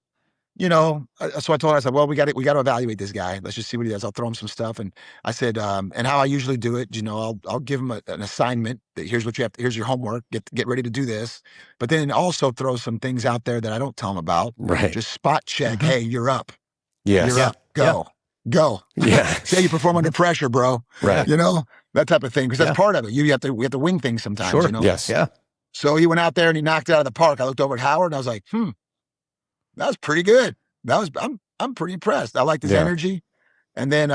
so I told her, I said, well, we got to evaluate this guy. Let's just see what he does. I'll throw him some stuff. And I said, and how I usually do it, I'll give him an assignment that here's what you have to, here's your homework, get ready to do this. But then also throw some things out there that I don't tell him about. Right. Just spot check. Hey, you're up. Yes. You're up. Go. Yeah. Say you perform under pressure, bro. Right. That type of thing. Because that's part of it. We have to wing things sometimes. Sure. Yes. Yeah. So he went out there and he knocked it out of the park. I looked over at Howard and I was like, that was pretty good. I'm pretty impressed. I liked his energy. And then,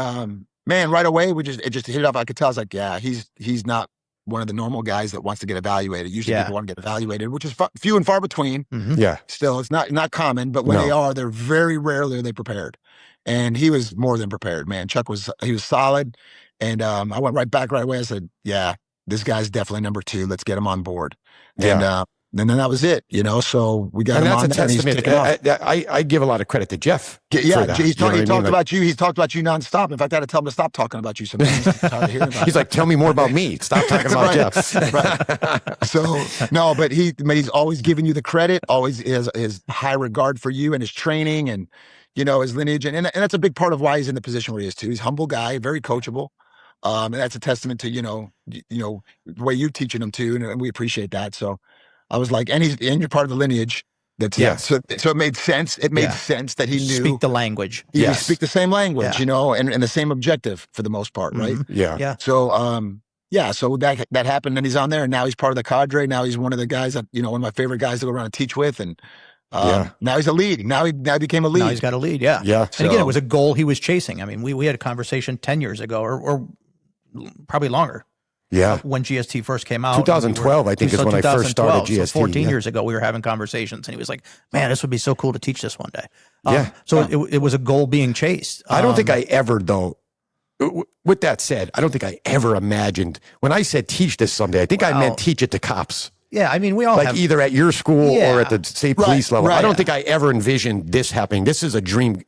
man, right away, it just hit it off. I could tell. I was like, yeah, he's not one of the normal guys that wants to get evaluated. Usually people want to get evaluated, which is few and far between. Mm-hmm. Yeah. Still, it's not common, but when they are, they're very rarely are they prepared. And he was more than prepared, man. Chuck was solid. And I went right back right away. I said, yeah, this guy's definitely number 2. Let's get him on board. Yeah. And then that was it, so we got And him that's on a there and he's testament. taking off. I give a lot of credit to Jeff. Yeah, for that. he You know what I mean? talked Like, about you. He's talked about you nonstop. In fact, I had to tell him to stop talking about you sometimes. He's tired of hearing about he's it. like, tell me more about me. Stop talking about Jeff. Right. So no, but he's always giving you the credit. Always his high regard for you and his training and his lineage, and that's a big part of why he's in the position where he is too. He's a humble guy, very coachable. And that's a testament to the way you teaching him too, and we appreciate that. So I was like, and you're part of the lineage. That's so it made sense. It made sense that he knew speak the language. You speak the same language, and the same objective for the most part, right? Yeah. So so that happened, and he's on there, and now he's part of the cadre. Now he's one of the guys that one of my favorite guys to go around and teach with, and now he's a lead. Now he became a lead. Now he's got a lead. Yeah. And again, it was a goal he was chasing. I mean, we had a conversation 10 years ago, or probably longer. Yeah. When GST first came out. 2012, I think, is when I first started GST. So 14 years ago, we were having conversations, and he was like, man, this would be so cool to teach this one day. So it was a goal being chased. I don't think I ever, though, with that said, I don't think I ever imagined, when I said teach this someday, I think I meant teach it to cops. Yeah, I mean, we all have. Either at your school or at the state police level. Right. I don't think I ever envisioned this happening. This is a dream.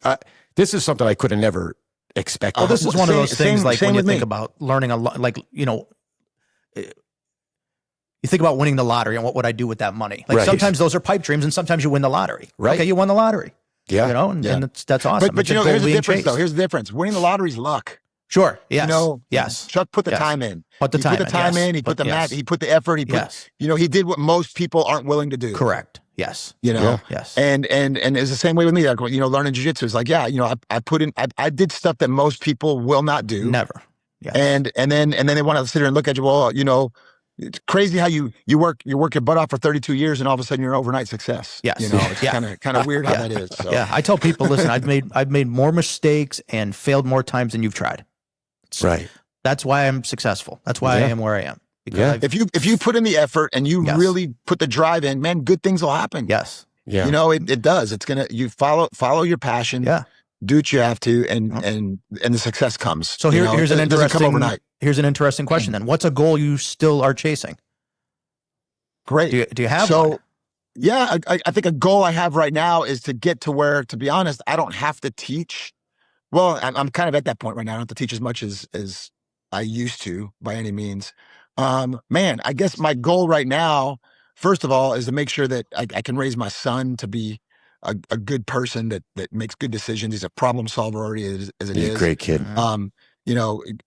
This is something I could have never expected. Well, this is one of those things, like when you think me. about learning a lot, like, you think about winning the lottery and what would I do with that money? Like sometimes those are pipe dreams, and sometimes you win the lottery. Right. Okay, you won the lottery. Yeah. And that's awesome. But It's a here's goal the being difference, chased. though. Here's the difference. Winning the lottery is luck. Sure. Yes. Yes. Chuck put the time in. Put the time in. He put the math. He put the effort. He put. He did what most people aren't willing to do. Correct. Yes. Yes. And it's the same way with me. Like, learning jiu-jitsu is like, I put in. I did stuff that most people will not do. Never. Yes. And then they want to sit here and look at you. Well, it's crazy how you work your butt off for 32 years and all of a sudden you're an overnight success. Yes. It's kind of weird how that is. So. Yeah. I tell people, listen, I've made more mistakes and failed more times than you've tried. Right. That's why I'm successful. That's why I am where I am. Because if you put in the effort and you really put the drive in, man, good things will happen. Yes. Yeah. It does. It's you follow your passion. Yeah. Do what you have to, and the success comes. So here's an interesting question then. What's a goal you still are chasing? Great. Do you have one? Yeah, I think a goal I have right now is to get to where, to be honest, I don't have to teach. Well, I'm kind of at that point right now. I don't have to teach as much as I used to by any means. Man, I guess my goal right now, first of all, is to make sure that I can raise my son to be a good person that makes good decisions. He's a problem solver already as it is. He's a great kid.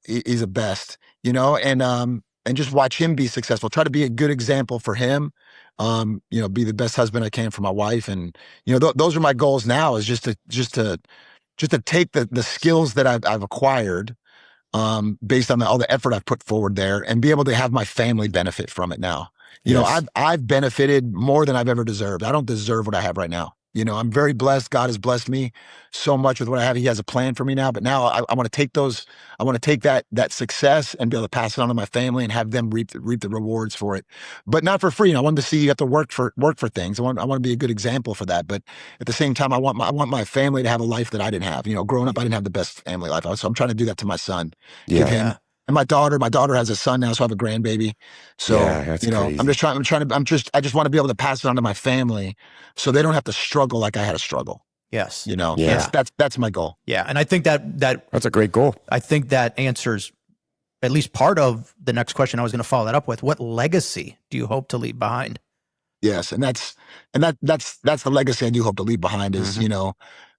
He's the best, and just watch him be successful. Try to be a good example for him. Be the best husband I can for my wife. And, those are my goals now, is just to take the skills that I've acquired, based on all the effort I've put forward there, and be able to have my family benefit from it now. I've benefited more than I've ever deserved. I don't deserve what I have right now. I'm very blessed. God has blessed me so much with what I have. He has a plan for me now, but now I want to take that success and be able to pass it on to my family and have them reap the rewards for it, but not for free. I wanted to see you have to work for things. I want to be a good example for that. But at the same time, I want my family to have a life that I didn't have. Growing up, I didn't have the best family life. So I'm trying to do that to my son. Give him. And my daughter has a son now, so I have a grandbaby. So, crazy. I just want to be able to pass it on to my family so they don't have to struggle like I had to struggle. Yes. That's my goal. Yeah. And I think that's a great goal. I think that answers at least part of the next question I was going to follow that up with. What legacy do you hope to leave behind? Yes. And that's the legacy I do hope to leave behind is,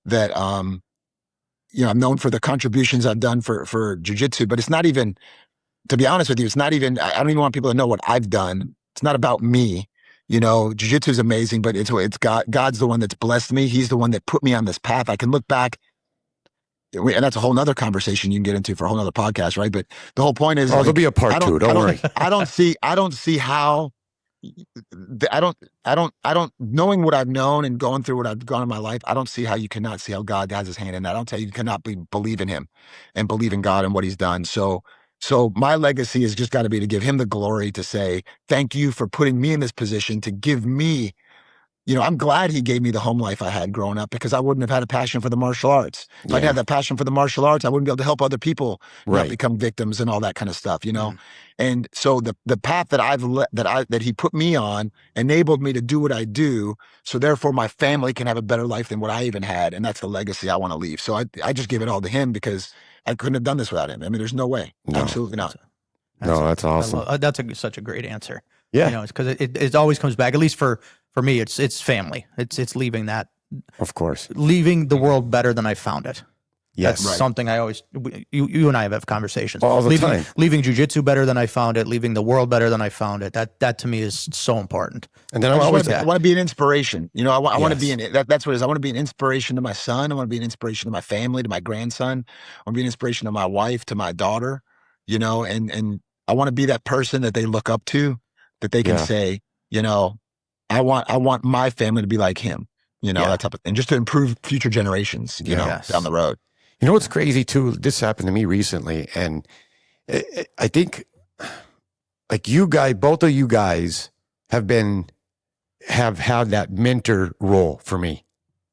that, I'm known for the contributions I've done for jiu-jitsu, but it's not even, to be honest with you, I don't even want people to know what I've done. It's not about me. Jiu-jitsu is amazing, but it's God's the one that's blessed me. He's the one that put me on this path. I can look back, and that's a whole nother conversation you can get into for a whole nother podcast, right? But the whole point is, there'll be a part two. Don't worry. I don't see how. I don't, knowing what I've known and going through what I've gone in my life, I don't see how you cannot see how God has his hand in that. I don't tell you cannot believe in him and believe in God and what he's done. So my legacy has just got to be to give him the glory, to say, thank you for putting me in this position, to give me, I'm glad he gave me the home life I had growing up, because I wouldn't have had a passion for the martial arts. If I'd had that passion for the martial arts, I wouldn't be able to help other people not become victims and all that kind of stuff, And so the path that that he put me on enabled me to do what I do. So therefore my family can have a better life than what I even had. And that's the legacy I want to leave. So I just give it all to him, because I couldn't have done this without him. I mean, there's no way. No. Absolutely not. That's awesome. That's such a great answer. Yeah. Because it always comes back, at least for me, it's family. It's leaving that. Of course. Leaving the world better than I found it. Yes. That's something I always, you and I have conversations. All the time. Leaving jiu-jitsu better than I found it, leaving the world better than I found it. That to me is so important. And then I want to be an inspiration. I want to be that's what it is. I want to be an inspiration to my son. I want to be an inspiration to my family, to my grandson. I want to be an inspiration to my wife, to my daughter, and I want to be that person that they look up to, that they can say, I want my family to be like him, that type of thing, just to improve future generations, down the road. You know what's crazy too? This happened to me recently, and I think, like, both of you guys have had that mentor role for me,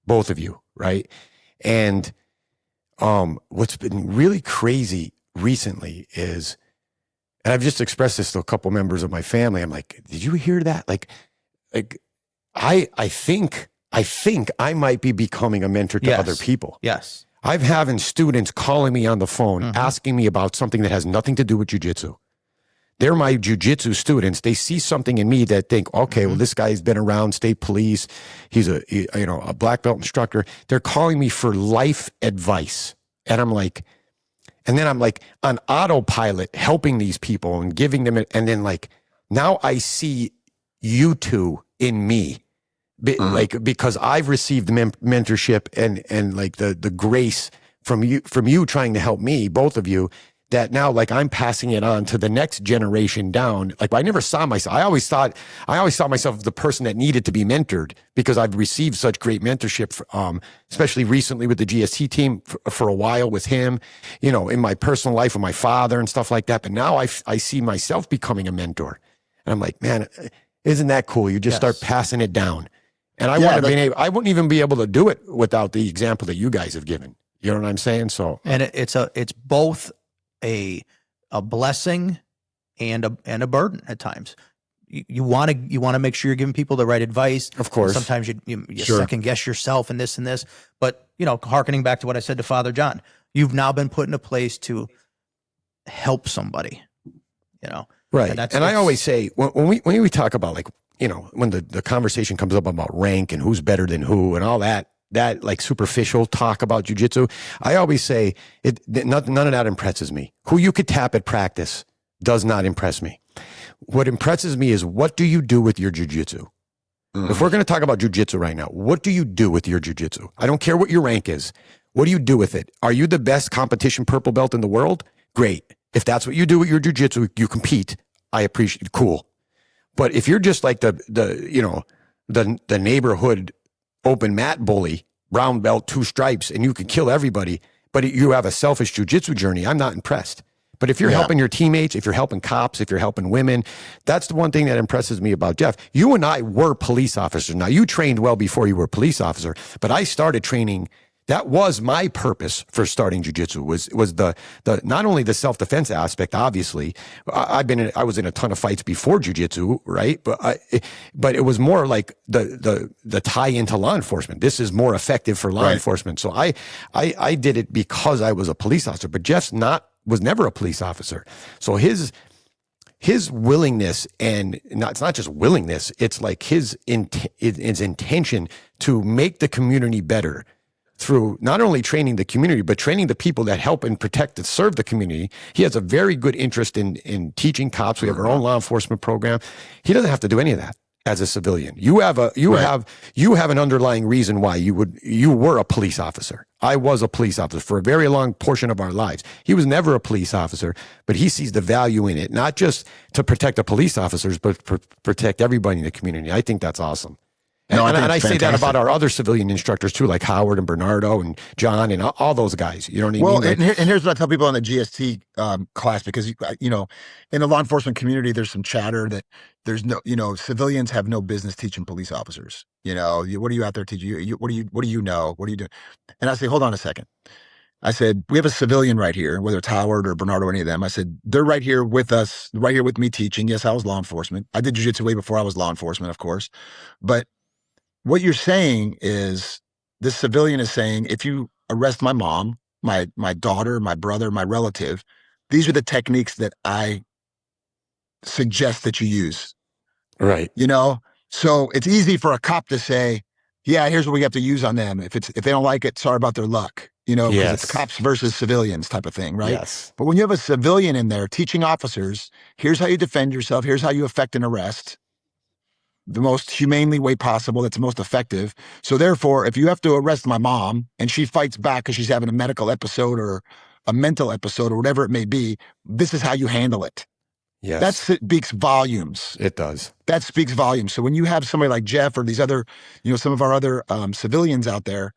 both of you, right? And what's been really crazy recently is, and I've just expressed this to a couple members of my family. I'm like, did you hear that? Like I think I might be becoming a mentor to other people. Yes. I've having students calling me on the phone, asking me about something that has nothing to do with jiu-jitsu. They're my jiu-jitsu students. They see something in me that think, okay, well, this guy's been around state police. He's a black belt instructor. They're calling me for life advice. And I'm like on autopilot, helping these people and giving them it. And then now I see you two in me. Because I've received the mentorship and like the grace from you trying to help me, both of you, that now I'm passing it on to the next generation down. I never saw myself. I always saw myself as the person that needed to be mentored, because I've received such great mentorship, especially recently with the GST team for a while with him, in my personal life with my father and stuff like that. But now I see myself becoming a mentor, and I'm like, man, isn't that cool? You just start passing it down. And I wouldn't even be able to do it without the example that you guys have given. You know what I'm saying? So, and it's both a blessing and a burden at times. You want to make sure you're giving people the right advice. Of course. Sometimes you second guess yourself and this, but hearkening back to what I said to Father John, you've now been put in a place to help somebody. Right. And I always say when we talk about when the conversation comes up about rank and who's better than who and all that superficial talk about jiu-jitsu, I always say none of that impresses me. Who you could tap at practice does not impress me. What impresses me is, what do you do with your jiu-jitsu? If we're going to talk about jiu-jitsu right now, what do you do with your jiu-jitsu? I don't care what your rank is. What do you do with it? Are you the best competition purple belt in the world? Great. If that's what you do with your jiu-jitsu, you compete. I appreciate it. Cool. But if you're just like the neighborhood open mat bully, brown belt, 2 stripes, and you can kill everybody, but you have a selfish jiu-jitsu journey, I'm not impressed. But if you're helping your teammates, if you're helping cops, if you're helping women, that's the one thing that impresses me about Jeff. You and I were police officers. Now, you trained well before you were a police officer, but I started training. That was my purpose for starting jiu-jitsu, was the not only the self-defense aspect. Obviously, I was in a ton of fights before jiu-jitsu, right? But it was more like the tie into law enforcement. This is more effective for law enforcement. So I did it because I was a police officer. But Jeff's was never a police officer. So his willingness, and it's not just willingness, it's like his intention to make the community better through not only training the community, but training the people that help and protect and serve the community. He has a very good interest in teaching cops. We have our own law enforcement program. He doesn't have to do any of that as a civilian. You have an underlying reason why you were a police officer. I was a police officer for a very long portion of our lives. He was never a police officer, but he sees the value in it, not just to protect the police officers, but protect everybody in the community. I think that's awesome. And, No, I think and I it's say that fantastic. about our other civilian instructors too, like Howard and Bernardo and John and all those guys. You know what I Well, mean? Like, and here's what I tell people in the GST class, because you know, in the law enforcement community, there's some chatter that there's no, you know, civilians have no business teaching police officers. You know, what are you out there teaching? What do you know? What do you do? And I say, hold on a second. I said, we have a civilian right here, whether it's Howard or Bernardo or any of them. I said, they're right here with us, right here with me teaching. Yes, I was law enforcement. I did jiu-jitsu way before I was law enforcement, of course. But what you're saying is, this civilian is saying, if you arrest my mom, my daughter, my brother, my relative, these are the techniques that I suggest that you use. right. You know? So it's easy for a cop to say, yeah, here's what we have to use on them. If they don't like it, sorry about their luck. You know, because it's Yes. cops versus civilians type of thing, right? Yes. But when you have a civilian in there teaching officers, here's how you defend yourself, here's how you effect an arrest, the most humanely way possible, that's most effective. So therefore, if you have to arrest my mom and she fights back because she's having a medical episode or a mental episode or whatever it may be, this is how you handle it. Yes. That speaks volumes. It does. That speaks volumes. So when you have somebody like Jeff or these other, you know, some of our other civilians out there,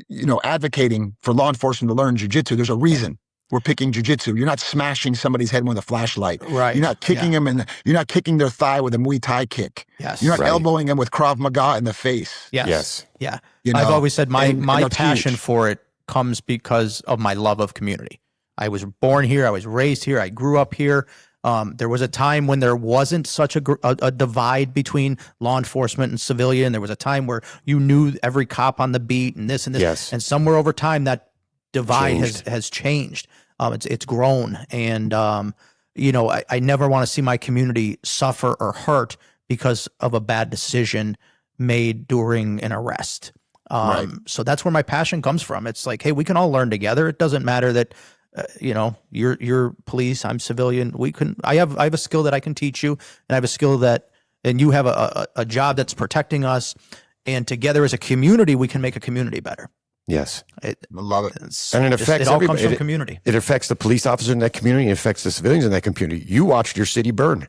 you know, advocating for law enforcement to learn jiu-jitsu, there's a reason we're picking jiu-jitsu. You're not smashing somebody's head with a flashlight. Right. You're not kicking them you're not kicking their thigh with a Muay Thai kick. Yes. You're not Right. elbowing them with Krav Maga in the face. Yes. Yes. Yeah. You know? I've always said my And that's passion huge. for it comes because of my love of community. I was born here. I was raised here. I grew up here. There was a time when there wasn't such a divide between law enforcement and civilian. There was a time where you knew every cop on the beat and this and this. Yes. And somewhere over time that divide Changed. has changed. It's grown. And, you know, I never want to see my community suffer or hurt because of a bad decision made during an arrest. Right. So that's where my passion comes from. It's like, hey, we can all learn together. It doesn't matter that, you know, you're police, I'm civilian. I have a skill that I can teach you, and I have a skill and you have a job that's protecting us. And together as a community, we can make a community better. Yes. I love it. And it affects it all comes everybody. from community. It affects the police officers in that community. It affects the civilians in that community. You watched your city burn,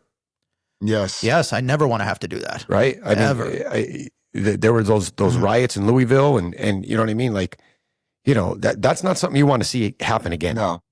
Yes. Yes, I never want to have to do that. right? I Ever. mean, there were those riots in Louisville, and you know what I mean? Like, you know, that's not something you want to see happen again. No.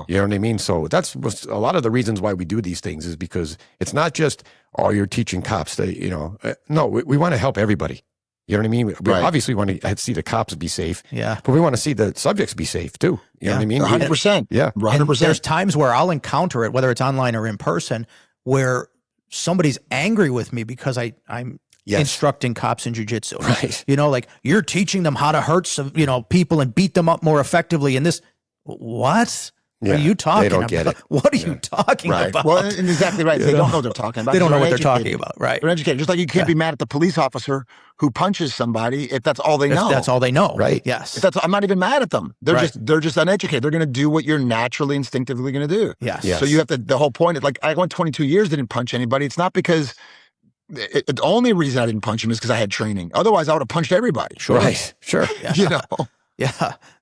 You know what I mean? So that's a lot of the reasons why we do these things is because it's not just, oh, you're teaching cops to, you know, no, we want to help everybody. You know what I mean? We Right. obviously want to see the cops be safe, Yeah. but we want to see the subjects be safe too. You know what I mean? 100%. Yeah. 100%. There's times where I'll encounter it, whether it's online or in person, where somebody's angry with me because I'm Yes. instructing cops in jiu-jitsu. Right. You know, like you're teaching them how to hurt some, you know, people and beat them up more effectively. And this, what Yeah, are you talking they don't about? get it. What are you talking Right. about? Well, and exactly right. They don't know what they're talking about. They don't know what They're they're talking educated. about. Right. They're educated. Just like you can't be mad at the police officer who punches somebody if that's all they know. If that's all they know. Right. Yes. If that's, I'm not even mad at them. They're Right. they're just uneducated. They're going to do what you're naturally, instinctively going to do. Yes. Yeah. So you have to, the whole point is like, I went 22 years, didn't punch anybody. It's not because, the only reason I didn't punch him is because I had training. Otherwise I would have punched everybody. Right. Sure. You know? Yeah.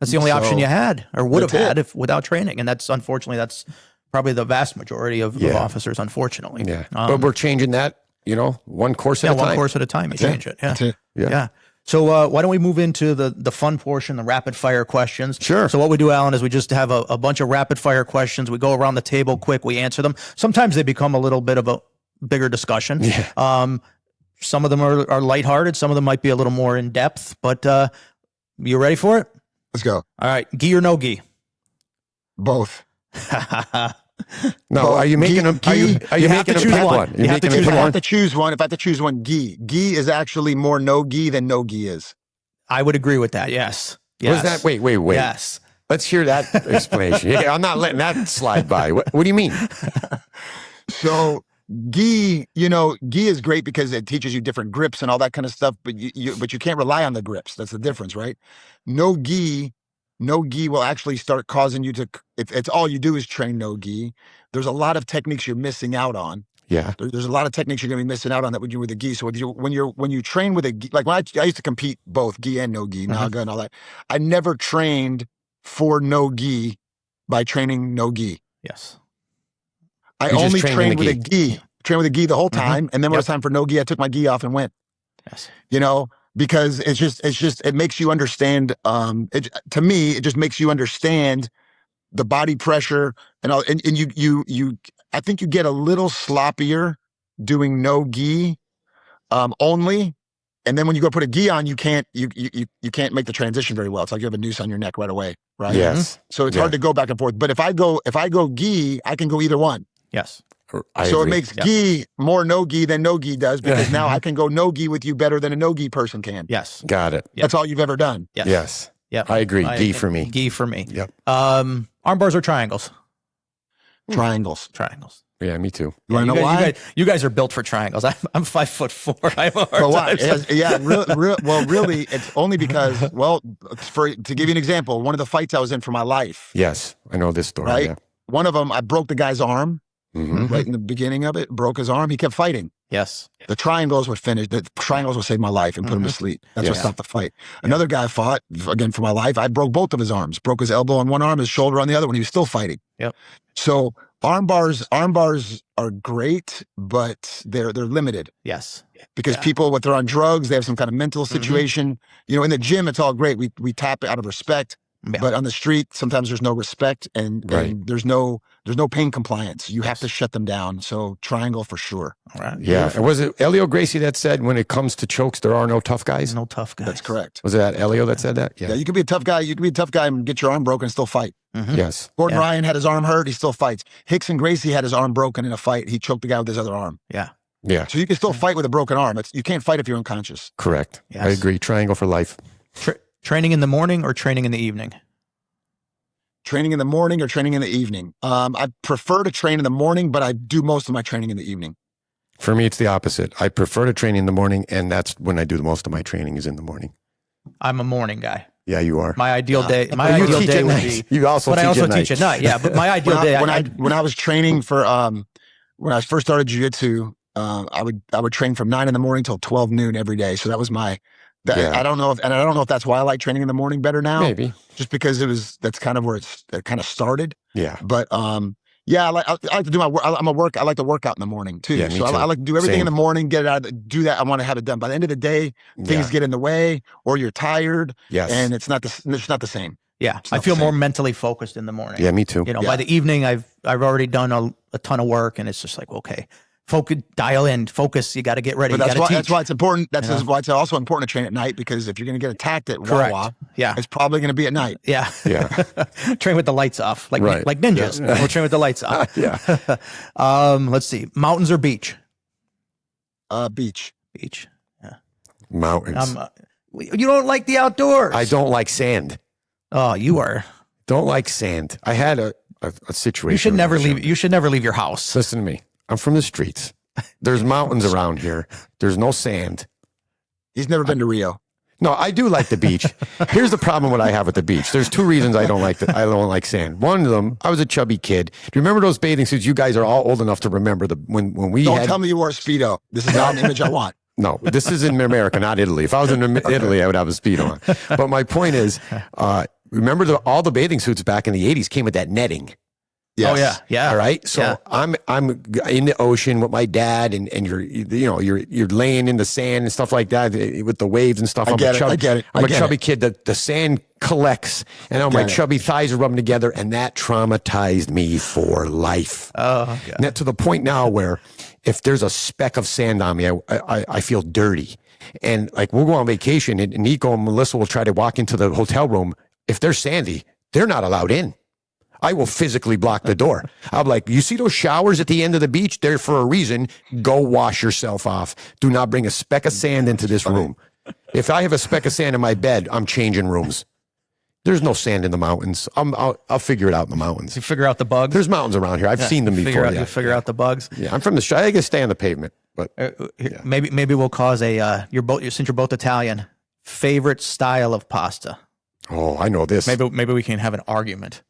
That's the only option So, you had or would have that's it. had without training. And that's unfortunately, that's probably the vast majority of Yeah. officers, unfortunately. Yeah. But we're changing that, you know, one course at a one time. course at a time. You change it. Yeah. That's it. Yeah. Yeah. So why don't we move into the fun portion, the rapid fire questions? Sure. So what we do, Alan, is we just have a bunch of rapid fire questions. We go around the table quick. We answer them. Sometimes they become a little bit of a bigger discussion. Yeah. Some of them are lighthearted. Some of them might be a little more in depth. But you ready for it? Let's go. All right. Gi or no gi? Both. No, Well, are you making them? Are you you have making to them choose pick one. one? You have to making them choose If pick I one. have to choose one, if I have to choose one, gi. Gi is actually more no gi than no gi is. I would agree with that. Yes. Yes. Was that? Wait. Yes. Let's hear that explanation. Yeah, I'm not letting that slide by. What do you mean? So gi, you know, gi is great because it teaches you different grips and all that kind of stuff, but you can't rely on the grips. That's the difference, right? No gi will actually start causing you to, if it's all you do is train no gi, there's a lot of techniques you're missing out on. Yeah. There's a lot of techniques you're going to be missing out on that when you're with a gi. So when you train with a gi, like when I used to compete both gi and no gi, naga and all that, I never trained for no gi by training no gi. Yes. I You just only trained in trained the with a gi, trained with a gi the whole time. And then when it was time for no gi, I took my gi off and went. Yes. You know, because it makes you understand. To me, it just makes you understand the body pressure and all. And you, I think you get a little sloppier doing no gi only. And then when you go put a gi on, you can't make the transition very well. It's like you have a noose on your neck right away, right? Yes. So it's hard to go back and forth. But if I go gi, I can go either one. Yes. I So agree. it makes gi more no gi than no gi does, because now I can go no gi with you better than a no gi person can. Yes. Got it. That's all you've ever done. Yes. Yes. Yep. I agree. Gi for me. Gi for me. Yep. Arm bars or triangles? Triangles. Triangles. Yeah, me too. You want to know why? You guys are built for triangles. I'm 5'4". I have a hard So why? time. Well, really, it's only because, to give you an example, one of the fights I was in for my life, Yes, I know this story. right? Yeah. One of them, I broke the guy's arm right in the beginning of it, broke his arm. He kept fighting. Yes. The triangles would finish. The triangles would save my life and put him to sleep. That's what stopped the fight. Another guy fought, again, for my life. I broke both of his arms, broke his elbow on one arm, his shoulder on the other one. He was still fighting. Yep. So arm bars are great, but they're limited. Yes. Because people, if they're on drugs, they have some kind of mental situation. You know, in the gym, it's all great. We tap it out of respect. Yeah. But on the street, sometimes there's no respect and there's no pain compliance. You have to shut them down. So triangle for sure. All right. Yeah. And was it Elio Gracie that said, when it comes to chokes, there are no tough guys? No tough guys. That's correct. Was it that Elio that said that? Yeah, you can be a tough guy. You can be a tough guy and get your arm broken and still fight. Yes. Gordon Ryan had his arm hurt. He still fights. Rickson Gracie had his arm broken in a fight. He choked the guy with his other arm. Yeah. Yeah. So you can still fight with a broken arm. You can't fight if you're unconscious. Correct. Yes. I agree. Triangle for life. Training in the morning or training in the evening? Training in the morning or training in the evening? I prefer to train in the morning, but I do most of my training in the evening. For me, it's the opposite. I prefer to train in the morning, and that's when I do the most of my training is in the morning. I'm a morning guy. Yeah, you are. My ideal day. My But you ideal teach day at would night. be. You also But I teach also at night. teach at night. Yeah, but my ideal day. When I was training for when I first started jiu-jitsu, I would train from 9 in the morning till 12 noon every day. So that was my. I don't know if that's why I like training in the morning better now. Maybe. Just because that's kind of where it kind of started. Yeah. But yeah, I like to do my work. I like to work out in the morning too. Yeah, me so too. I like to do everything Same. in the morning, get it out, do that. I want to have it done by the end of the day. Things get in the way, or you're tired. Yes. And it's not the same. Yeah, It's I not feel the more same. mentally focused in the morning. Yeah, me too. You know, by the evening, I've already done a ton of work, and it's just like, okay, focus, dial in, focus. You got to get ready. But You got to teach. that's why it's important. That's why it's also important to train at night, because if you're going to get attacked at Wawa, Yeah. it's probably going to be at night. Yeah. Yeah. Train with the lights off, like Right. like ninjas. We'll train with the lights off. Yeah. Let's see, mountains or beach? Beach. Beach. Yeah. Mountains. You don't like the outdoors. I don't like sand. Oh, you are. Don't like sand. I had a situation. You should when I never was leave. younger. You should never leave your house. Listen to me. I'm from the streets. There's mountains around here. There's no sand. He's never been to Rio. No, I do like the beach. Here's the problem what I have with the beach. There's two reasons I don't like sand. One of them, I was a chubby kid. Do you remember those bathing suits? You guys are all old enough to remember when we Don't had. tell me you wore a Speedo. This is not an image I want. No, this is in America, not Italy. If I was in Italy, I would have a speed on. But my point is, remember all the bathing suits back in the 80s came with that netting. Yes. Oh yeah, yeah. All right. So Yeah. I'm in the ocean with my dad, and you're laying in the sand and stuff like that with the waves and stuff. I get it. I'm a chubby kid. The sand collects, and my chubby thighs are rubbing together, and that traumatized me for life. Oh, God. And that to the point now where if there's a speck of sand on me, I feel dirty. And like we'll go on vacation, and Nico and Melissa will try to walk into the hotel room. If they're sandy, they're not allowed in. I will physically block the door. I'm like, you see those showers at the end of the beach? They're for a reason. Go wash yourself off. Do not bring a speck of sand into this room. If I have a speck of sand in my bed, I'm changing rooms. There's no sand in the mountains. I'll figure it out in the mountains. You figure out the bugs. There's mountains around here. I've seen them before. You figure out the bugs. Yeah, I'm from the. I can stay on the pavement, but Maybe we'll cause since you're both Italian, favorite style of pasta. oh, I know this. Maybe we can have an argument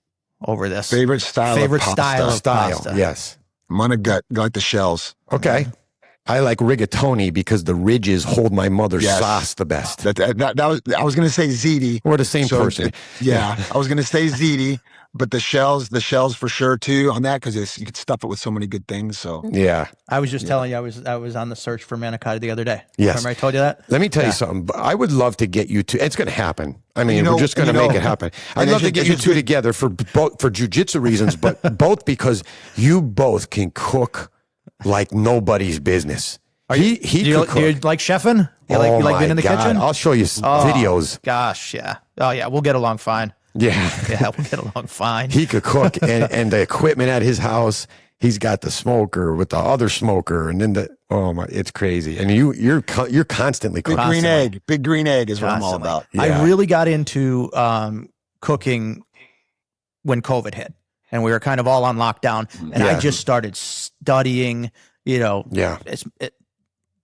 over this. Favorite style of pasta. style of pasta. Yes. I'm on a gut. Like the shells. Okay. I like rigatoni because the ridges hold my mother's sauce the best. That was, I was going to say ziti. We're the same person. I was going to say ziti, but the shells for sure too on that, because you could stuff it with so many good things. So yeah, I was just telling you, I was on the search for manicotti the other day. Yes. Remember I told you that? Let me tell you something. I would love to get you two. It's going to happen. I mean, we're just going to make it happen. I'd love to get you two together for jiu-jitsu reasons, but both because you both can cook like nobody's business. Do you like chefing? You like being in the kitchen? I'll show you videos. Gosh, yeah. Oh yeah, we'll get along fine. Yeah, we'll get along fine. He could cook, and the equipment at his house. He's got the smoker with the other smoker, and then it's crazy. And you're constantly cooking. Big green egg is what I'm all about. Yeah. I really got into cooking when COVID hit, and we were kind of all on lockdown, and I just started studying.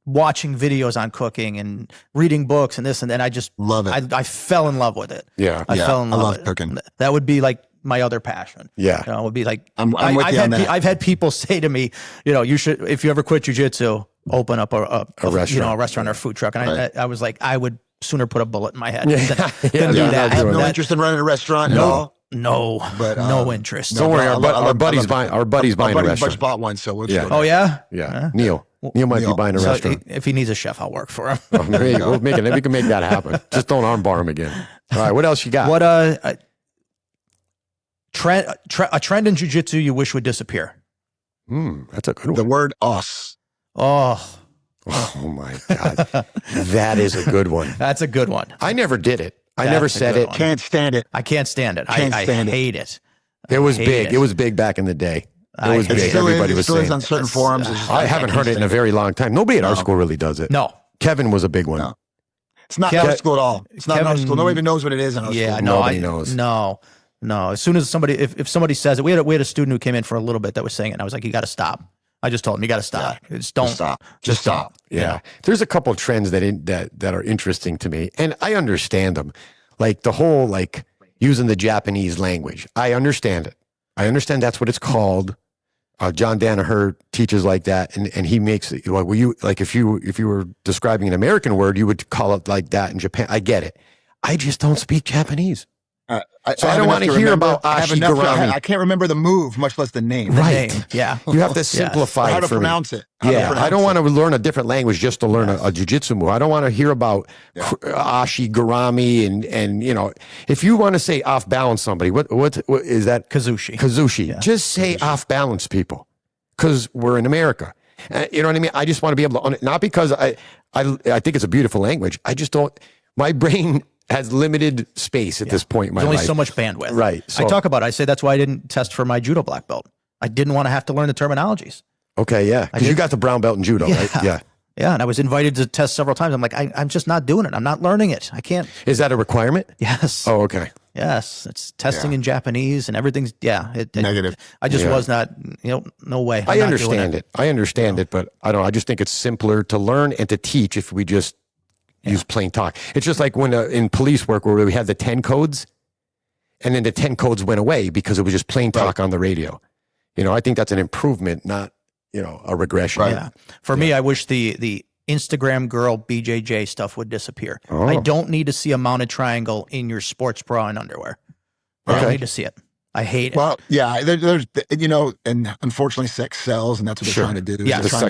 Watching videos on cooking and reading books and this and then. I just love it. I fell in love with it. Yeah, I fell in love. I love with cooking. It. That would be like my other passion. Yeah, it would be like I've had people say to me, you should, if you ever quit jiu-jitsu, open up a restaurant, a restaurant or food truck. And I was like, I would sooner put a bullet in my head than do that. I have no interest in running a restaurant at all. No, but no interest. Don't worry, our buddy's buying a restaurant. Just bought one, so we'll Oh yeah, yeah. Neil might be buying a restaurant. If he needs a chef, I'll work for him. There you go. We can make that happen. Just don't armbar him again. All right, what else you got? What a trend in jiu-jitsu you wish would disappear? That's a good one. The word "us." Oh my God, that is a good one. That's a good one. I never did it. I never said it. Can't stand it. I can't stand it. I hate it. It was big. It was big back in the day. It was big. Everybody was saying. On certain forums. I haven't heard it in a very long time. Nobody at our school really does it. No. Kevin was a big one. No. It's not in our school at all. It's not in our school. Nobody even knows what it is in our school. Yeah, nobody knows. No. As soon as somebody, if somebody says it, we had a student who came in for a little bit that was saying it. And I was like, you got to stop. I just told him, you got to stop. Just stop. Yeah. There's a couple of trends that are interesting to me, and I understand them. Like the whole using the Japanese language. I understand it. I understand that's what it's called. John Danaher teaches like that, and he makes it if you were describing an American word, you would call it like that in Japan. I get it. I just don't speak Japanese. I don't want to hear about Ashigurami. I can't remember the move, much less the name. Right. Yeah. You have to simplify how it to for pronounce me. it. I don't want to learn a different language just to learn a jiu-jitsu move. I don't want to hear about Ashigurami and if you want to say off balance somebody, what is that? Kazushi. Yeah. Just say off balance people, because we're in America. You know what I mean? I just want to be able to, not because I think it's a beautiful language. I just don't. My brain has limited space at this point in my life. There's only so much bandwidth. Right. So, I talk about it. I say that's why I didn't test for my judo black belt. I didn't want to have to learn the terminologies. Okay, yeah. Because you got the brown belt in judo, right? Yeah. Yeah, and I was invited to test several times. I'm like, I'm just not doing it. I'm not learning it. I can't. Is that a requirement? Yes. Oh, okay. Yes. It's testing in Japanese and everything's, negative. I just was not, no way. I understand it. I understand it, but I just think it's simpler to learn and to teach if we just use plain talk. It's just like when in police work where we had the 10 codes, and then the 10 codes went away because it was just plain talk on the radio. I think that's an improvement, not a regression. Right. Yeah. For me, I wish the Instagram girl BJJ stuff would disappear. Oh. I don't need to see a mounted triangle in your sports bra and underwear. I don't need to see it. I hate it. Well, yeah, there's and unfortunately sex sells, and that's what they're trying to do. Yeah, that's what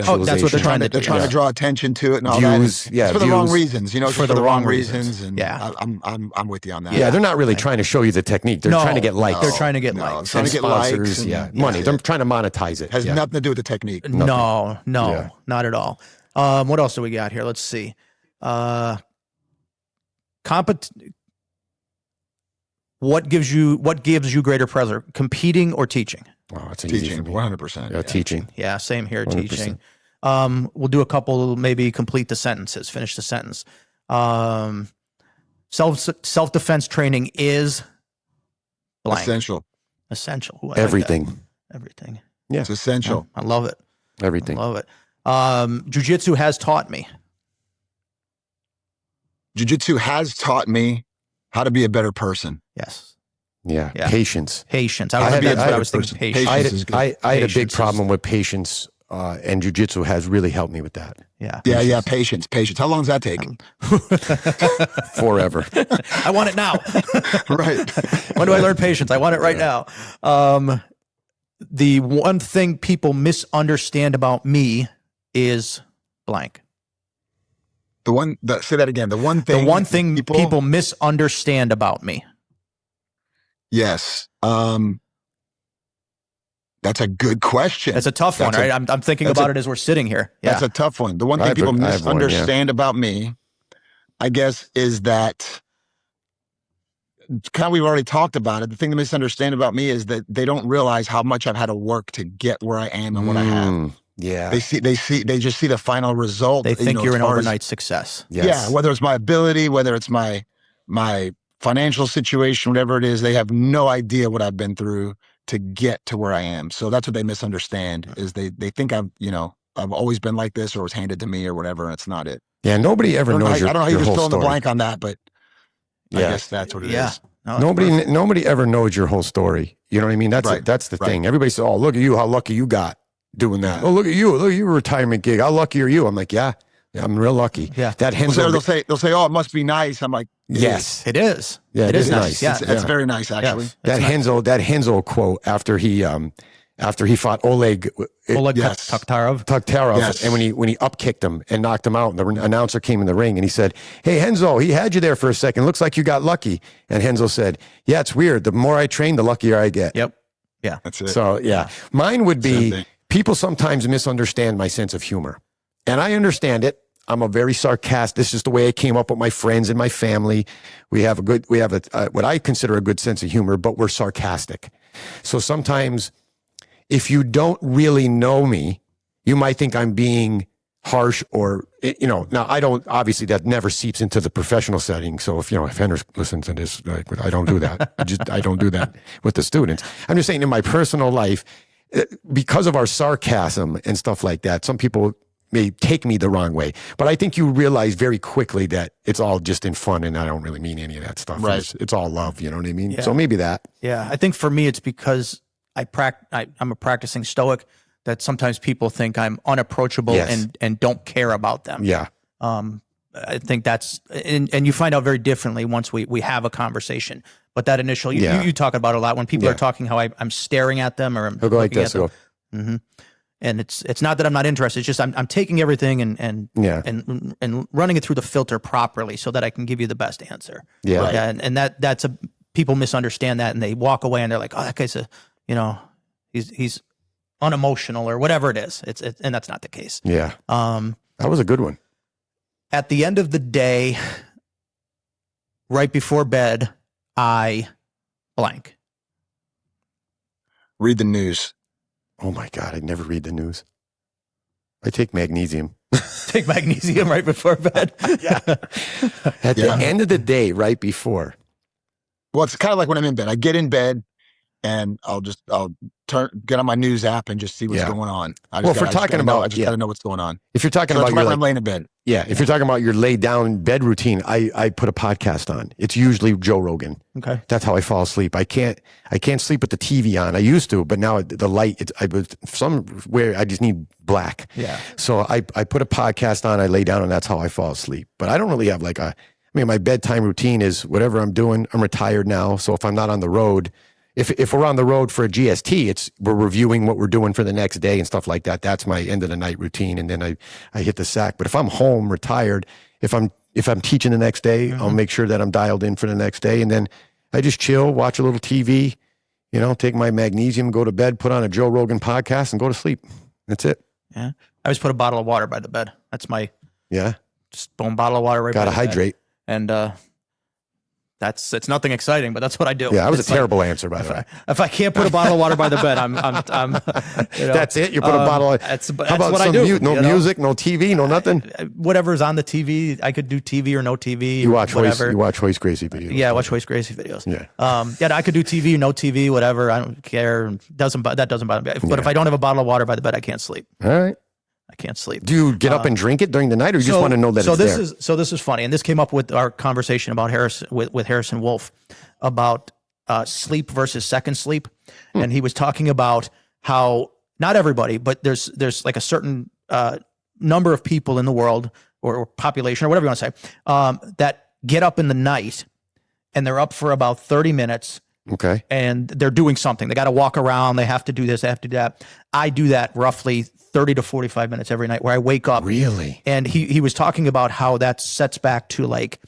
they're trying to do. They're trying to draw attention to it and all views, that. It's for the wrong reasons, for the wrong reasons. And I'm with you on that. Yeah, they're not really trying to show you the technique. They're trying to get likes. They're trying to get likes. Trying to get sponsors, likes. Money. They're trying to monetize it. Has nothing to do with the technique. No, not at all. What else do we got here? Let's see. What gives you greater pleasure, competing or teaching? Oh, it's teaching, 100%. Yeah, teaching. Yeah, same here, 100%. teaching. We'll do a couple, maybe complete the sentences, finish the sentence. Self-defense training is blank. Essential. Ooh, Everything. Everything. Yeah. It's essential. I love it. Everything. I love it. Jiu-jitsu has taught me. Jiu-jitsu has taught me how to be a better person. Yes. Yeah. Patience. Patience. I was thinking patience. I had a big problem with patience and jiu-jitsu has really helped me with that. Yeah. Yeah. Patience. How long does that take? Forever. I want it now. Right. When do I learn patience? I want it right now. The one thing people misunderstand about me is blank. Say that again. The one thing people misunderstand about me. Yes. That's a good question. That's a tough one, right? I'm thinking about it as we're sitting here. Yeah. That's a tough one. The one thing people misunderstand about me, I guess, is that kind of, we've already talked about it. The thing they misunderstand about me is that they don't realize how much I've had to work to get where I am and what I have. Yeah. They just see the final result. They think you're an overnight success. Yes. Yeah. Whether it's my ability, whether it's my financial situation, whatever it is, they have no idea what I've been through to get to where I am. So that's what they misunderstand, is they think I've always been like this, or it was handed to me or whatever, and it's not it. Yeah. Nobody ever knows I don't know how you your just whole fill in the story. blank on that, but I guess that's what it is. No, Nobody ever knows your whole story. You know what I mean? That's the thing. Everybody says, "Oh, look at you, how lucky you got doing that." Oh, look at your retirement gig. How lucky are you? I'm like, yeah, I'm real lucky. Yeah. That Henzo. They'll say, "Oh, it must be nice." I'm like, yes, it is. Yeah, it is nice. Yeah. It's very nice, actually. Yes. that Henzo quote after he fought Oleg Yes. Tukhtarov. Yes. and when he upkicked him and knocked him out, and the announcer came in the ring and he said, "Hey Henzo, he had you there for a second. Looks like you got lucky." And Henzo said, "Yeah, it's weird. The more I train, the luckier I get." Yep. Yeah. That's it. So yeah, mine would Same be, thing. people sometimes misunderstand my sense of humor, and I understand it. I'm a very sarcastic. This is the way I came up with my friends and my family. We have what I consider a good sense of humor, but we're sarcastic. So sometimes, if you don't really know me, you might think I'm being harsh, or, now I don't, obviously that never seeps into the professional setting. So if Henry listens to this, I don't do that. I don't do that with the students. I'm just saying, in my personal life, because of our sarcasm and stuff like that, some people may take me the wrong way, but I think you realize very quickly that it's all just in fun, and I don't really mean any of that stuff. Right. It's all love. You know what I mean? Yeah. So maybe that. Yeah. I think for me, it's because I'm a practicing stoic, that sometimes people think I'm unapproachable and don't care about them. Yeah. I think that's, and you find out very differently once we have a conversation. But that initial, you talk about it a lot when people are talking, how I'm staring at them, or I'm He'll go like looking this. at them. And it's not that I'm not interested. It's just I'm taking everything and running it through the filter properly so that I can give you the best answer. Yeah. Right. And that's people misunderstand that, and they walk away and they're like, "Oh, that guy's he's unemotional," or whatever it is. And that's not the case. Yeah. That was a good one. At the end of the day, right before bed, I blank. Read the news. Oh my God, I never read the news. I take magnesium. Take magnesium right before bed. Yeah. At the end of the day, right before. Well, it's kind of like when I'm in bed. I get in bed and I'll get on my news app and just see what's going on. I just gotta know what's going on. If you're talking about when I'm laying in bed. Yeah. If you're talking about your lay down bed routine, I put a podcast on. It's usually Joe Rogan. Okay. That's how I fall asleep. I can't sleep with the TV on. I used to, but now the light, somewhere I just need black. Yeah. So I put a podcast on, I lay down, and that's how I fall asleep. But I don't really have my bedtime routine is whatever I'm doing. I'm retired now. So if I'm not on the road, if we're on the road for a GST, we're reviewing what we're doing for the next day and stuff like that. That's my end of the night routine, and then I hit the sack. But if I'm home, retired, if I'm teaching the next day, I'll make sure that I'm dialed in for the next day, and then I just chill, watch a little TV, take my magnesium, go to bed, put on a Joe Rogan podcast, and go to sleep. That's it. Yeah. I always put a bottle of water by the bed. That's my just boom, bottle of water right by the bed. Gotta hydrate. And it's nothing exciting, but that's what I do. Yeah, that was a terrible answer, by the way. If I can't put a bottle of water by the bed, I'm That's it. You put a bottle of. That's how about what I do. No music, no TV, no nothing. Whatever's on the TV, I could do TV or no TV. You watch whatever. You watch Hoist Gracie videos. Yeah, I watch Hoist Gracie videos. Yeah. I could do TV, no TV, whatever. I don't care. That doesn't bother me. But if I don't have a bottle of water by the bed, I can't sleep. All right. I can't sleep. Do you get up and drink it during the night, or you just want to know that it's there? So this is funny, and this came up with our conversation about Harrison Wolf about sleep versus second sleep, and he was talking about how not everybody, but there's like a certain number of people in the world or population or whatever you want to say that get up in the night and they're up for about 30 minutes. Okay. And they're doing something. They got to walk around. They have to do this. They have to do that. I do that roughly 30 to 45 minutes every night where I wake up. Really? And he was talking about how that sets back to like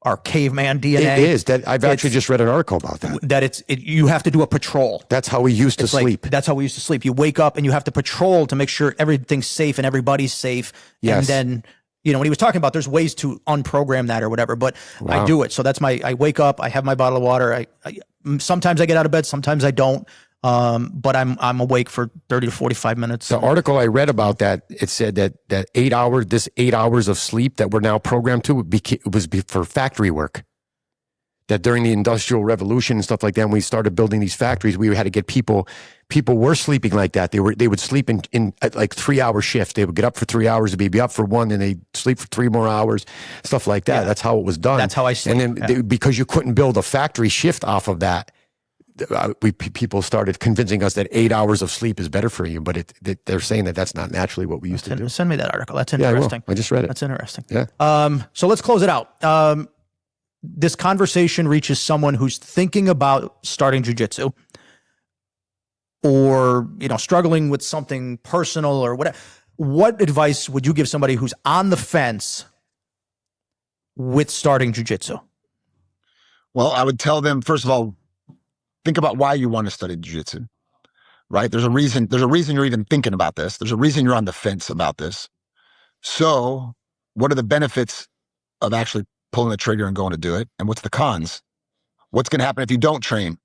our caveman DNA. It is. That I've actually just read an article about that. That you have to do a patrol. That's how we used to sleep. That's how we used to sleep. You wake up and you have to patrol to make sure everything's safe and everybody's safe. Yes. And then, when he was talking about there's ways to unprogram that or whatever, but I do it. So that's I wake up, I have my bottle of water. Sometimes I get out of bed, sometimes I don't. But I'm awake for 30 to 45 minutes. The article I read about that, it said that 8 hours of sleep that we're now programmed to was for factory work. That during the Industrial Revolution and stuff like that, when we started building these factories, we had to get people were sleeping like that. They would sleep in like 3 hour shifts. They would get up for 3 hours, they'd be up for one, then they'd sleep for 3 more hours, stuff like that. Yeah. That's how it was done. That's how I sleep. And then because you couldn't build a factory shift off of that, people started convincing us that 8 hours of sleep is better for you, but they're saying that that's not naturally what we used to do. Send me that article. That's interesting. I just read it. That's interesting. Yeah. So let's close it out. This conversation reaches someone who's thinking about starting jiu-jitsu or, struggling with something personal or whatever. What advice would you give somebody who's on the fence with starting jiu-jitsu? Well, I would tell them, first of all, think about why you want to study jiu-jitsu, right? There's a reason you're even thinking about this. There's a reason you're on the fence about this. So what are the benefits of actually pulling the trigger and going to do it? And what's the cons? What's going to happen if you don't train?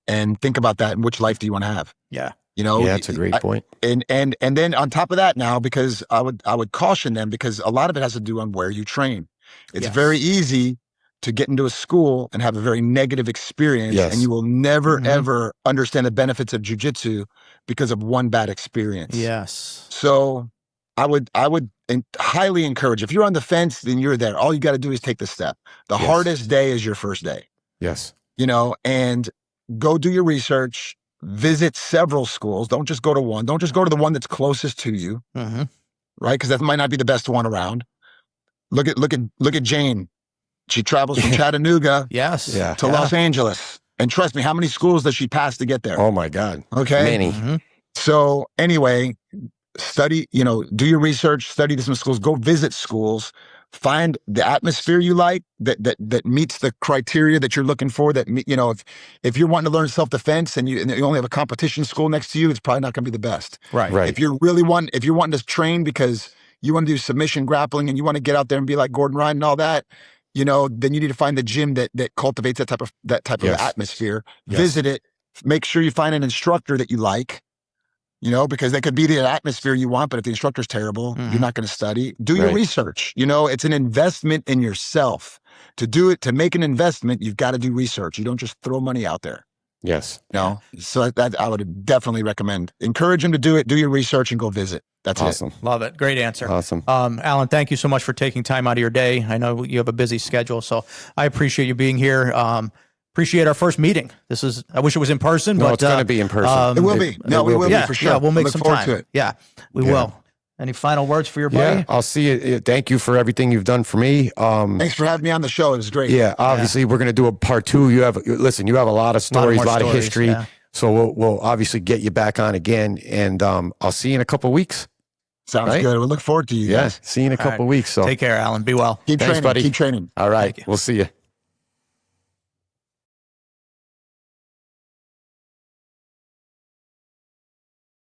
And think about that. And which life do you want to have? Yeah. Yeah, that's a great point. And then on top of that now, because I would caution them, because a lot of it has to do on where you train. It's very easy to get into a school and have a very negative experience, and you will never, ever understand the benefits of jiu-jitsu because of one bad experience. Yes. So I would highly encourage, if you're on the fence, then you're there. All you got to do is take the step. The hardest day is your first day. Yes. And go do your research, visit several schools. Don't just go to one. Don't just go to the one that's closest to you, right? Because that might not be the best one around. Look at Jane. She travels from Chattanooga to Los Angeles. And trust me, how many schools does she pass to get there? Oh my God. Okay. Many. So anyway, study, do your research, study to some schools, go visit schools, find the atmosphere you like that meets the criteria that you're looking for. That, if you're wanting to learn self-defense and you only have a competition school next to you, it's probably not going to be the best. Right. If you're wanting to train because you want to do submission grappling and you want to get out there and be like Gordon Ryan and all that, then you need to find the gym that cultivates that type of atmosphere. Yes. Visit it. Make sure you find an instructor that you like, because that could be the atmosphere you want, but if the instructor's terrible, you're not going to study. Do your research. It's an investment in yourself. To do it, to make an investment, you've got to do research. You don't just throw money out there. Yes. So that I would definitely recommend. Encourage them to do it. Do your research and go visit. That's awesome. It. Love it. Great answer. Awesome. Allan, thank you so much for taking time out of your day. I know you have a busy schedule, so I appreciate you being here. Appreciate our first meeting. I wish it was in person, but it's going to be in person. It will be. No, it will be for sure. Yeah, we'll make Look some forward time. to it. Yeah, we will. Any final words for your buddy? Yeah, I'll see you. Thank you for everything you've done for me. Thanks for having me on the show. It was great. Yeah, obviously we're going to do a part 2. You have a lot of stories, a lot of history. Yeah. So we'll obviously get you back on again, and I'll see you in a couple of weeks. Sounds good. We look forward to you guys. See you in a couple of weeks. So take care, Allan. Be well. Keep Thanks, training, buddy. Keep training. All right. We'll see you.